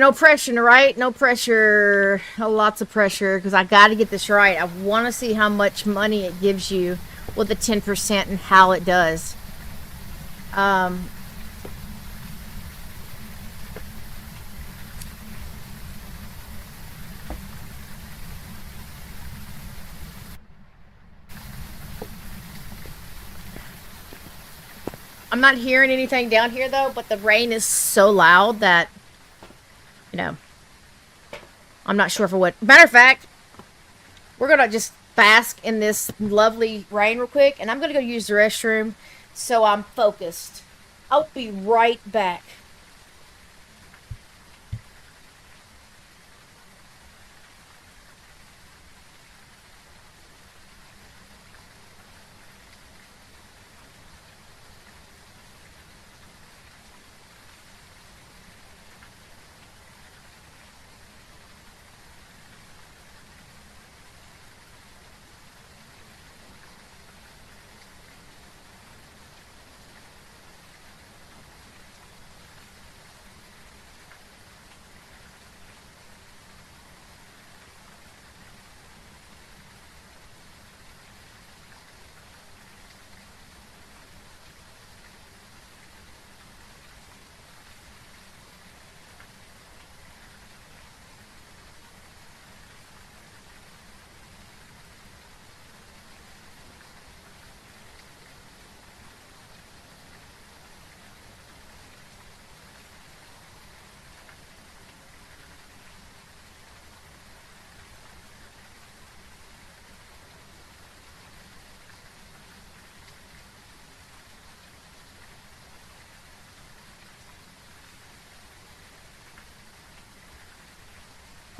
right? No pressure. Lots of pressure because I got to get this right. I want to see how much money it gives you with the 10% and how it does. I'm not hearing anything down here though, but the rain is so loud that, you know, I'm not sure for what. Matter of fact, we're gonna just bask in this lovely rain real quick, and I'm gonna go use the restroom so I'm focused. I'll be right back.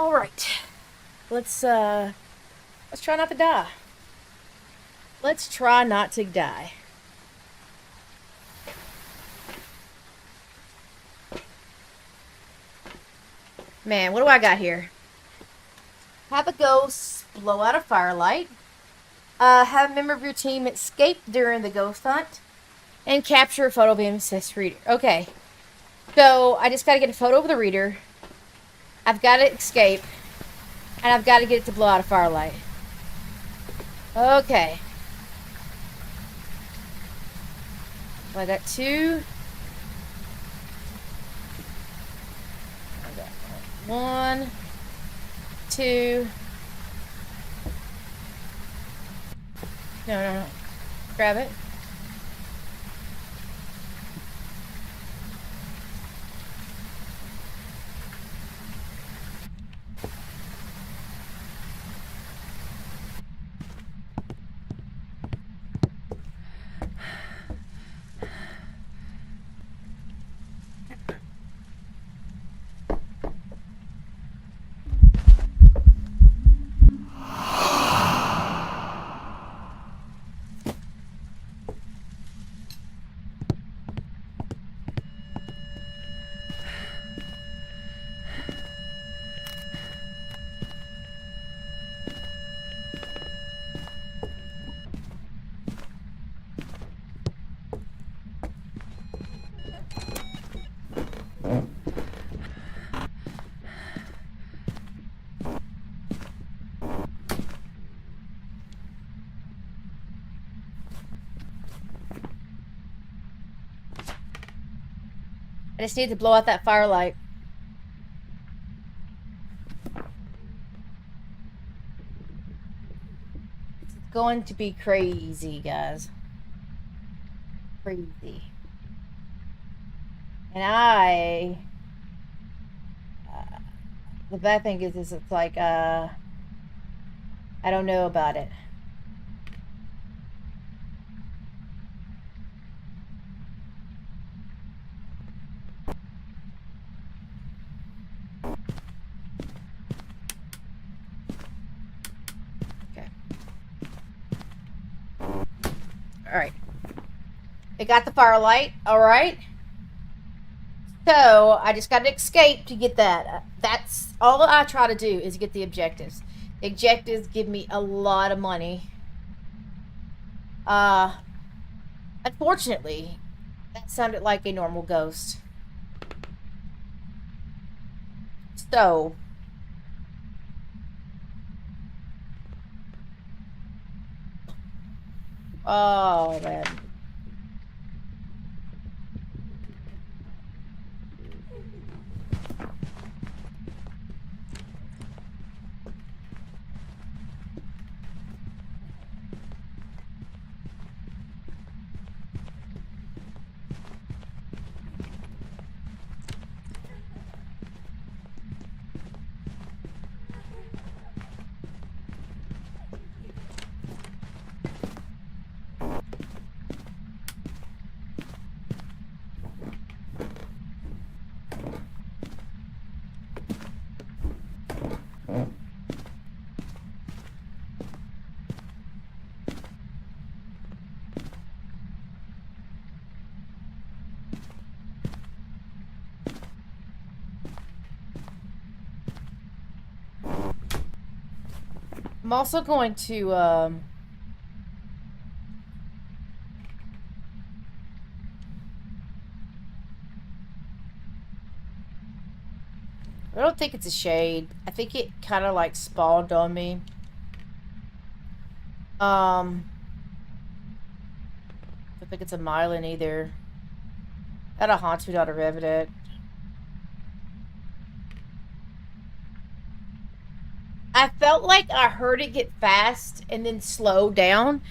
All right, let's try not to die. Let's try not to die. Man, what do I got here? Have a ghost blow out a firelight. Have a member of your team escape during the ghost hunt. And capture a photo of the MSS reader. Okay. So, I just gotta get a photo of the reader. I've gotta escape. And I've gotta get it to blow out a firelight. Okay. So I got 2. I got 1, 2. No. Grab it. I just need to blow out that firelight. going to be crazy, guys. Crazy. And the bad thing is it's like, I don't know about it. Okay. Alright. It got the firelight, alright. So, I just got to escape to get that. That's all I try to do is get the objectives. The objectives give me a lot of money. Unfortunately, that sounded like a normal ghost. So, oh man. I'm also going to, I don't think it's a shade. I think it kind of like spawned on me. I don't think it's a myelin either. Not a haunted, not a revenant. I felt like I heard it get fast and then slow down.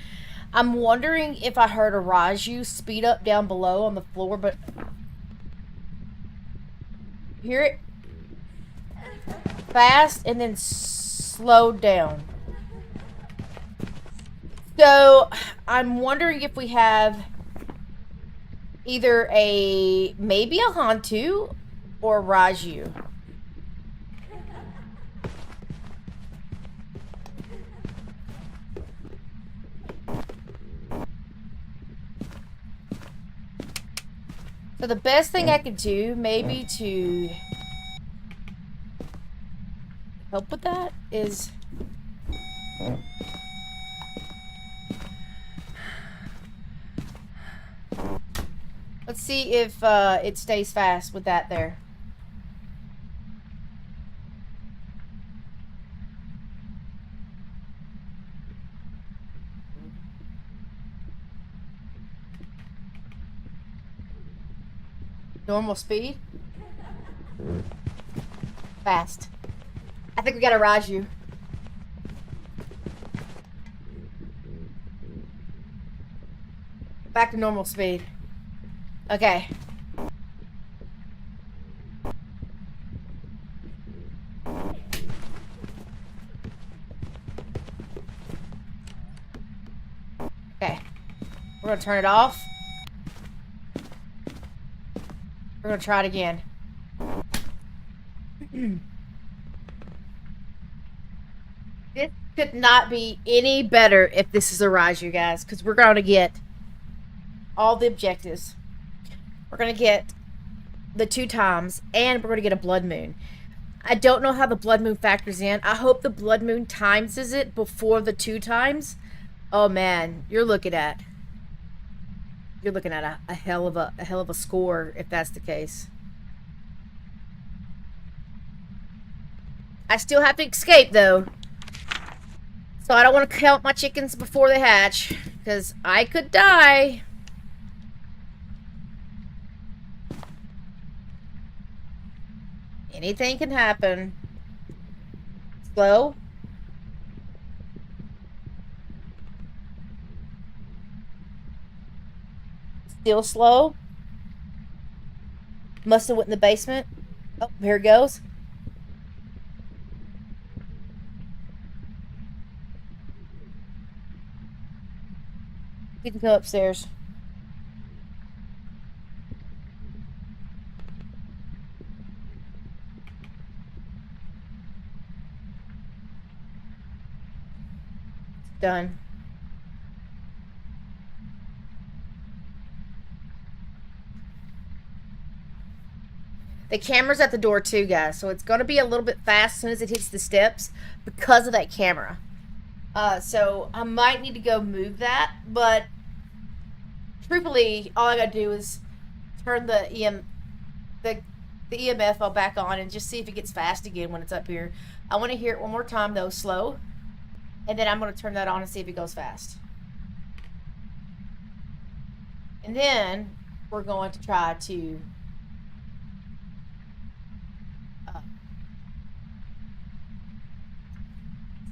I'm wondering if I heard a Raju speed up down below on the floor, but hear it fast and then slow down. So I'm wondering if we have either maybe a Hantu or a Raju. So the best thing I could do, maybe to help with that, is let's see if it stays fast with that there. Normal speed. Fast. I think we got a Raju. Back to normal speed. Okay. Okay. We're gonna turn it off. We're gonna try it again. This could not be any better if this is a Raju, guys, because we're gonna get all the objectives. We're gonna get the 2 times, and we're gonna get a blood moon. I don't know how the blood moon factors in. I hope the blood moon times it before the 2 times. Oh man, you're looking at a hell of a score if that's the case. I still have to escape though. So I don't want to count my chickens before they hatch, because I could die. Anything can happen. Slow. Still slow. Must have went in the basement. Oh, here it goes. We can go upstairs. Done. The camera's at the door too, guys, so it's going to be a little bit fast as soon as it hits the steps because of that camera. So I might need to go move that, but truthfully, all I gotta do is turn the EMF all back on and just see if it gets fast again when it's up here. I want to hear it one more time though, slow, and then I'm going to turn that on and see if it goes fast. And then we're going to try to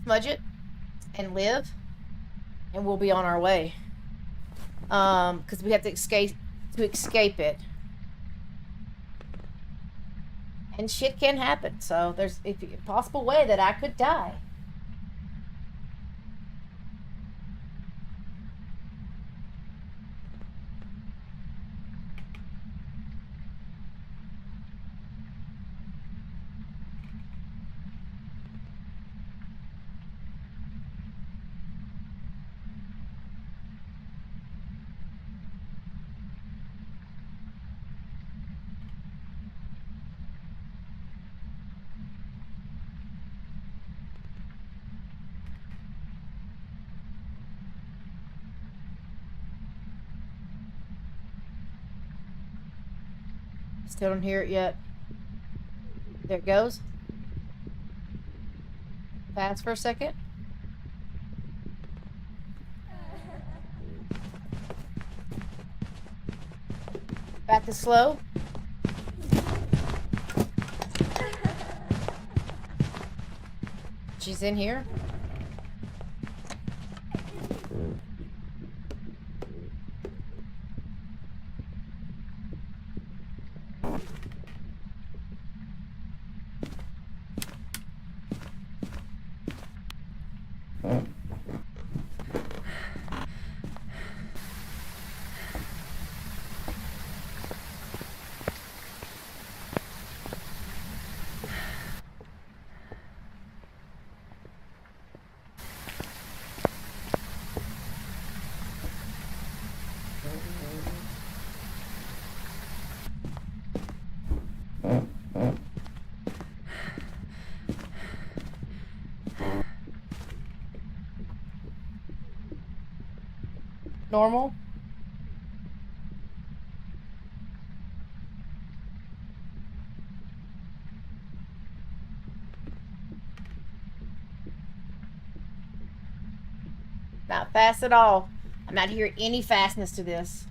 smudge it and live, and we'll be on our way. Because we have to escape it, and shit can happen. So there's a possible way that I could die. Still don't hear it yet. There it goes. Fast for a second. Back to slow. She's in here. Normal. Not fast at all. I'm not hearing any fastness to this.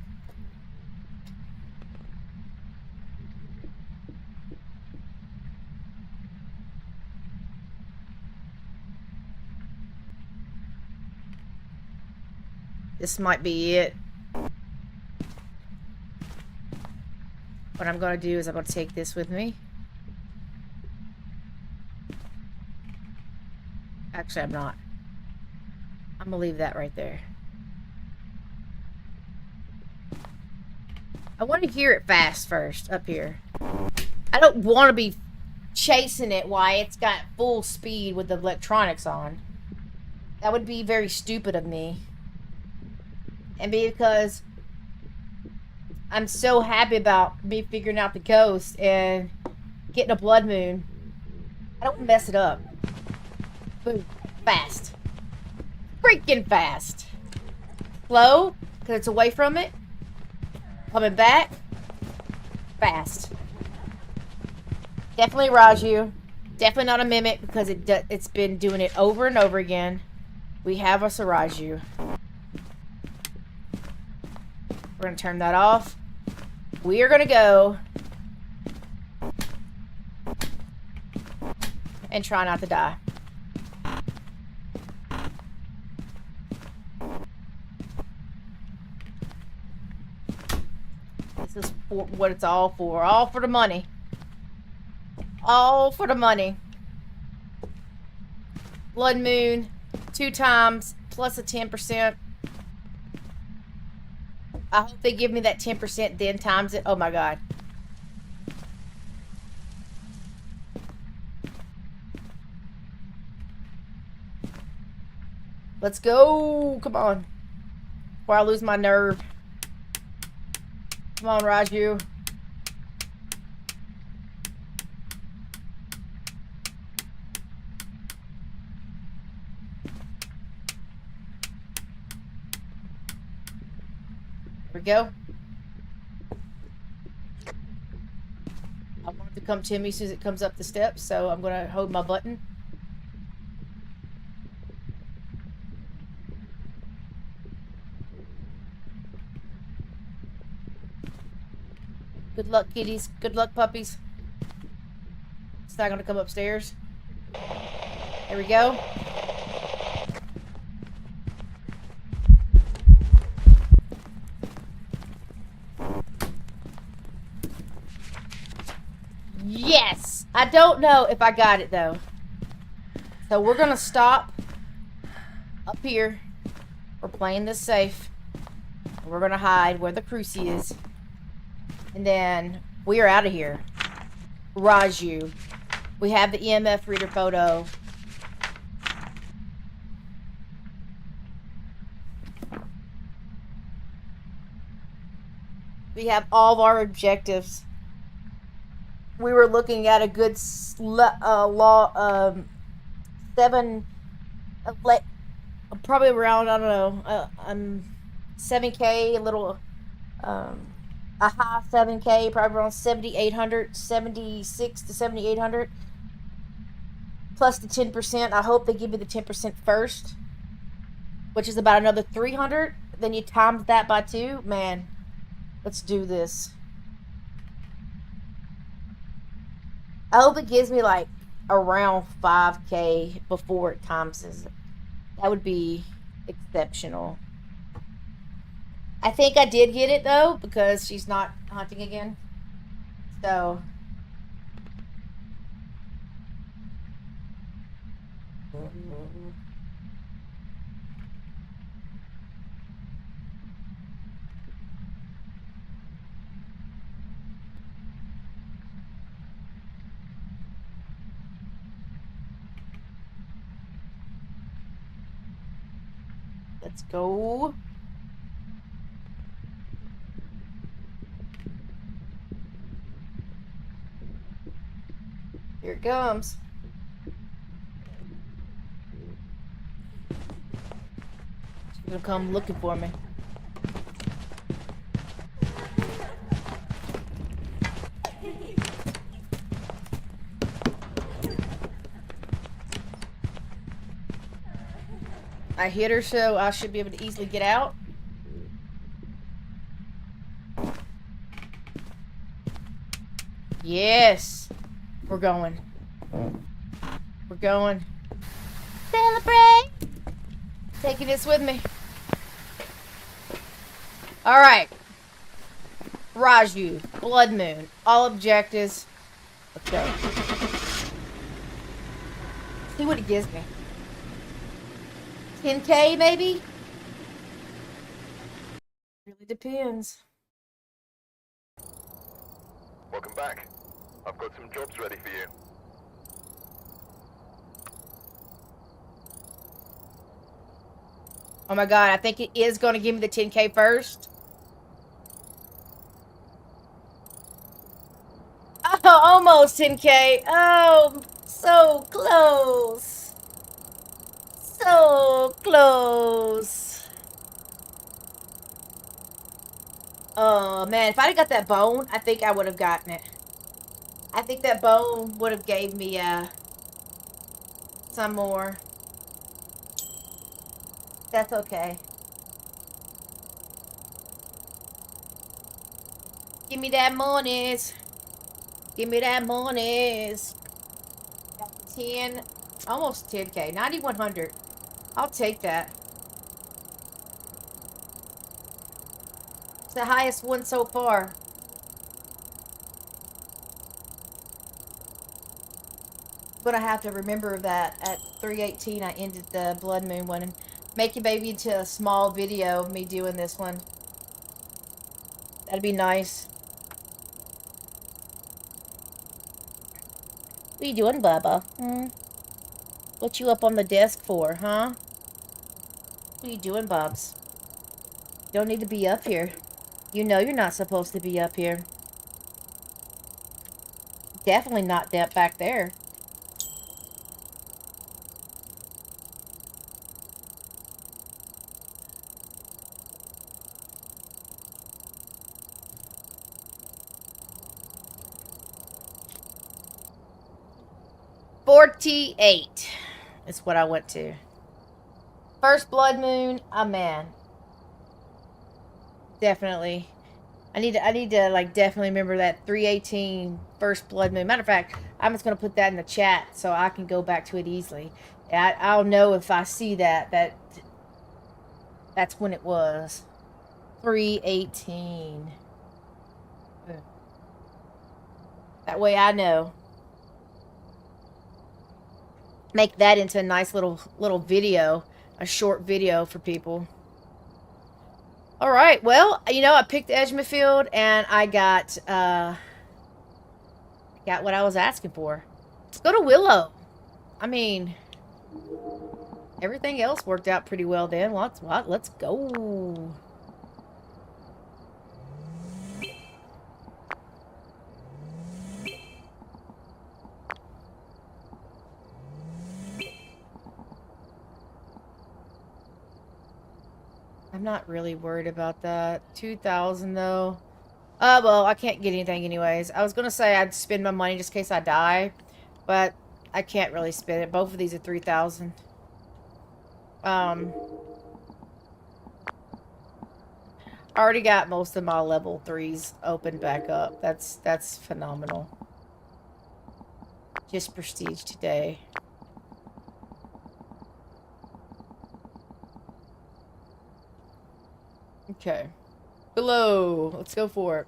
This might be it. What I'm going to do is I'm going to take this with me. Actually, I'm not. I'm going to leave that right there. I want to hear it fast first up here. I don't want to be chasing it while it's got full speed with the electronics on. That would be very stupid of me. And because I'm so happy about me figuring out the ghost and getting a blood moon, I don't mess it up. Boom. Fast. Freaking fast. Slow, because it's away from it. Coming back. Fast. Definitely Raju. Definitely not a mimic, because it's been doing it over and over again. We have us a Raju. We're going to turn that off. We are going to go and try not to die. what it's all for. All for the money. All for the money. Blood Moon, 2 times, plus a 10%. I hope they give me that 10%, then times it. Oh my god. Let's go. Come on. Before I lose my nerve. Come on, Raju. There we go. I want it to come to me as soon as it comes up the steps, so I'm going to hold my button. Good luck, kitties. Good luck, puppies. It's not going to come upstairs. There we go. Yes! I don't know if I got it, though. So we're going to stop up here. We're playing this safe. We're going to hide where the crucie is. And then we are out of here. Raju. We have the EMF reader photo. We have all of our objectives. We were looking at a good probably around, I don't know, 7K, a little, a high 7K, probably around 7,800, 76 to 7,800, plus the 10%. I hope they give me the 10% first, which is about another 300. Then you times that by 2. Man, let's do this. I hope it gives me like around 5K before it times it. That would be exceptional. I think I did get it though, because she's not hunting again. So let's go. Here it comes. She's gonna come looking for me. I hit her, so I should be able to easily get out. Yes. We're going. We're going. Celebrate! Taking this with me. Alright. Raju. Blood Moon. All objectives. Let's go. See what it gives me. 10K maybe? Really depends. Welcome back. I've got some jobs ready for you. Oh my god, I think it is going to give me the 10K first. Oh, almost 10K. Oh, so close. So close. Oh man, if I'd have got that bone, I think I would have gotten it. I think that bone would have gave me some more. That's okay. Give me that monies. Give me that monies. 10, almost 10K, 9,100. I'll take that. It's the highest one so far. gonna have to remember that at 3:18 I ended the blood moon one and make it maybe into a small video of me doing this one. That'd be nice. What are you doing, Bubba? What you up on the desk for, huh? What are you doing, Bubs? Don't need to be up here. You know you're not supposed to be up here. Definitely not that back there. $48 is what I went to. First blood moon, oh man. Definitely. I need to like definitely remember that 3:18 first blood moon. Matter of fact, I'm just gonna put that in the chat so I can go back to it easily. I'll know if I see that's when it was. 3:18. That way I know. Make that into a nice little video, a short video for people. All right, well, you know, I picked Edgemont Field and I got what I was asking for. Let's go to Willow. I mean, everything else worked out pretty well then. Let's go. I'm not really worried about that. 2,000 though. Well, I can't get anything anyways. I was gonna say I'd spend my money just in case I die, but I can't really spend it. Both of these are 3,000. I already got most of my level 3s opened back up. That's phenomenal. Just prestige today. Okay. Below. Let's go for it.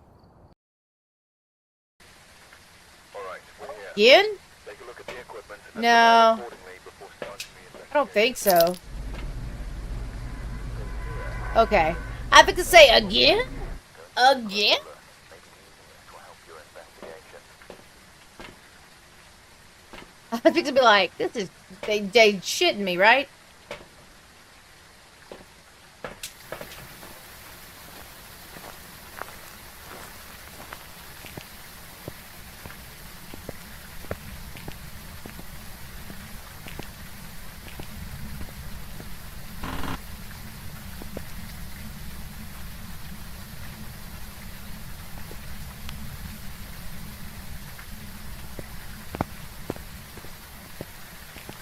Alright, we're here. Again? Take a look at the equipment and No. prepare accordingly before starting the I don't think so. Okay. I have to say again? Again? I think to be like, this is they shitting me, right?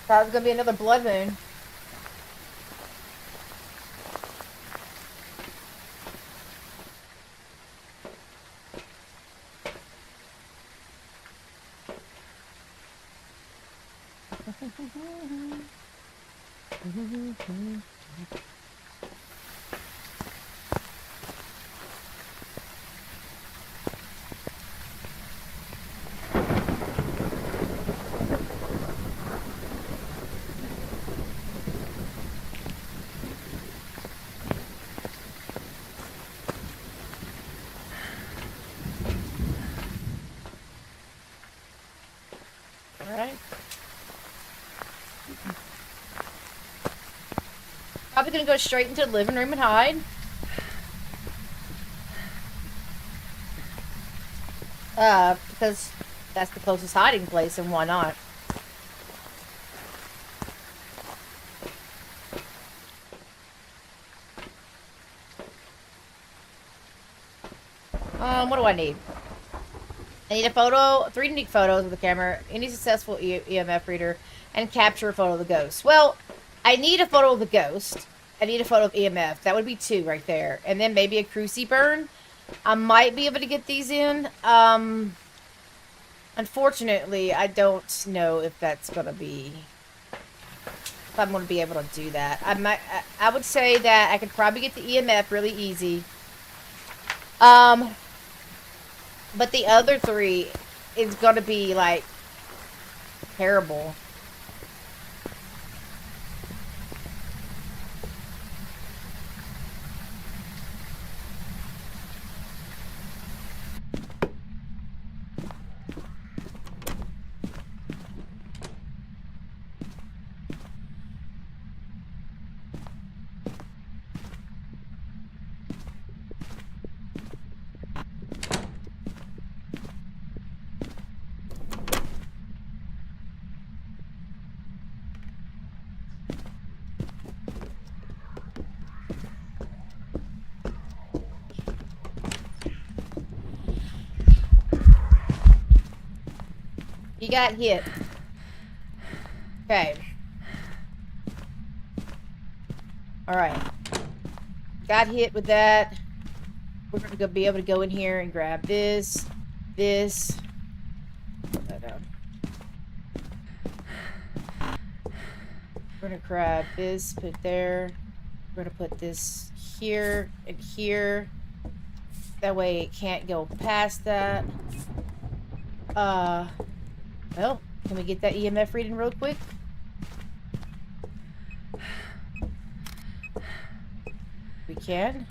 Thought it was gonna be another blood moon. Alright. Probably gonna go straight into the living room and hide. Because that's the closest hiding place, and why not? What do I need? I need a photo, 3 unique photos with the camera, any successful EMF reader, and capture a photo of the ghost. Well, I need a photo of the ghost. I need a photo of EMF. That would be 2 right there. And then maybe a cruci burn. I might be able to get these in. Unfortunately, I don't know if that's going to be... if I'm going to be able to do that. I would say that I could probably get the EMF really easy. But the other 3 is going to be, like, terrible. He got hit. Okay. Alright. Got hit with that. We're going to be able to go in here and grab this. This. Put that down. We're going to grab this, put it there. We're going to put this here and here. That way it can't go past that. Well, can we get that EMF reading real quick? We can.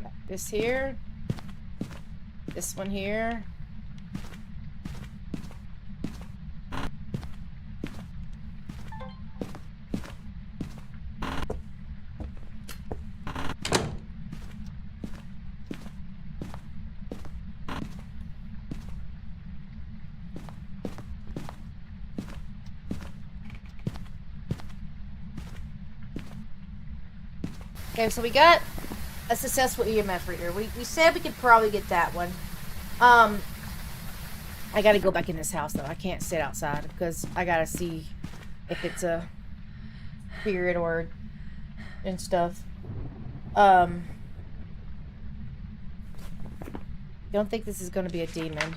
Got this here. This one here. Okay, so we got a successful EMF reader. We said we could probably get that one. I gotta go back in this house though. I can't sit outside because I gotta see if it's a spirit or and stuff. Don't think this is gonna be a demon.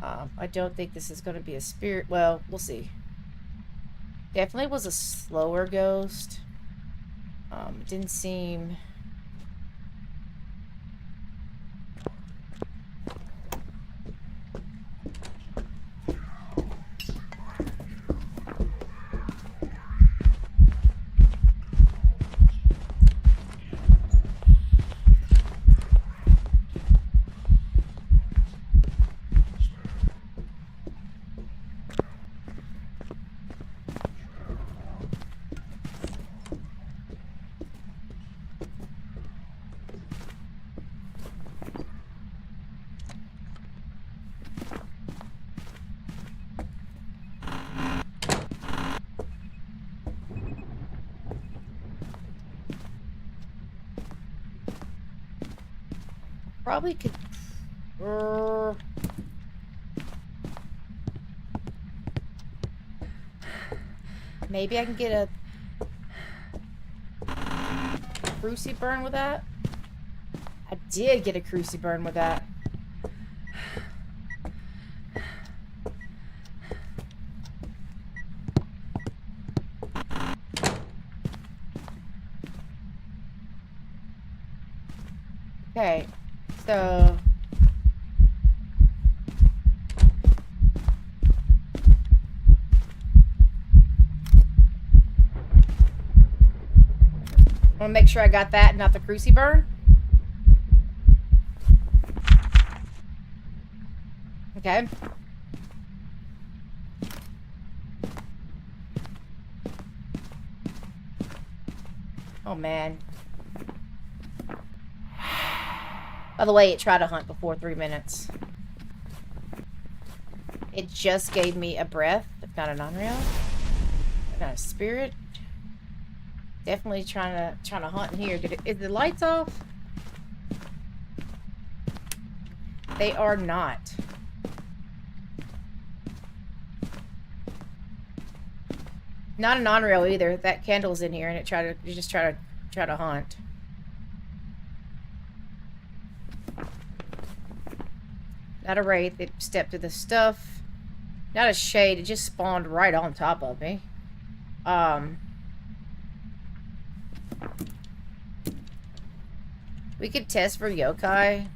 I don't think this is gonna be a spirit. Well, we'll see. Definitely was a slower ghost. It didn't seem... Probably could... maybe I can get a cruci burn with that. I did get a cruci burn with that. Okay, so... I want to make sure I got that, not the cruci burn. Okay. Oh, man. By the way, it tried to hunt before 3 minutes. It just gave me a breath, but not an unreal. Not a spirit. Definitely trying to hunt in here. Is the lights off? They are not. Not an on-rail either. That candle's in here, and it just try to hunt. Not a wraith. It stepped to the stuff. Not a shade. It just spawned right on top of me. We could test for yokai.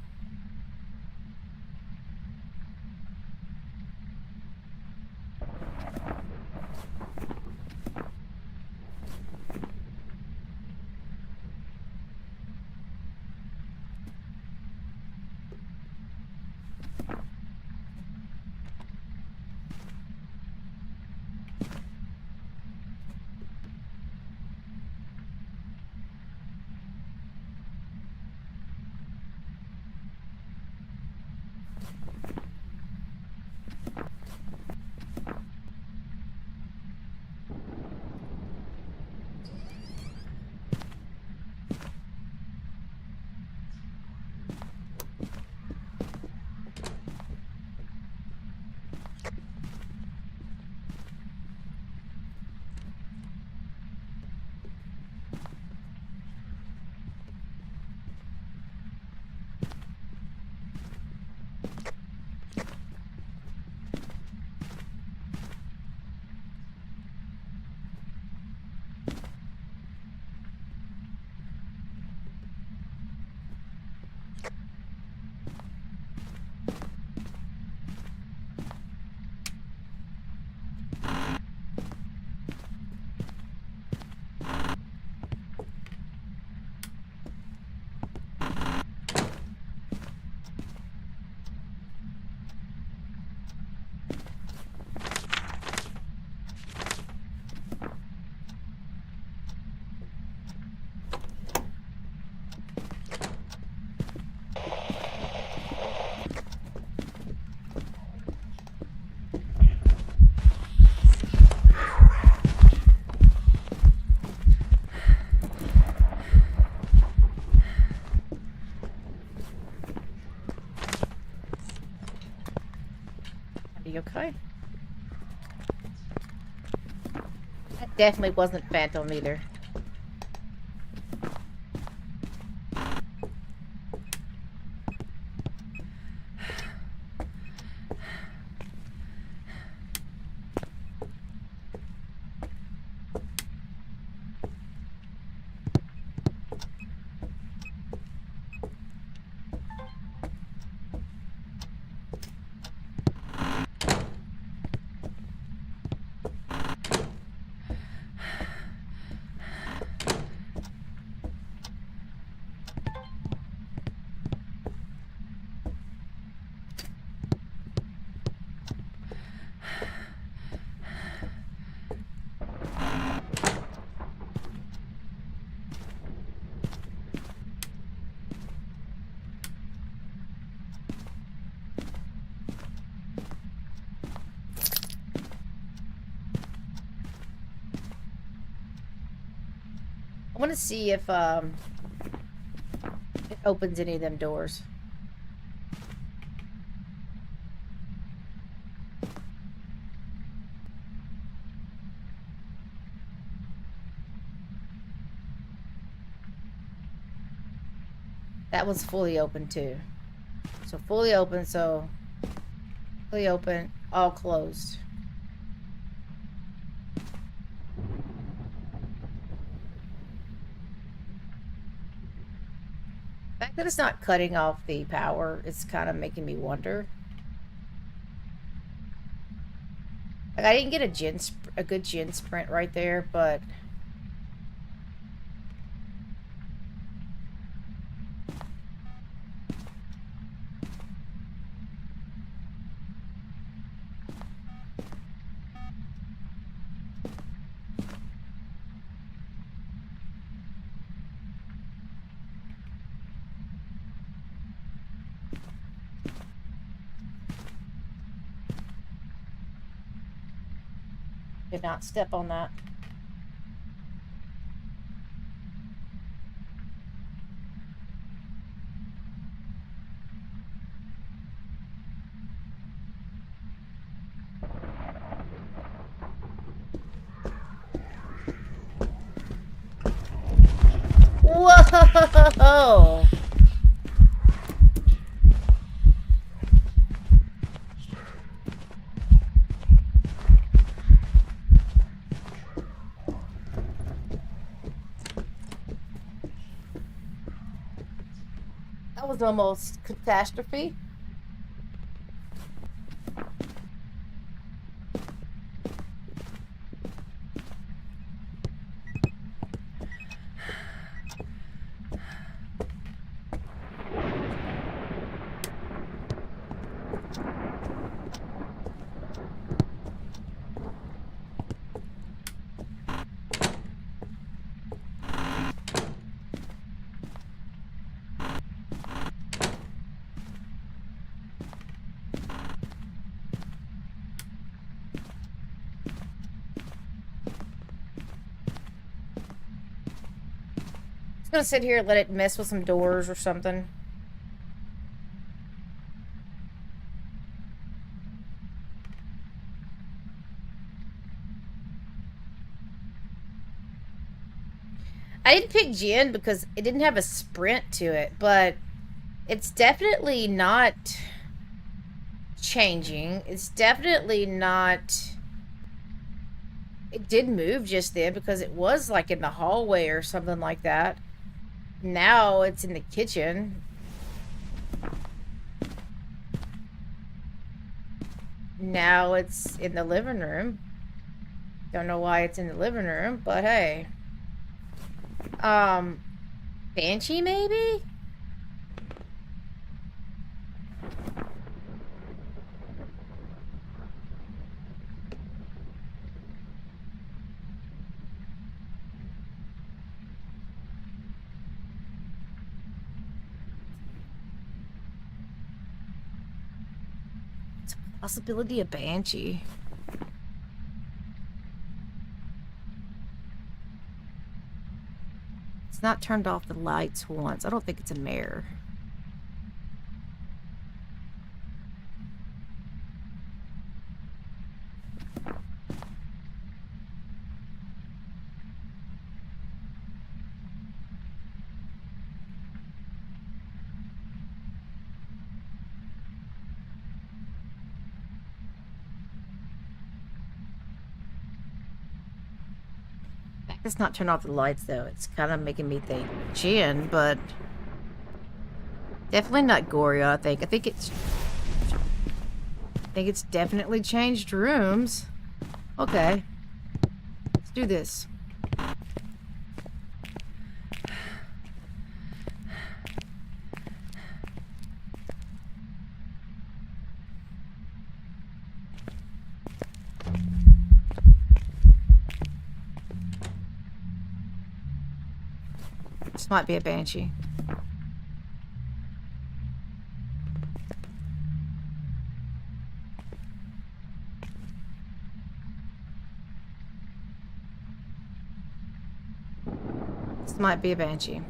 Yokai? That definitely wasn't Phantom either. I want to see if it opens any of them doors. That was fully open too. So fully open, so fully open, all closed. The fact that it's not cutting off the power, it's kind of making me wonder. Like, I didn't get a good gen sprint right there, but did not step on that. Whoa! That was almost catastrophe. I'm gonna sit here and let it mess with some doors or something. I didn't pick Jen because it didn't have a sprint to it, but it's definitely not changing. It's definitely not... It did move just then because it was like in the hallway or something like that. Now it's in the kitchen. Now it's in the living room. Don't know why it's in the living room, but hey. Banshee maybe? It's a possibility of Banshee. It's not turned off the lights once. I don't think it's a mare. It's not turn off the lights though. It's kind of making me think Jen, but definitely not Goria. I think it's definitely changed rooms. Okay, let's do this. This might be a Banshee. This might be a Banshee.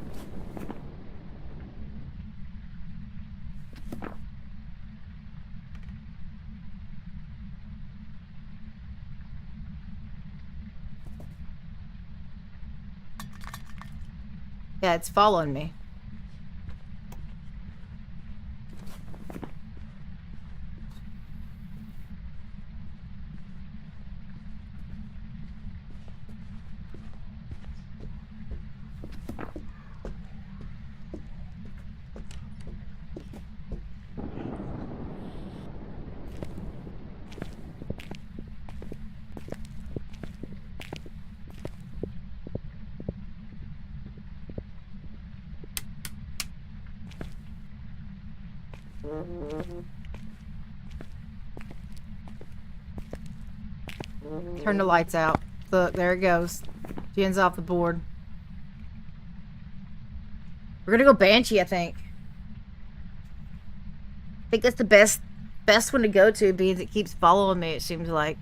Yeah, it's following me. Turn the lights out. Look, there it goes. Jen's off the board. We're gonna go Banshee, I think. I think that's the best one to go to, because it keeps following me, it seems like.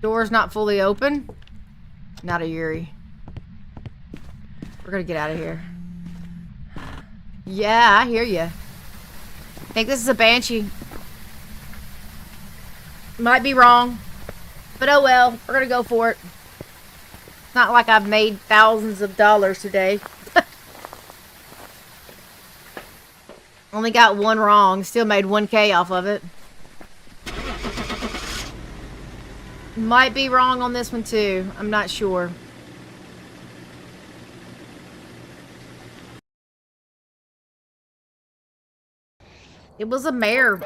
Door's not fully open. Not a Yuri. We're gonna get out of here. Yeah, I hear you. I think this is a banshee. Might be wrong. But oh well. We're gonna go for it. Not like I've made thousands of dollars today. Only got one wrong. Still made 1K off of it. Might be wrong on this one too. I'm not sure. It was a mare.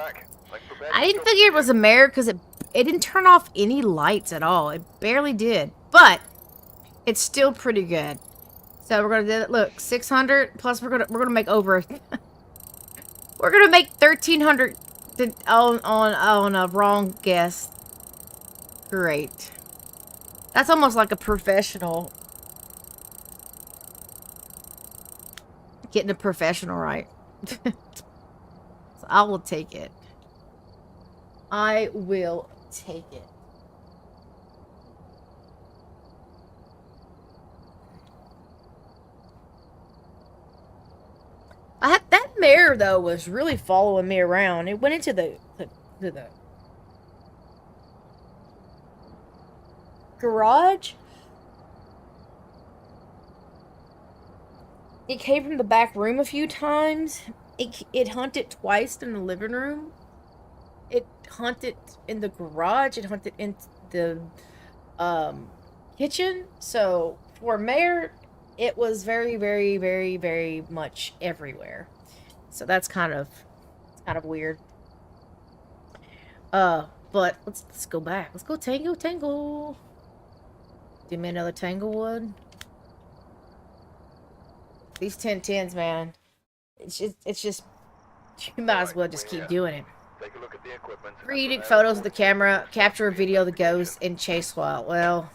I didn't figure it was a mare because it didn't turn off any lights at all. It barely did. But it's still pretty good. So we're gonna do it. Look, 600 plus we're gonna make over. We're gonna make 1,300 on a wrong guess. Great. That's almost like a professional. Getting a professional right. So I will take it. I will take it. That mare though was really following me around. It went into the garage. It came from the back room a few times. It hunted twice in the living room. It hunted in the garage. It hunted in the kitchen. So for a mare, it was very, very, very, very much everywhere. So that's kind of weird. But let's go back. Let's go tango. Give me another tanglewood. These 1010s, man. It's just you might as well just keep doing it. Take a look at the equipment. Reading photos of the camera, capture a video of the ghost, and chase while. Well,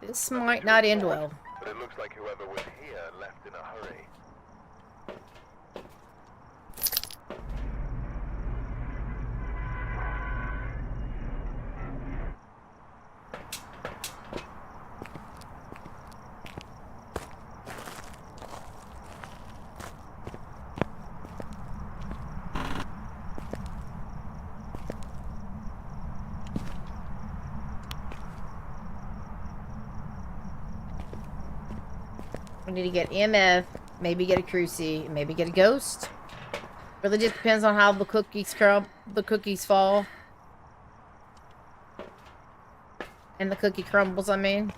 this might not end well. But it looks like whoever was here left in a hurry. We need to get EMF, maybe get a cruci, maybe get a ghost. Really just depends on how the cookies fall. And the cookie crumbles, I mean.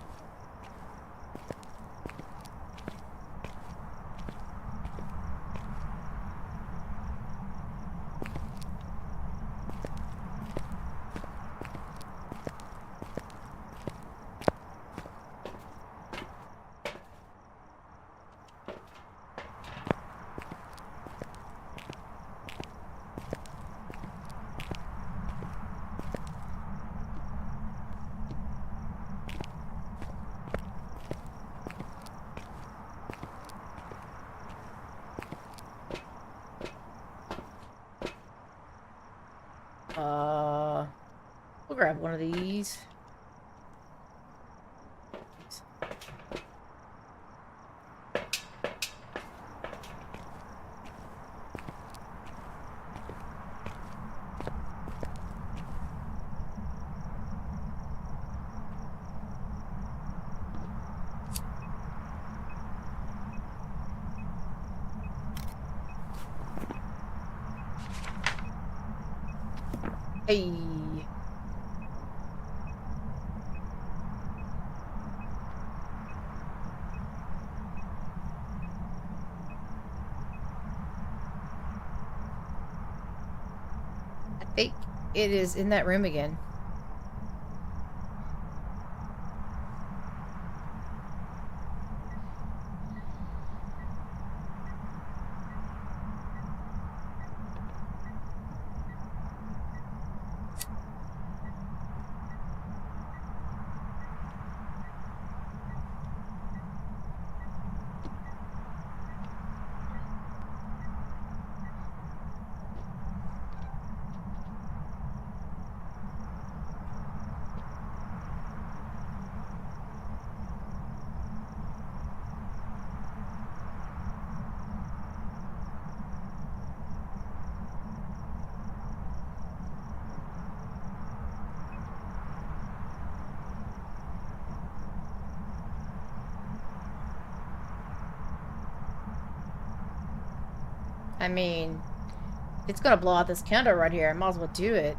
We'll grab one of these. Hey. I think it is in that room again. I mean, if it's gonna blow out this candle right here, I might as well do it.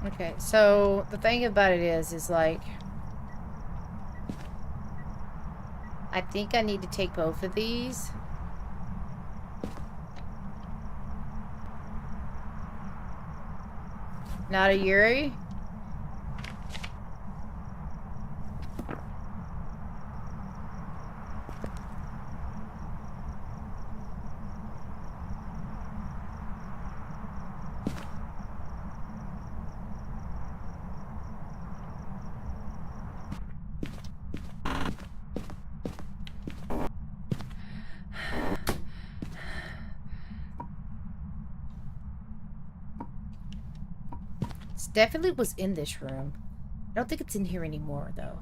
Okay, so the thing about it is like, I think I need to take both of these. Not a Yuri. Definitely was in this room. I don't think it's in here anymore, though.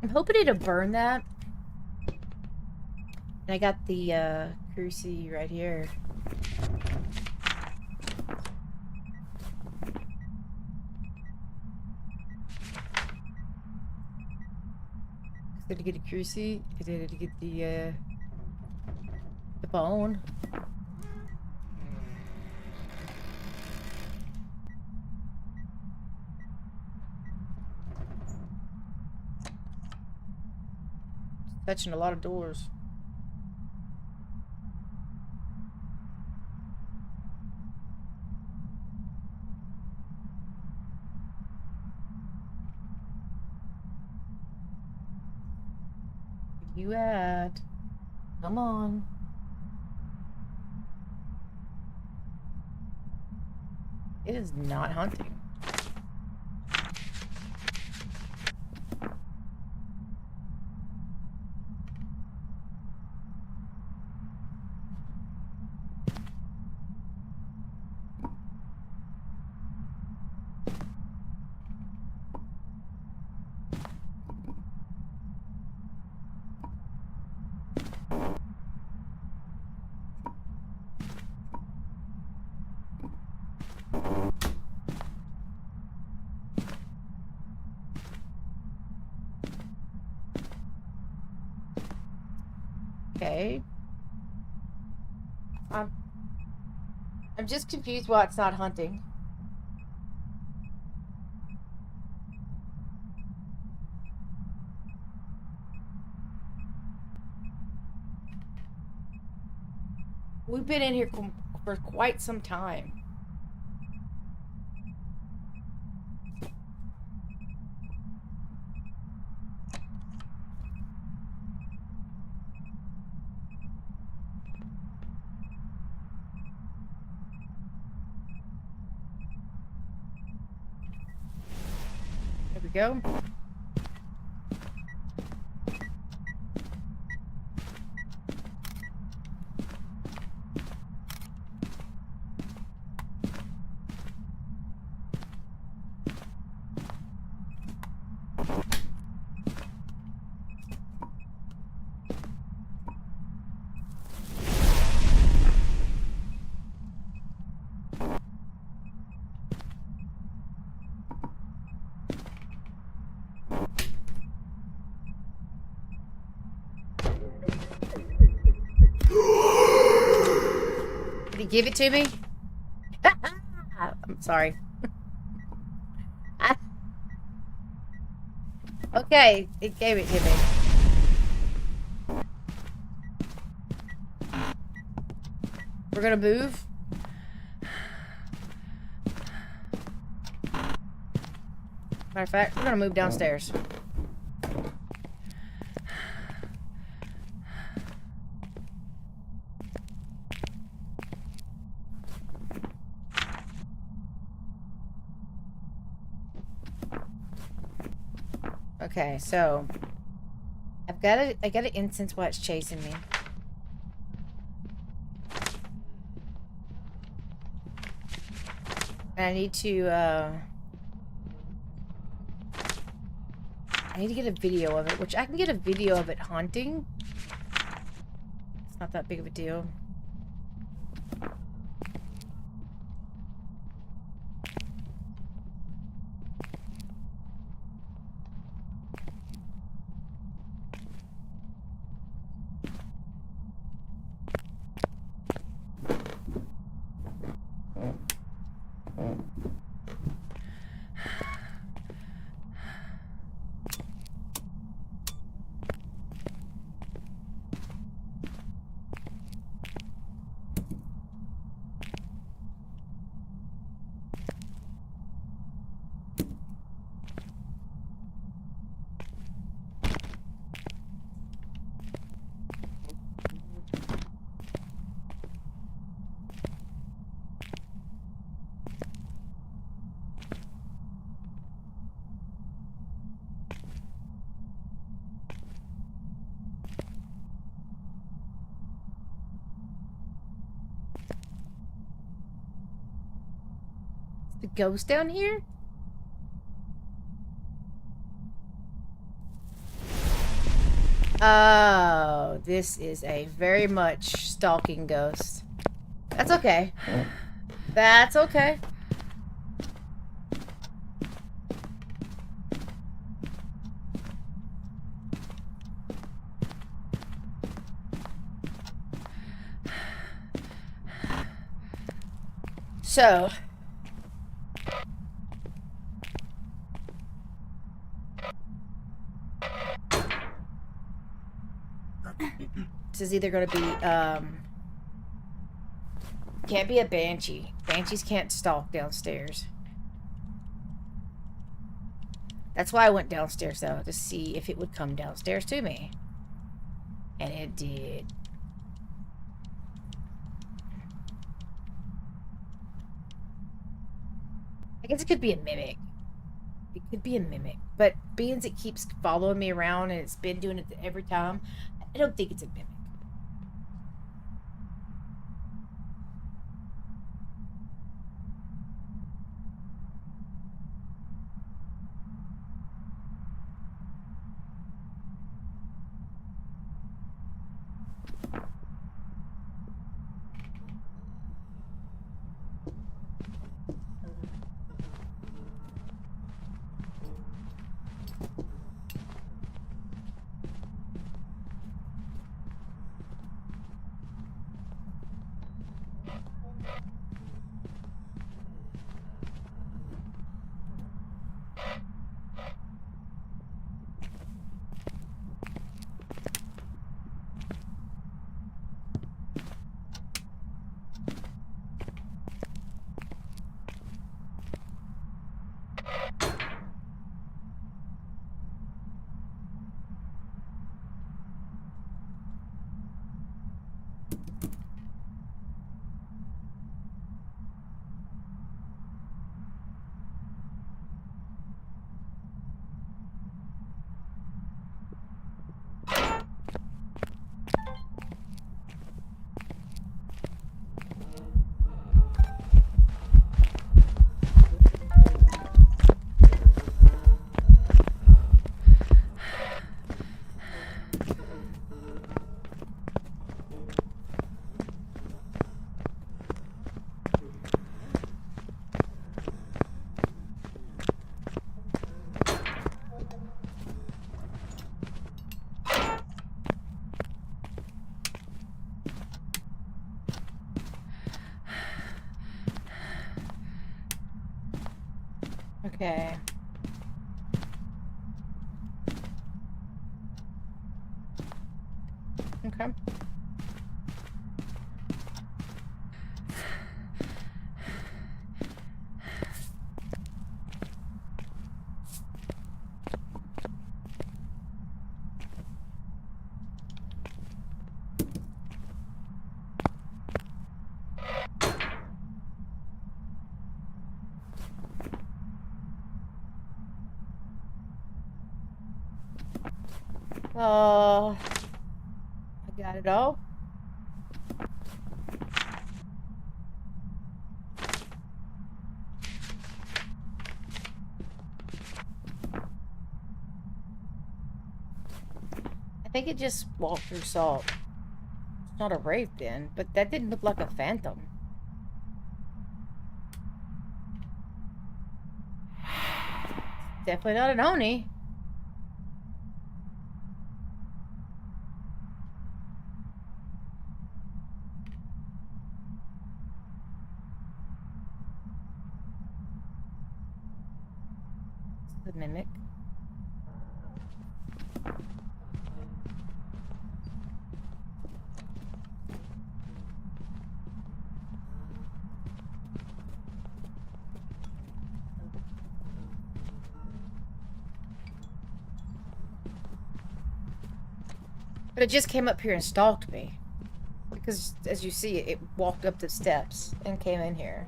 I'm hoping it'll burn that. And I got the cruci right here. Did I get a cruci? Did I get the bone? Touching a lot of doors. You at? Come on. It is not hunting. Okay. I'm just confused why it's not hunting. We've been in here for quite some time. There we go. Did he give it to me? I'm sorry. Okay, it gave it to me. We're gonna move. Matter of fact, we're gonna move downstairs. Okay, so I got an instance why it's chasing me. And I need to get a video of it, which I can get a video of it haunting. It's not that big of a deal. The ghost down here? Oh, this is a very much stalking ghost. That's okay. That's okay. So, this is either going to be, can't be a banshee. Banshees can't stalk downstairs. That's why I went downstairs, though, to see if it would come downstairs to me. And it did. I guess it could be a mimic. It could be a mimic. But being as it keeps following me around and it's been doing it every time, I don't think it's a mimic. Okay. Okay. I got it all. I think it just walked through salt. It's not a wraith then, but that didn't look like a phantom. Definitely not an Oni. The mimic. But it just came up here and stalked me. Because, as you see, it walked up the steps and came in here.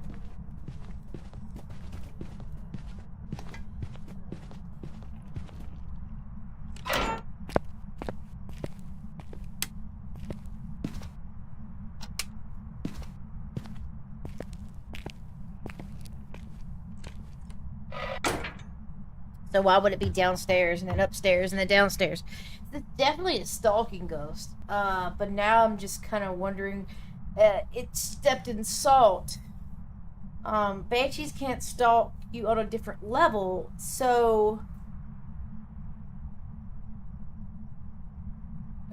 So why would it be downstairs and then upstairs and then downstairs? It's definitely a stalking ghost. But now I'm just kind of wondering. It stepped in salt. Banshees can't stalk you on a different level, so.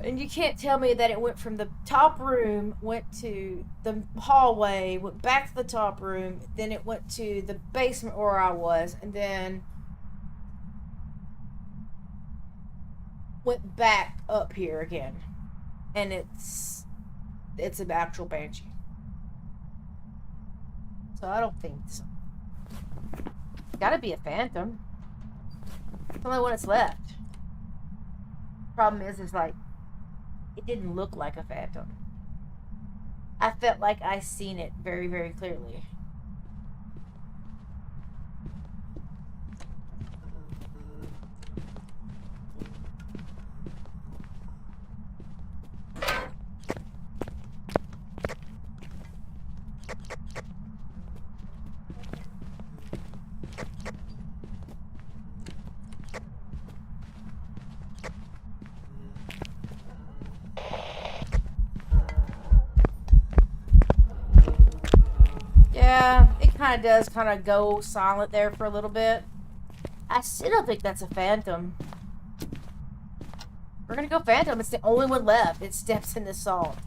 And you can't tell me that it went from the top room, went to the hallway, went back to the top room, then it went to the basement where I was, and then went back up here again. And it's an actual banshee. So I don't think so. Gotta be a phantom. It's the only one that's left. Problem is like, it didn't look like a phantom. I felt like I seen it very, very clearly. Yeah, it kind of does kind of go silent there for a little bit. I still don't think that's a phantom. We're gonna go phantom. It's the only one left. It steps in the salt.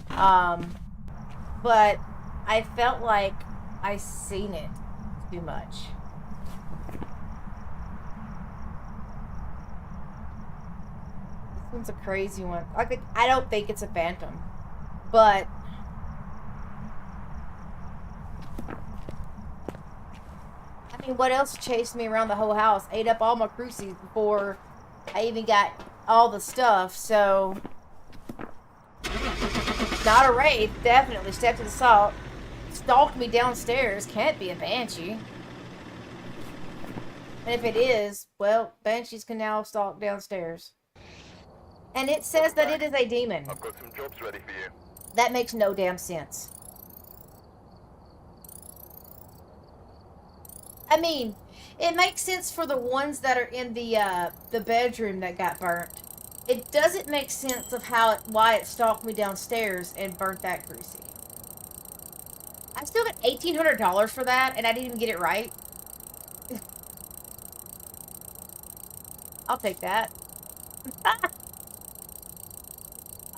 But I felt like I seen it too much. This one's a crazy one. I don't think it's a phantom, but I mean, what else chased me around the whole house? Ate up all my crucies before I even got all the stuff, so. Not a wraith, definitely. Stepped in the salt. Stalked me downstairs. Can't be a banshee. And if it is, well, banshees can now stalk downstairs. And it says that it is a demon. I've got some jobs ready for you. That makes no damn sense. I mean, it makes sense for the ones that are in the bedroom that got burnt. It doesn't make sense of why it stalked me downstairs and burnt that crucie. I still got $1,800 for that, and I didn't even get it right. I'll take that.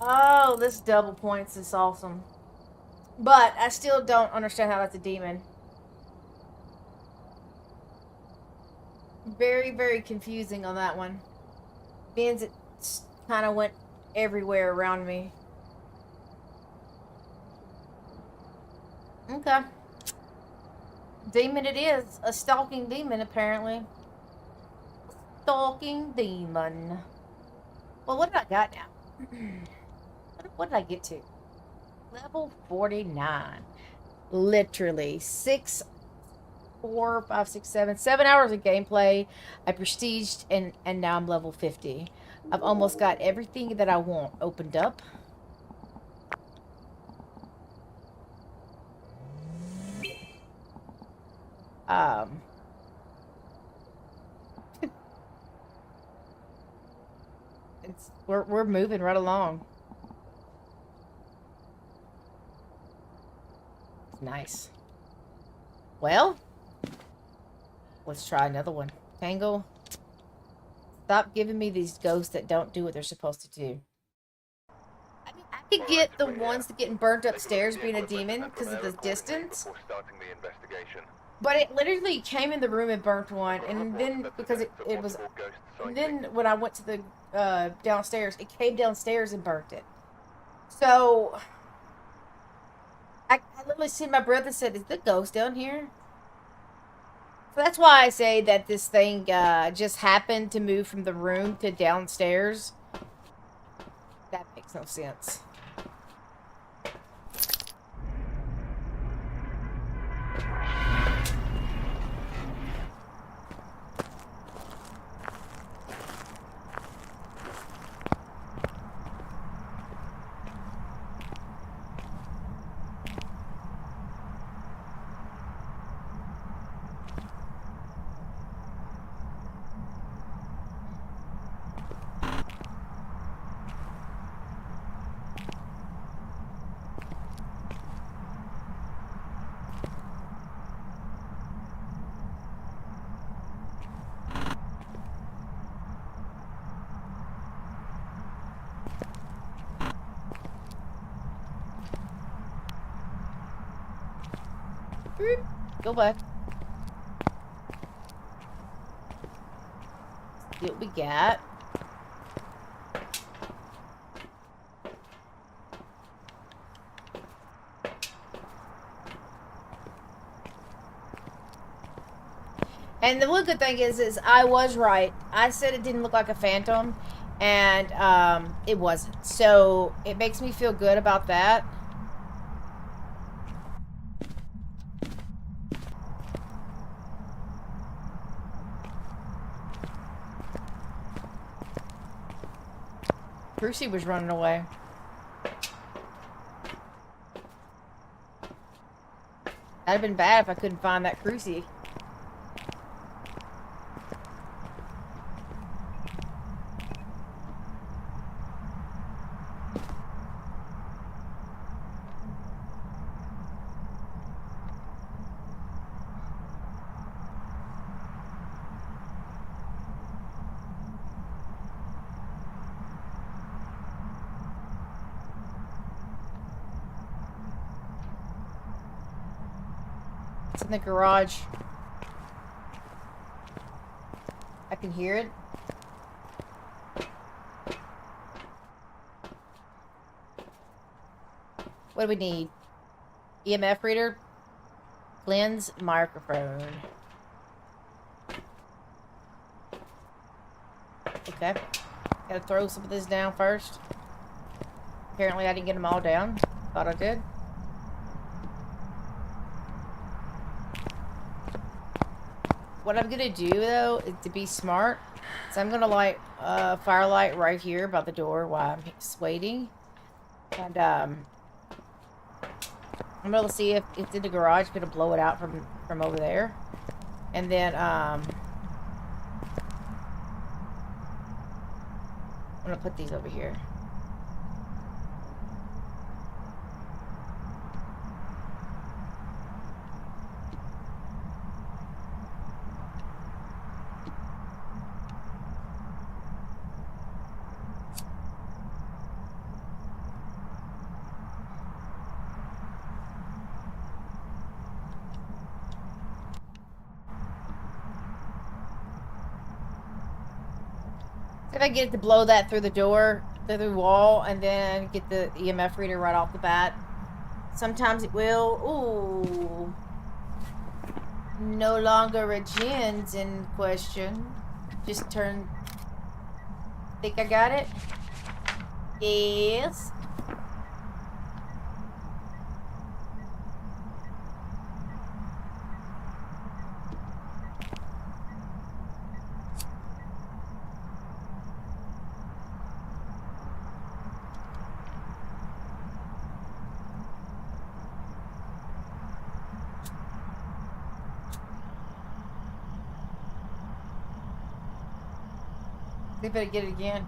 Oh, this double points is awesome. But I still don't understand how that's a demon. Very, very confusing on that one. Means it kind of went everywhere around me. Okay. Demon it is. A stalking demon, apparently. Stalking demon. Well, what did I got now? What did I get to? Level 49. Literally. 4, 5, 6, 7 hours of gameplay. I prestiged and now I'm level 50. I've almost got everything that I want opened up. Um, we're moving right along. It's nice. Well, let's try another one. Tangle. Stop giving me these ghosts that don't do what they're supposed to do. I mean, I could get the ones that getting burnt upstairs being a demon because of the distance. Before starting the investigation. But it literally came in the room and burnt one, and then because it was, and then when I went to the downstairs, it came downstairs and burnt it. So I literally seen my brother said, "Is the ghost down here?" So that's why I say that this thing just happened to move from the room to downstairs. That makes no sense. Go back. See what we got. And the one good thing is I was right. I said it didn't look like a phantom, and it wasn't. So it makes me feel good about that. Brucey was running away. That'd have been bad if I couldn't find that Cruci. It's in the garage. I can hear it. What do we need? EMF reader? Lens, microphone. Okay. Gotta throw some of this down first. Apparently I didn't get them all down. Thought I did. What I'm gonna do though is to be smart. So I'm gonna light a firelight right here by the door while I'm waiting. And I'm gonna see if it's in the garage. I'm gonna blow it out from over there. And then I'm gonna put these over here. If I get it to blow that through the door, through the wall, and then get the EMF reader right off the bat. Sometimes it will. Ooh. No longer a gin's in question. Just turn. Think I got it? Yes. They better get it again.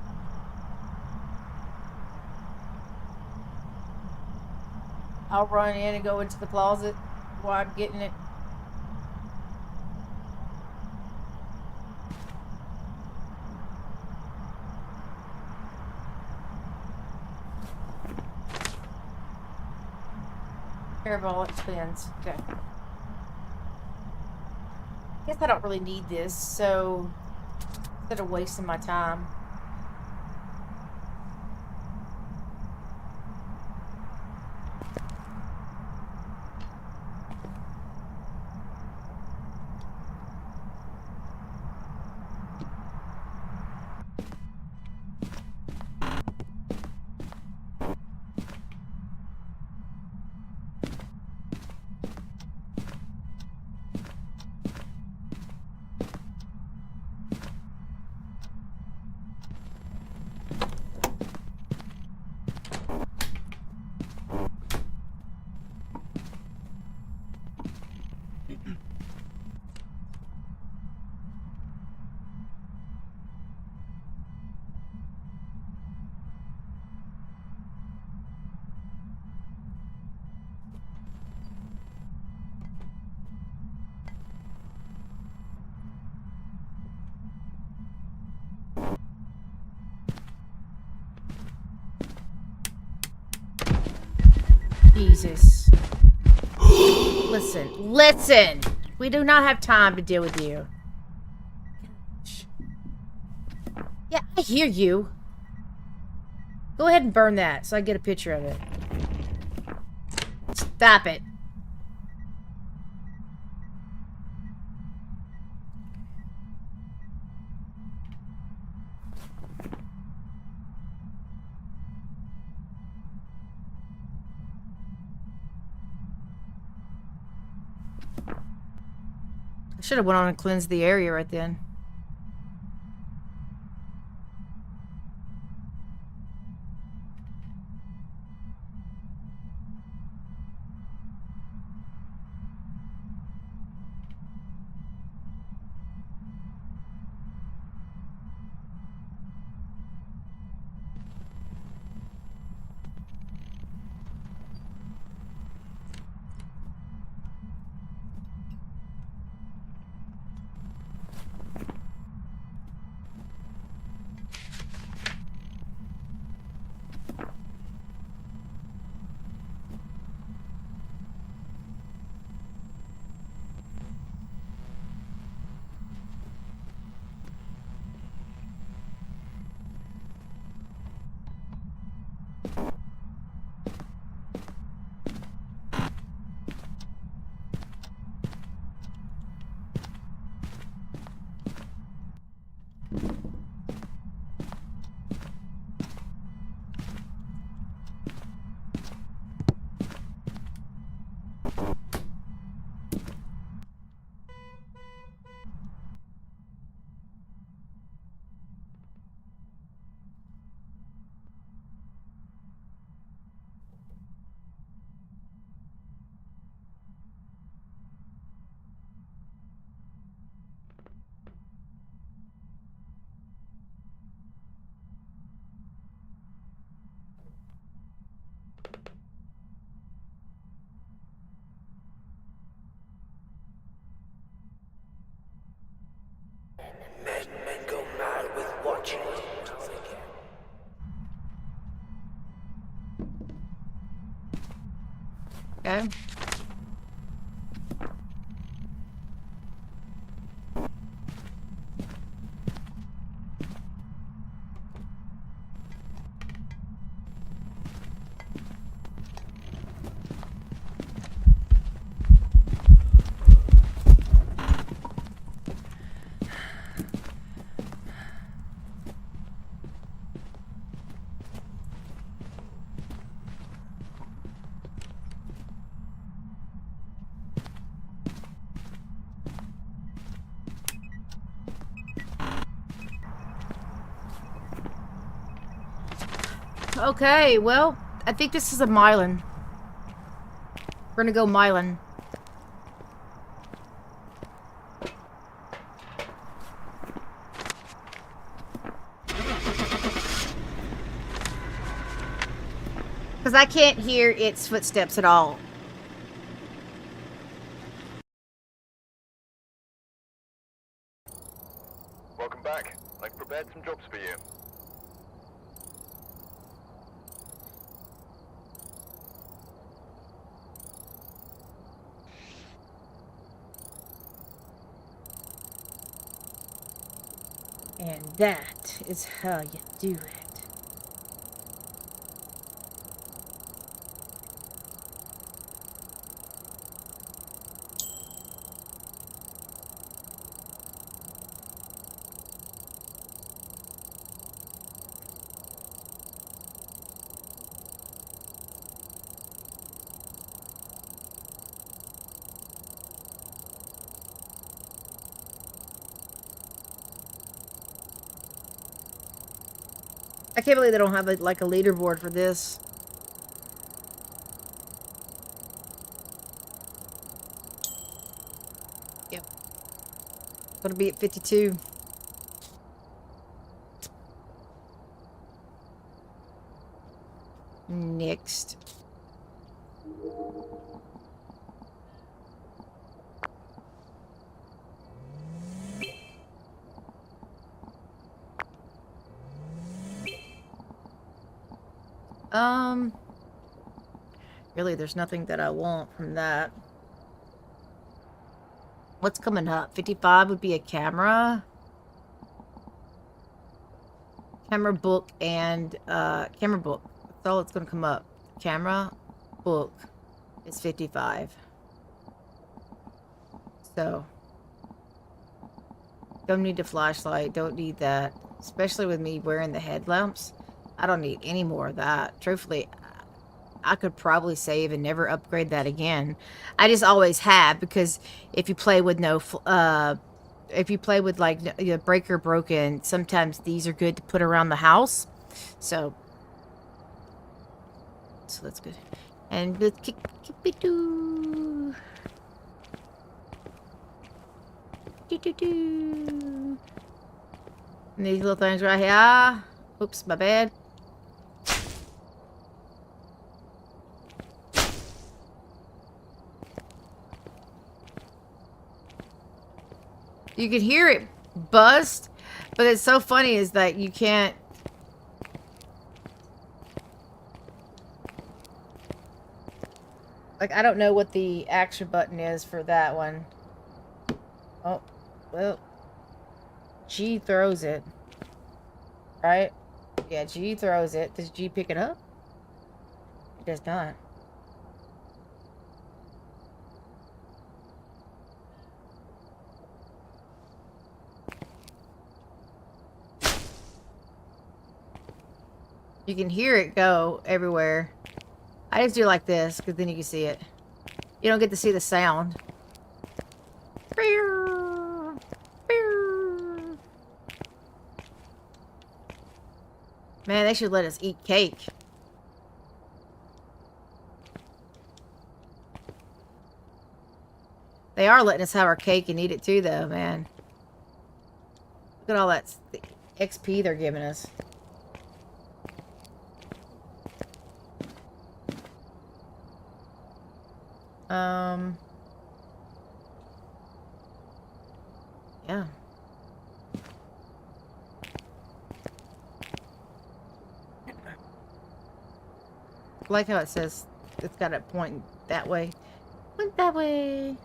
I'll run in and go into the closet while I'm getting it. Hairball expands. Okay. Guess I don't really need this, so instead of wasting my time. Jesus. Listen! We do not have time to deal with you. Yeah, I hear you. Go ahead and burn that so I get a picture of it. Stop it. I should have went on and cleansed the area right then. Men go mad with watching it. Okay. Okay, well, I think this is a Mylan. We're gonna go Mylan. Because I can't hear its footsteps at all. Welcome back. I've prepared some jobs for you. And that is how you do it. I can't believe they don't have like a leaderboard for this. Yep. Gonna be at 52. Next. Really, there's nothing that I want from that. What's coming up? 55 would be a camera. Camera, book, and, camera, book. That's all that's gonna come up. Camera, book is 55. So, don't need a flashlight. Don't need that. Especially with me wearing the headlamps. I don't need any more of that. Truthfully, I could probably save and never upgrade that again. I just always have, because if you play with if you play with like breaker broken, sometimes these are good to put around the house. So that's good. And with and these little things right here. Oops, my bad. You can hear it bust, but it's so funny is that you can't. Like, I don't know what the action button is for that one. Oh, well. G throws it. Right? Yeah, G throws it. Does G pick it up? It does not. You can hear it go everywhere. I just do like this, because then you can see it. You don't get to see the sound. Man, they should let us eat cake. They are letting us have our cake and eat it too, though, man. Look at all that XP they're giving us. Yeah. I like how it says it's got it pointing that way. Point that way.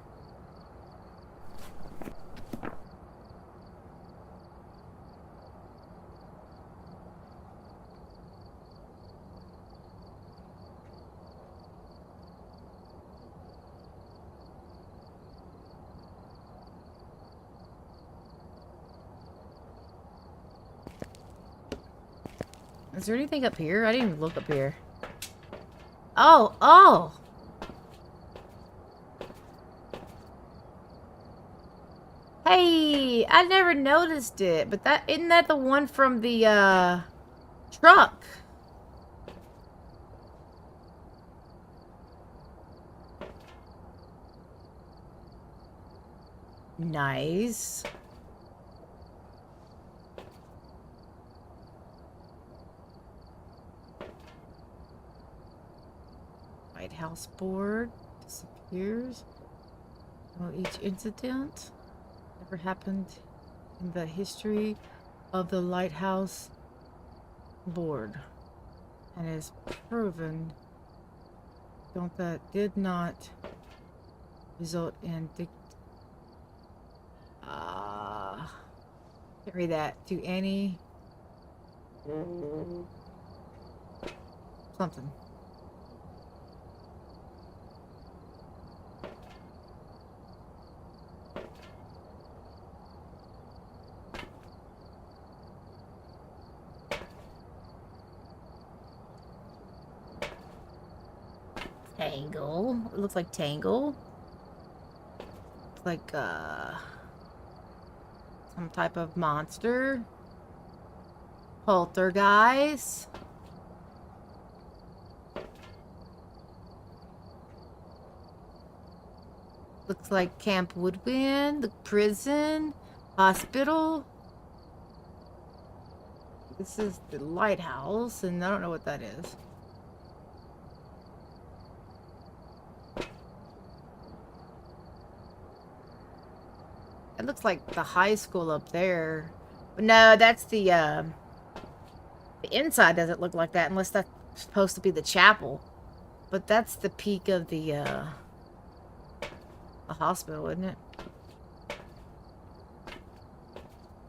Is there anything up here? I didn't even look up here. Oh, oh! Hey, I never noticed it, but isn't that the one from the, truck? Nice. Lighthouse board disappears. Well, each incident never happened in the history of the lighthouse board and is proven that did not result in can't read that to any something. Tangle. It looks like Tangle. It's like some type of monster. Poltergeist. Looks like Camp Woodwind, the prison, hospital. This is the lighthouse, and I don't know what that is. It looks like the high school up there. But no, that's the inside doesn't look like that unless that's supposed to be the chapel. But that's the peak of the hospital, isn't it?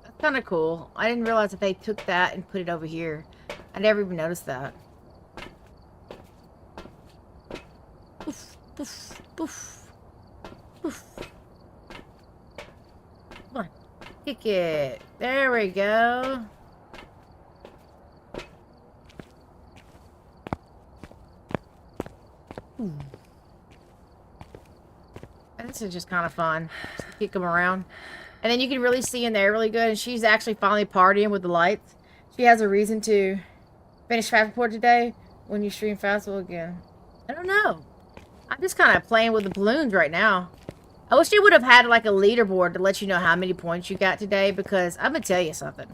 That's kind of cool. I didn't realize that they took that and put it over here. I never even noticed that. Poof, poof, poof, poof. Come on, kick it. There we go. And this is just kind of fun. Just kick them around. And then you can really see in there really good. And she's actually finally partying with the lights. She has a reason to finish Fast Report today when you stream Festival again. I don't know. I'm just kind of playing with the balloons right now. I wish you would have had like a leaderboard to let you know how many points you got today, because I'm going to tell you something.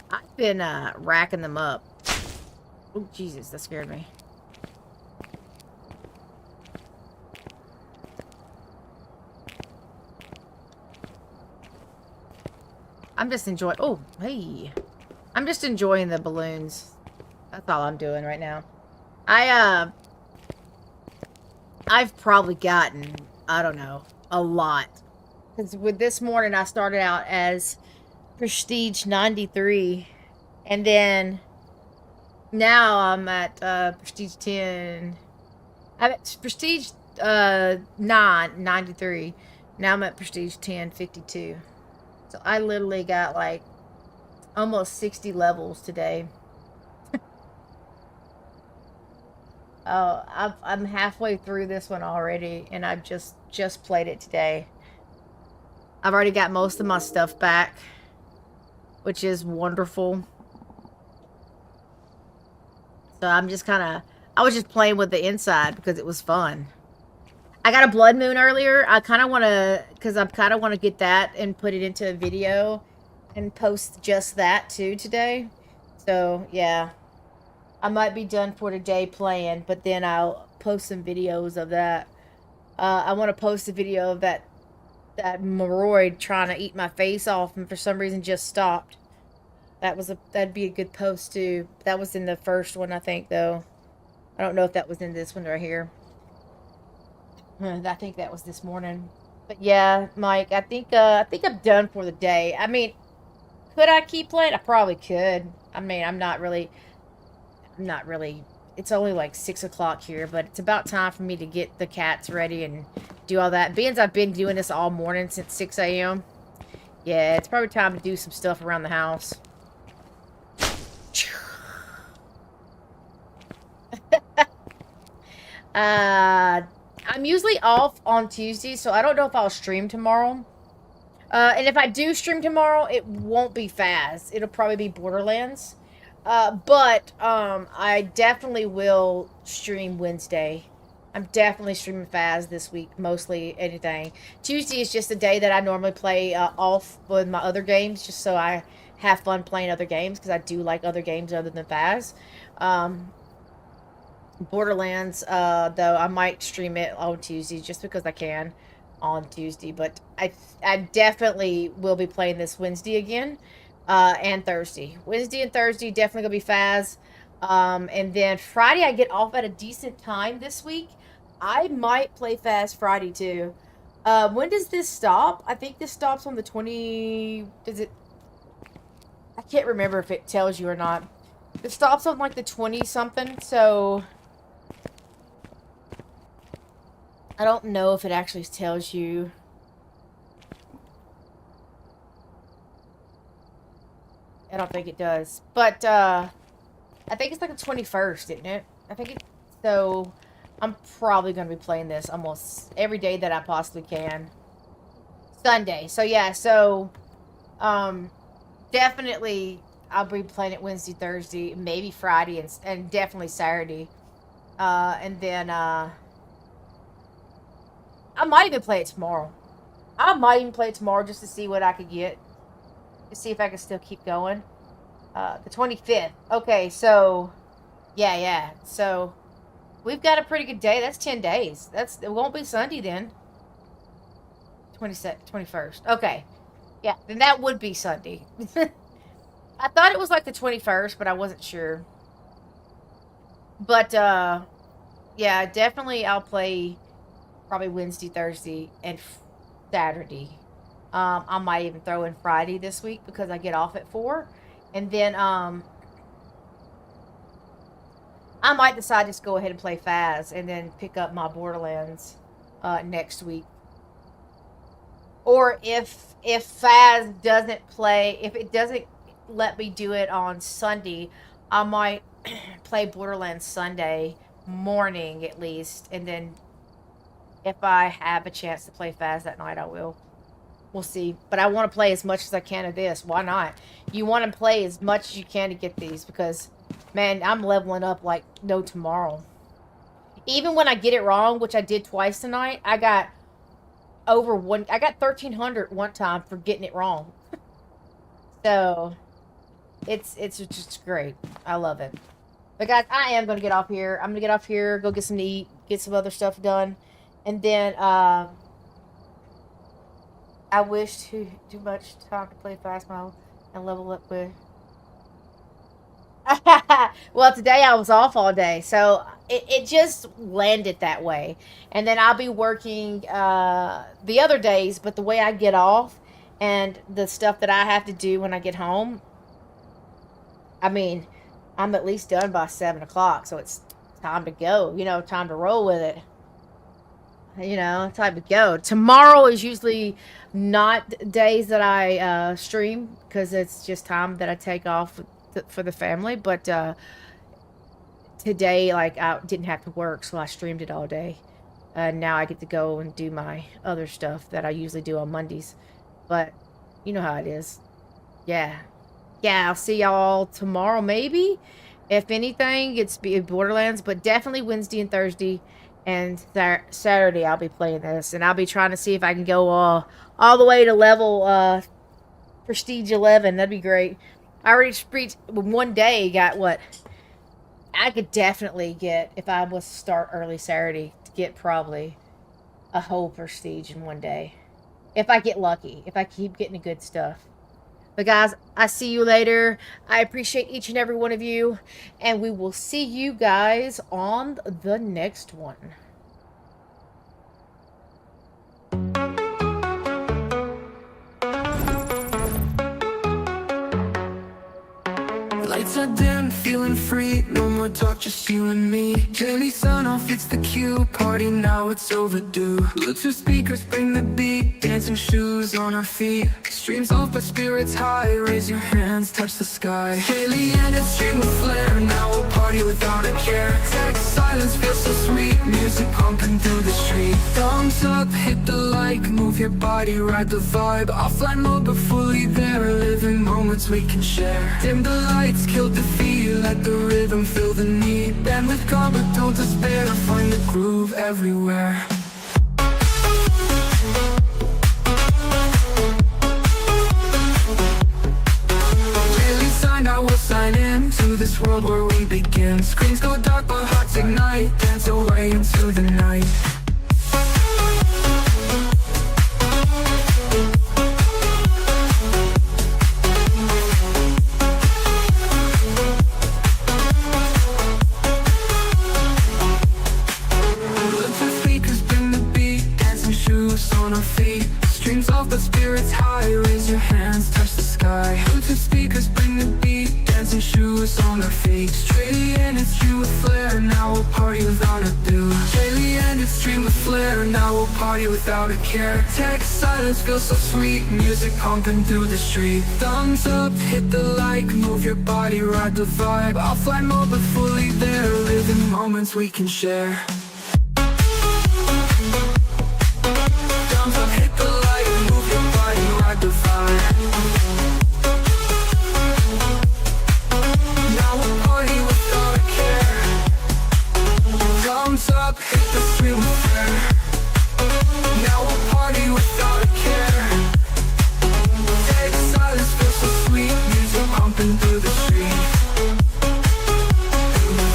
I've been racking them up. Oh, Jesus, that scared me. I'm just enjoying... Oh, hey. I'm just enjoying the balloons. That's all I'm doing right now. I've probably gotten, I don't know, a lot. Because with this morning, I started out as Prestige 93. And then now I'm at Prestige 10. I'm at Prestige 93. Now I'm at Prestige 10, 52. So I literally got like almost 60 levels today. Oh, I'm halfway through this one already, and I've just played it today. I've already got most of my stuff back, which is wonderful. So I'm just I was just playing with the inside because it was fun. I got a blood moon earlier. I kind of want to get that and put it into a video and post just that too today. So yeah, I might be done for today playing, but then I'll post some videos of that. I want to post a video of that Moroid trying to eat my face off and for some reason just stopped. That'd be a good post too. That was in the first one, I think, though. I don't know if that was in this one right here. I think that was this morning. But yeah, Mike, I think I'm done for the day. I mean, could I keep playing? I probably could. I mean, I'm not really. It's only like 6 o'clock here, but it's about time for me to get the cats ready and do all that. Being I've been doing this all morning since 6 a.m. Yeah, it's probably time to do some stuff around the house. I'm usually off on Tuesdays, so I don't know if I'll stream tomorrow. And if I do stream tomorrow, it won't be Phas. It'll probably be Borderlands. But I definitely will stream Wednesday. I'm definitely streaming Phas this week, mostly anything. Tuesday is just the day that I normally play off with my other games, just so I have fun playing other games, because I do like other games other than Phas. Borderlands, though I might stream it on Tuesday just because I can on Tuesday, but I definitely will be playing this Wednesday again, and Thursday. Wednesday and Thursday definitely gonna be Phas. And then Friday I get off at a decent time this week. I might play Phas Friday too. When does this stop? I think this stops on the 20. Does it? I can't remember if it tells you or not. It stops on like the 20 something, so I don't know if it actually tells you. I don't think it does. But I think it's like the 21st, isn't it? I think it. So I'm probably going to be playing this almost every day that I possibly can. Sunday. So yeah, so definitely I'll be playing it Wednesday, Thursday, maybe Friday, and definitely Saturday. And then I might even play it tomorrow. I might even play it tomorrow just to see what I could get. To see if I can still keep going. The 25th. Okay, so yeah. So we've got a pretty good day. That's 10 days. It won't be Sunday then. 21st. Okay. Yeah, then that would be Sunday. I thought it was like the 21st, but I wasn't sure. But yeah, definitely I'll play probably Wednesday, Thursday, and Saturday. I might even throw in Friday this week because I get off at 4. And then I might decide to just go ahead and play Phas and then pick up my Borderlands next week. Or if Phas doesn't play, if it doesn't let me do it on Sunday, I might play Borderlands Sunday morning at least. And then if I have a chance to play Phas that night, I will. We'll see. But I want to play as much as I can of this. Why not? You want to play as much as you can to get these because, man, I'm leveling up like no tomorrow. Even when I get it wrong, which I did twice tonight, I got over one. I got 1,300 one time for getting it wrong. So it's just great. I love it. But guys, I am gonna get off here. I'm gonna get off here, go get some to eat, get some other stuff done, and then I wish too much time to play Phasmo and level up with. Well, today I was off all day, so it just landed that way. And then I'll be working the other days, but the way I get off and the stuff that I have to do when I get home, I mean, I'm at least done by 7 o'clock, so it's time to go. You know, time to roll with it. You know, time to go. Tomorrow is usually not days that I stream because it's just time that I take off for the family. But today, like, I didn't have to work, so I streamed it all day. And now I get to go and do my other stuff that I usually do on Mondays. But you know how it is. Yeah. Yeah, I'll see y'all tomorrow, maybe. If anything, it's Borderlands, but definitely Wednesday and Thursday. And Saturday, I'll be playing this. And I'll be trying to see if I can go all the way to level Prestige 11. That'd be great. I already one day got what? I could definitely get, if I was to start early Saturday, to get probably a whole Prestige in one day. If I get lucky. If I keep getting the good stuff. But guys, I see you later. I appreciate each and every one of you. And we will see you guys on the next one. Lights are dim, feeling free. No more talk, just you and me. Daily sun off, it's the cue. Party now, it's overdue. Bluetooth speakers bring the beat. Dancing shoes on our feet. Streams off, but spirits high. Raise your hands, touch the sky. Daily and a stream of flair. Now we'll party without a care. Text silence feels so sweet. Music pumping through the street. Thumbs up, hit the like. Move your body, ride the vibe. Offline mode, but fully there. Living moments we can share. Dim the lights, kill the feel. Let the rhythm fill the need. Bend with calm, but don't despair. Find the groove everywhere. Daily sign, I will sign in. into this world where we begin. Screens go dark but hearts ignite, dance away into the night. Bluetooth speakers bring the beat, dancing shoes on our feet. Streams off but spirits high, raise your hands, touch the sky. Bluetooth speakers bring the beat, dancing shoes on our feet. Straight and it's stream with flair, now we'll party without a do. Daily and it's stream with flair, now we'll party without a care. Text silence feels so sweet, music pumping through the street. Thumbs up, hit the like, move your body, ride the vibe. Offline mode but fully there, living moments we can share. Thumbs up, hit the like, move your body, ride the vibe. Now we'll party without a care. Thumbs up, hit the stream with flair. Now we'll party without a care. Take silence, feels so sweet, music pumping through the street.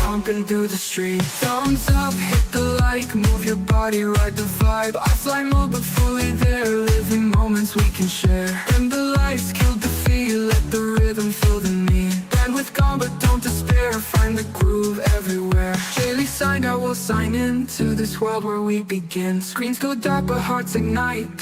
Pumping through the street. Thumbs up, hit the like, move your body, ride the vibe. Offline mode but fully there, living moments we can share. And the lights killed the feel, let the rhythm fill the need. Bandwidth gone but don't despair, find the groove everywhere. Daily signed out, we'll sign in to this world where we begin. Screens go dark but hearts ignite.